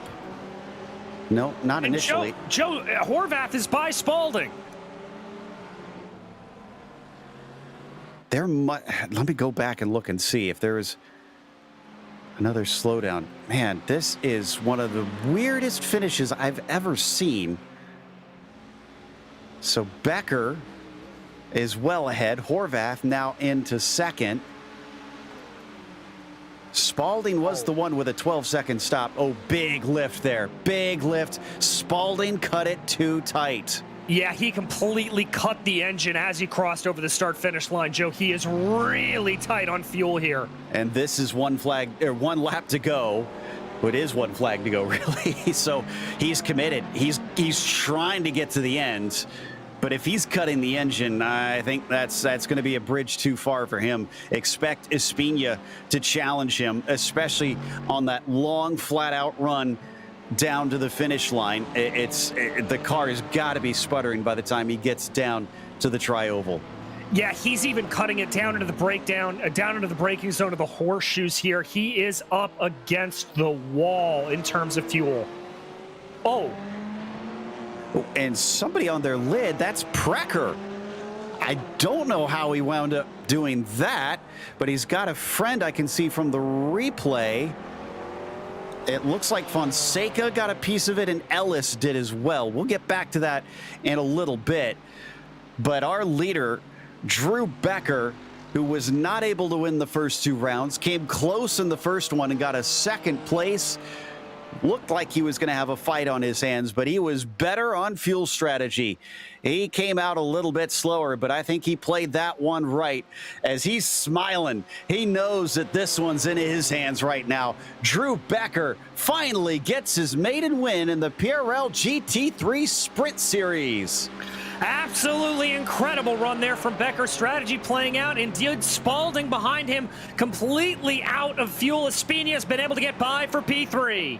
S1: No, not
S2: and
S1: initially.
S2: Joe Horvath is by Spalding.
S1: let me go back and look and see if there's another slowdown. Man, this is one of the weirdest finishes I've ever seen. So Becker is well ahead. Horvath now into second. Spalding was the one with a 12-second stop. Oh, big lift there. Big lift. Spalding cut it too tight.
S2: Yeah, he completely cut the engine as he crossed over the start-finish line, Joe. He is really tight on fuel here.
S1: And this is one lap to go. It is one flag to go, really. So he's committed. He's trying to get to the end. But if he's cutting the engine, I think that's going to be a bridge too far for him. Expect Espina to challenge him, especially on that long, flat-out run down to the finish line. The car has got to be sputtering by the time he gets down to the tri-oval.
S2: Yeah, he's even cutting it down into the breakdown, down into the braking zone of the horseshoes here. He is up against the wall in terms of fuel. Oh.
S1: And somebody on their lid, that's Precker. I don't know how he wound up doing that, but he's got a friend I can see from the replay. It looks like Fonseca got a piece of it and Ellis did as well. We'll get back to that in a little bit. But our leader, Drew Becker, who was not able to win the first two rounds, came close in the first one and got a second place. Looked like he was going to have a fight on his hands, but he was better on fuel strategy. He came out a little bit slower, but I think he played that one right. As he's smiling, he knows that this one's in his hands right now. Drew Becker finally gets his maiden win in the PRL GT3 Sprint Series.
S2: Absolutely incredible run there from Becker. Strategy playing out. Indeed, Spalding behind him, completely out of fuel. Espina has been able to get by for P3.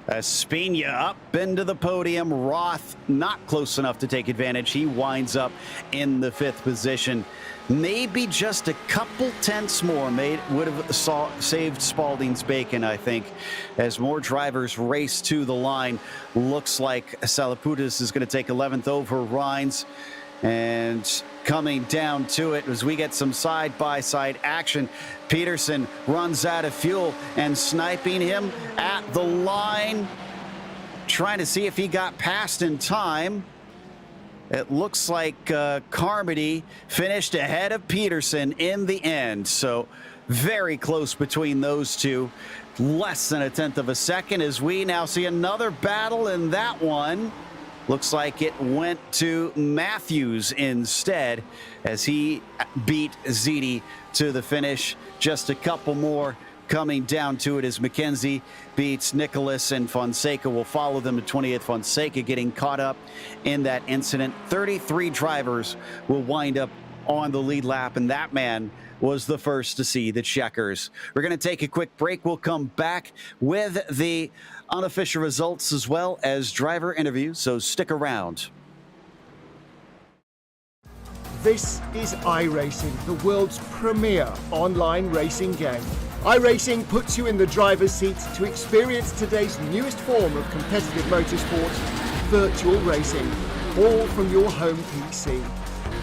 S1: Espina up into the podium. Roth not close enough to take advantage. He winds up in the 5th position. Maybe just a couple tenths more would have saved Spalding's bacon, I think, as more drivers race to the line. Looks like Salaputis is going to take 11th over Rines. And coming down to it as we get some side-by-side action. Peterson runs out of fuel and sniping him at the line, trying to see if he got past in time. It looks like Carmody finished ahead of Peterson in the end. So very close between those two. Less than a tenth of a second as we now see another battle in that one. Looks like it went to Matthews instead as he beat Ziti to the finish. Just a couple more coming down to it as McKenzie beats Nicholas, and Fonseca will follow them to 20th. Fonseca getting caught up in that incident. 33 drivers will wind up on the lead lap, and that man was the first to see the checkers. We're going to take a quick break. We'll come back with the unofficial results as well as driver interviews, so stick around.
S7: This is iRacing, the world's premier online racing game. iRacing puts you in the driver's seat to experience today's newest form of competitive motorsport, virtual racing, all from your home PC.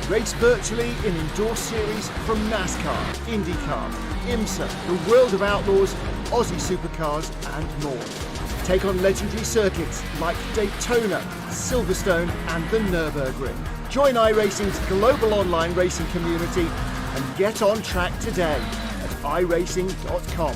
S7: Race virtually in endorsed series from NASCAR, IndyCar, IMSA, the World of Outlaws, Aussie Supercars and more. Take on legendary circuits like Daytona, Silverstone and the Nürburgring. Join iRacing's global online racing community and get on track today at iRacing.com.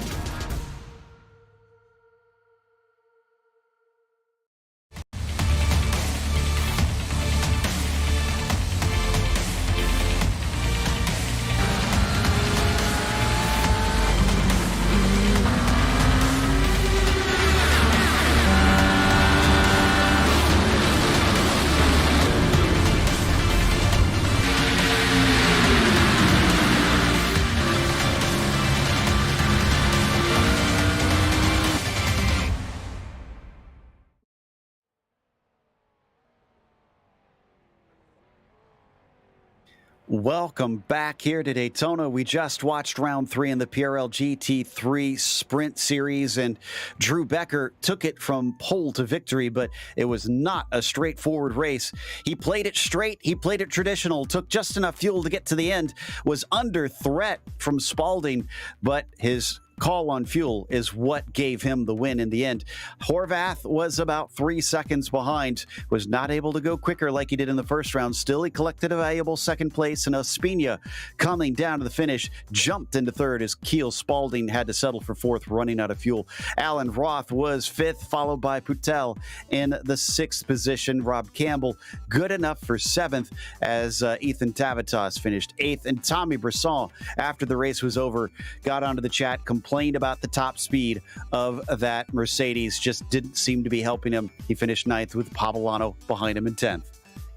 S1: Welcome back here to Daytona. We just watched round 3 in the PRL GT3 Sprint Series, and Drew Becker took it from pole to victory, but it was not a straightforward race. He played it straight, he played it traditional, took just enough fuel to get to the end, was under threat from Spalding, but his call on fuel is what gave him the win in the end. Horvath was about 3 seconds behind, was not able to go quicker like he did in the first round. Still, he collected a valuable second place, and Ospina, coming down to the finish, jumped into third as Keel Spalding had to settle for fourth, running out of fuel. Alan Roth was fifth, followed by Putel in the sixth position. Rob Campbell, good enough for seventh, as Ethan Tavitas finished eighth. And Tommy Brisson, after the race was over, got onto the chat, complained about the top speed of that Mercedes. Just didn't seem to be helping him. He finished ninth with Pavolano behind him in 10th.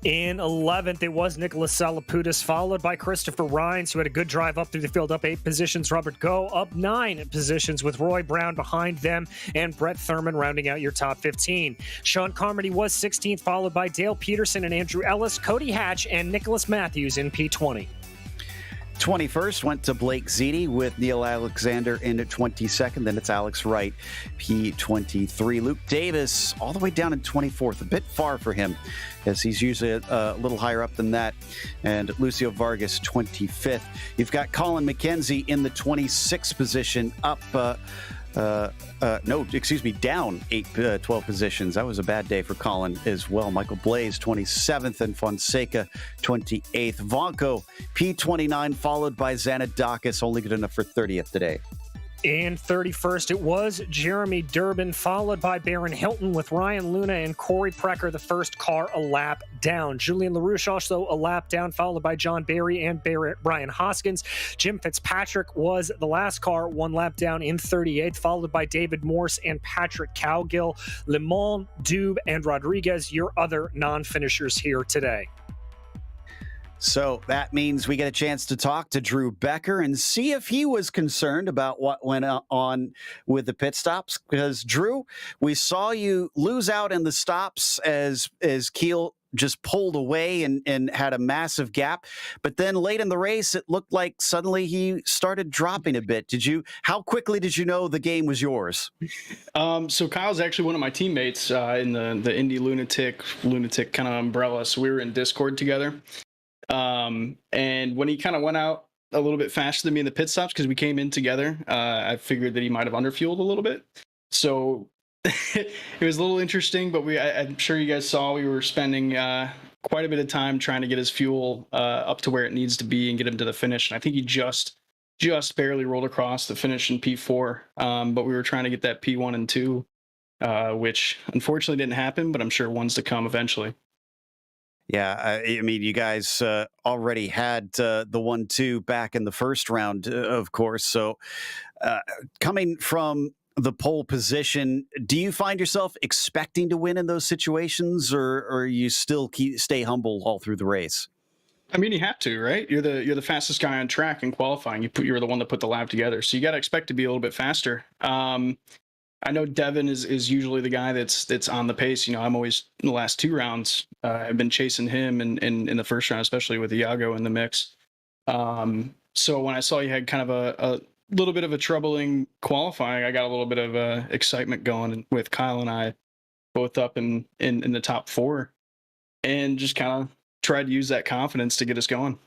S2: In 11th, it was Nicholas Salaputis, followed by Christopher Rhines, who had a good drive up through the field, up 8 positions. Robert Go up 9 positions, with Roy Brown behind them, and Brett Thurman rounding out your top 15. Sean Carmody was 16th, followed by Dale Peterson and Andrew Ellis, Cody Hatch, and Nicholas Matthews in P20.
S1: 21st went to Blake Ziti with Neil Alexander in 22nd. Then it's Alex Wright, P23. Luke Davis all the way down in 24th, a bit far for him, as he's usually a little higher up than that. And Lucio Vargas, 25th. You've got Colin McKenzie in the 26th position, up down 12 positions. That was a bad day for Colin as well. Michael Blaze, 27th, and Fonseca, 28th. Vonko, P29, followed by Zanadakis, only good enough for 30th today.
S2: In 31st, it was Jeremy Durbin, followed by Baron Hilton, with Ryan Luna and Corey Precker, the first car a lap down. Julian LaRouche also a lap down, followed by John Barry and Brian Hoskins. Jim Fitzpatrick was the last car, 1 lap down in 38th, followed by David Morse and Patrick Cowgill. Le Mans, Dube, and Rodriguez, your other non-finishers here today.
S1: So that means we get a chance to talk to Drew Becker and see if he was concerned about what went on with the pit stops. Because, Drew, we saw you lose out in the stops as Keel just pulled away and had a massive gap. But then late in the race, it looked like suddenly he started dropping a bit. How quickly did you know the game was yours?
S8: So Kyle's actually one of my teammates in the Indy Lunatic kind of umbrella. So we were in Discord together. And when he kind of went out a little bit faster than me in the pit stops, because we came in together, I figured that he might have underfueled a little bit. So it was a little interesting, but I'm sure you guys saw we were spending quite a bit of time trying to get his fuel up to where it needs to be and get him to the finish. And I think he just barely rolled across the finish in P4, but we were trying to get that P1 and 2, which unfortunately didn't happen, but I'm sure one's to come eventually.
S1: Yeah, I mean, you guys already had the 1-2 back in the first round, of course. So coming from the pole position, do you find yourself expecting to win in those situations, or you still stay humble all through the race?
S8: I mean, you have to, right? You're the fastest guy on track in qualifying. You're the one that put the lap together, so you got to expect to be a little bit faster. I know Devin is usually the guy that's on the pace. You know, I'm always in the last 2 rounds. I've been chasing him in the first round, especially with Iago in the mix. So when I saw you had kind of a little bit of a troubling qualifying, I got a little bit of excitement going with Kyle and I both up in the top 4, and just kind of tried to use that confidence to get us going.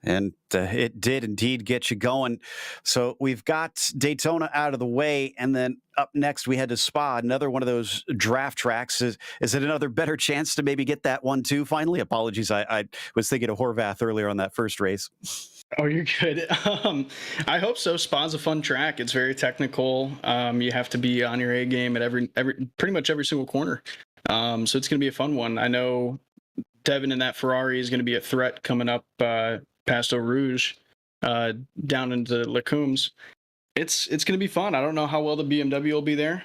S1: And it did indeed get you going. So we've got Daytona out of the way, and then up next we head to Spa, another one of those draft tracks. Is it another better chance to maybe get that 1-2 finally? Apologies, I was thinking of Horvath earlier on that first race.
S8: Oh, you're good. I hope so. Spa's a fun track. It's very technical. You have to be on your A game at pretty much every single corner. So it's going to be a fun one. I know Devin in that Ferrari is going to be a threat coming up past Eau Rouge, down into Lecombs. It's going to be fun. I don't know how well the BMW will be there.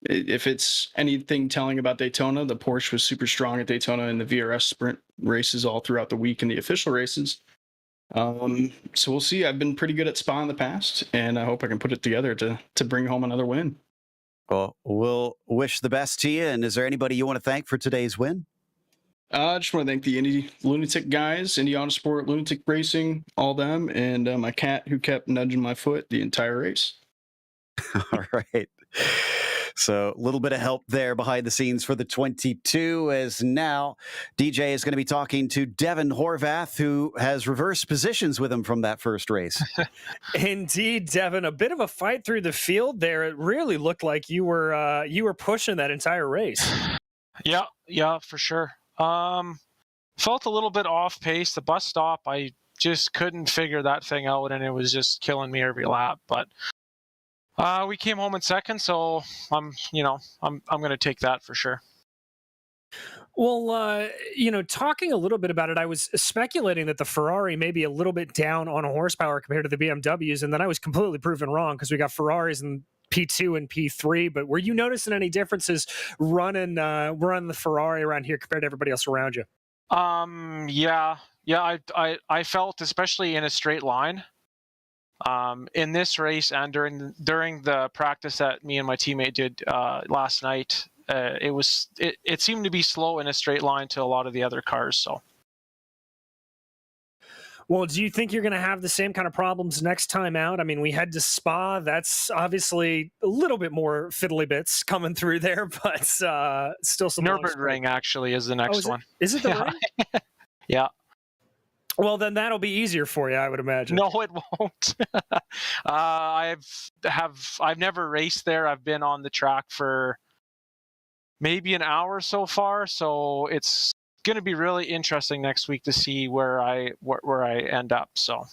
S8: If it's anything telling about Daytona, the Porsche was super strong at Daytona in the VRS sprint races all throughout the week in the official races. So we'll see. I've been pretty good at Spa in the past, and I hope I can put it together to bring home another win.
S1: Well, we'll wish the best to you. And is there anybody you want to thank for today's win?
S8: I just want to thank the Indy Lunatic guys, Indy Autosport, Lunatic Racing, all them, and my cat who kept nudging my foot the entire race.
S1: All right. So a little bit of help there behind the scenes for the 22, as now DJ is going to be talking to Devin Horvath, who has reversed positions with him from that first race.
S2: Indeed, Devin, a bit of a fight through the field there. It really looked like you were pushing that entire race.
S9: Yeah, for sure. Felt a little bit off pace. The bus stop, I just couldn't figure that thing out, and it was just killing me every lap. But we came home in second, so I'm going to take that for sure.
S2: Well, talking a little bit about it, I was speculating that the Ferrari may be a little bit down on horsepower compared to the BMWs, and then I was completely proven wrong because we got Ferraris in P2 and P3. But were you noticing any differences running the Ferrari around here compared to everybody else around you?
S9: Yeah. I felt, especially in a straight line, in this race and during the practice that me and my teammate did last night. It seemed to be slow in a straight line to a lot of the other cars. So,
S2: well, do you think you're going to have the same kind of problems next time out? I mean, we head to Spa. That's obviously a little bit more fiddly bits coming through there, but still some.
S9: Nürburgring actually is the next one.
S2: Is it the ring?
S9: Yeah.
S2: Well, then that'll be easier for you, I would imagine.
S9: No, it won't. I've never raced there. I've been on the track for maybe an hour so far, so it's going to be really interesting next week to see where I end up. So,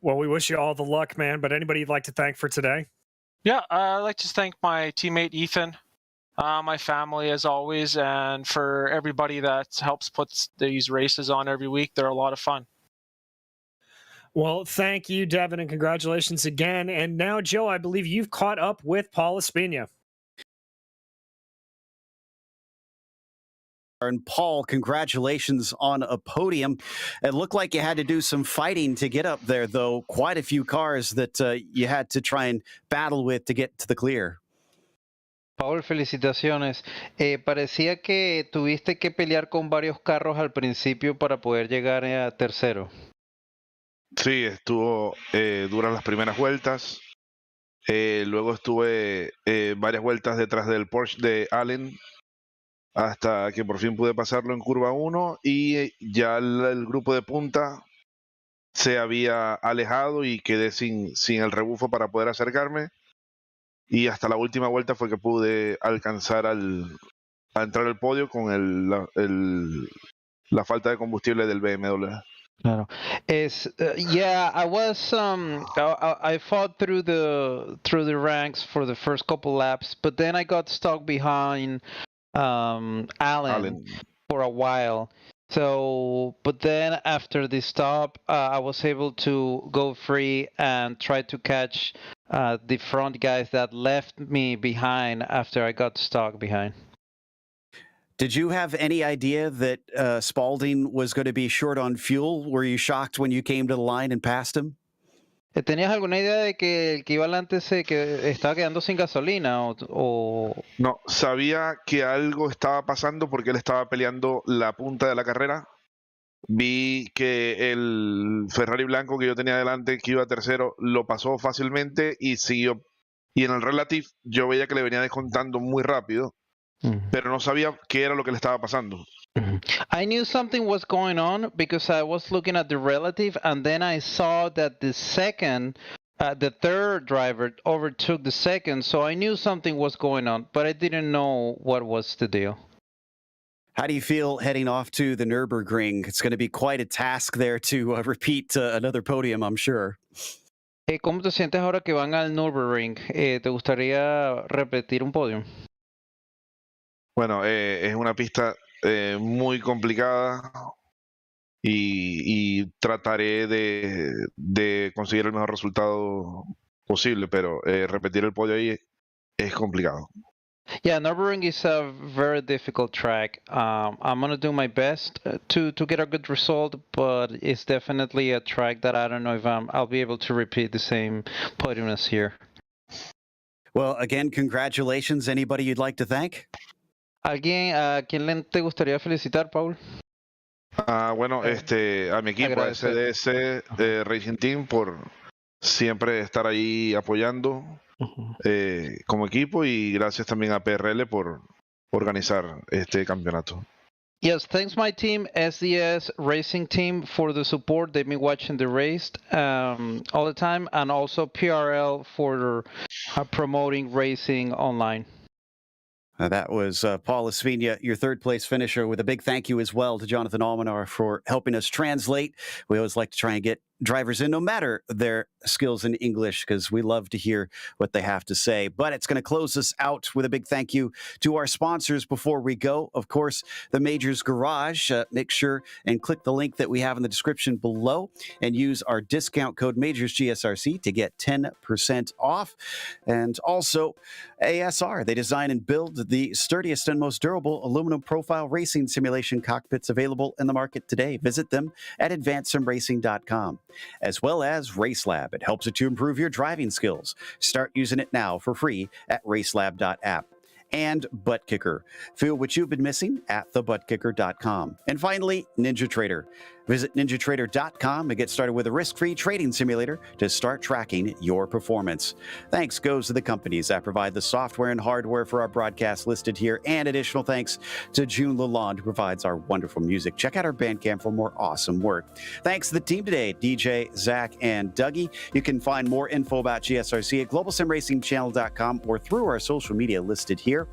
S2: well, we wish you all the luck, man. But anybody you'd like to thank for today?
S9: Yeah, I'd like to thank my teammate Ethan, my family as always, and for everybody that helps put these races on every week. They're a lot of fun.
S2: Well, thank you, Devin, and congratulations again. And now, Joe, I believe you've caught up with Paul Espina.
S1: And Paul, congratulations on a podium. It looked like you had to do some fighting to get up there, though. Quite a few cars that you had to try and battle with to get to the clear.
S10: Paul, felicitaciones. Parecía que tuviste que pelear con varios carros al principio para poder llegar a tercero.
S11: Sí, estuvo duras las primeras vueltas. Luego estuve varias vueltas detrás del Porsche de Allen, hasta que por fin pude pasarlo en curva 1 y ya el grupo de punta se había alejado y quedé sin el rebufo para poder acercarme, y hasta la última vuelta fue que pude alcanzar a entrar al podio con la falta de combustible del BMW.
S10: Claro. Yeah, I was I fought through the ranks for the first couple laps, but then I got stuck behind Allen for a while. So, but then after the stop, I was able to go free and try to catch the front guys that left me behind after I got stuck behind.
S1: Did you have any idea that Spalding was going to be short on fuel? Were you shocked when you came to the line and passed him?
S10: ¿Tenías alguna idea de que el que iba adelante que estaba quedando sin gasolina o...?
S11: No, sabía que algo estaba pasando porque él estaba peleando la punta de la carrera. Vi que el Ferrari blanco que yo tenía adelante, que iba tercero, lo pasó fácilmente y siguió. Y en el Relative yo veía que le venía descontando muy rápido, pero no sabía qué era lo que le estaba pasando.
S10: I knew something was going on because I was looking at the relative, and then I saw that the third driver overtook the second, so I knew something was going on, but I didn't know what was the deal.
S1: How do you feel heading off to the Nürburgring? It's going to be quite a task there to repeat another podium, I'm sure.
S10: ¿Cómo te sientes ahora que van al Nürburgring? ¿Te gustaría repetir un podio?
S11: Bueno, es una pista muy complicada y trataré de conseguir el mejor resultado posible, pero repetir el podio ahí es complicado.
S10: Yeah, Nürburgring is a very difficult track. I'm going to do my best to get a good result, but it's definitely a track that I don't know if I'll be able to repeat the same podium as here.
S1: Well, again, congratulations. Anybody you'd like to thank?
S10: ¿Alguien a quién te gustaría felicitar, Paul?
S11: Bueno, a mi equipo, a
S10: Agradecer.
S11: SDS Racing Team, por siempre estar ahí apoyando como equipo, y gracias también a PRL por organizar este campeonato.
S10: Yes, thanks my team, SDS Racing Team, for the support. They've been watching the race all the time, and also PRL for promoting racing online.
S1: That was Paul Espina, your third place finisher, with a big thank you as well to Jonathan Almanar for helping us translate. We always like to try and get drivers in, no matter their skills in English, because we love to hear what they have to say. But it's going to close us out with a big thank you to our sponsors before we go. Of course, the Majors Garage. Make sure and click the link that we have in the description below and use our discount code MajorsGSRC to get 10% off. And also ASR. They design and build the sturdiest and most durable aluminum profile racing simulation cockpits available in the market today. Visit them at advancedsimracing.com. As well as RaceLab. It helps you to improve your driving skills. Start using it now for free at RaceLab.app. And ButtKicker. Feel what you've been missing at thebuttkicker.com. And finally, NinjaTrader. Visit NinjaTrader.com and get started with a risk-free trading simulator to start tracking your performance. Thanks goes to the companies that provide the software and hardware for our broadcast listed here, and additional thanks to June Lalonde, who provides our wonderful music. Check out our Bandcamp for more awesome work. Thanks to the team today, DJ, Zach, and Dougie. You can find more info about GSRC at globalsimracingchannel.com or through our social media listed here.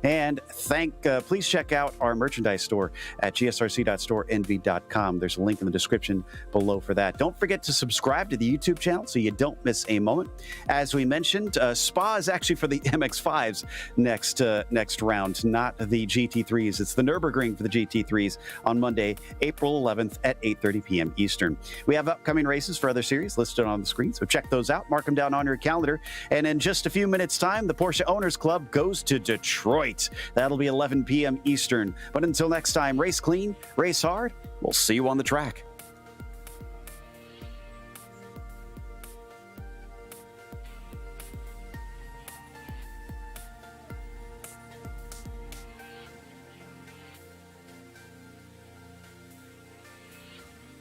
S1: And please check out our merchandise store at gsrc.storenvy.com. There's a link in the description below for that. Don't forget to subscribe to the YouTube channel so you don't miss a moment. As we mentioned, Spa is actually for the MX-5s next round, not the GT3s. It's the Nürburgring for the GT3s on Monday, April 11th at 8:30 p.m. Eastern. We have upcoming races for other series listed on the screen, so check those out. Mark them down on your calendar. And in just a few minutes' time, the Porsche Owners Club goes to Detroit. That'll be 11 p.m. Eastern. But until next time, race clean, race hard. We'll see you on the track.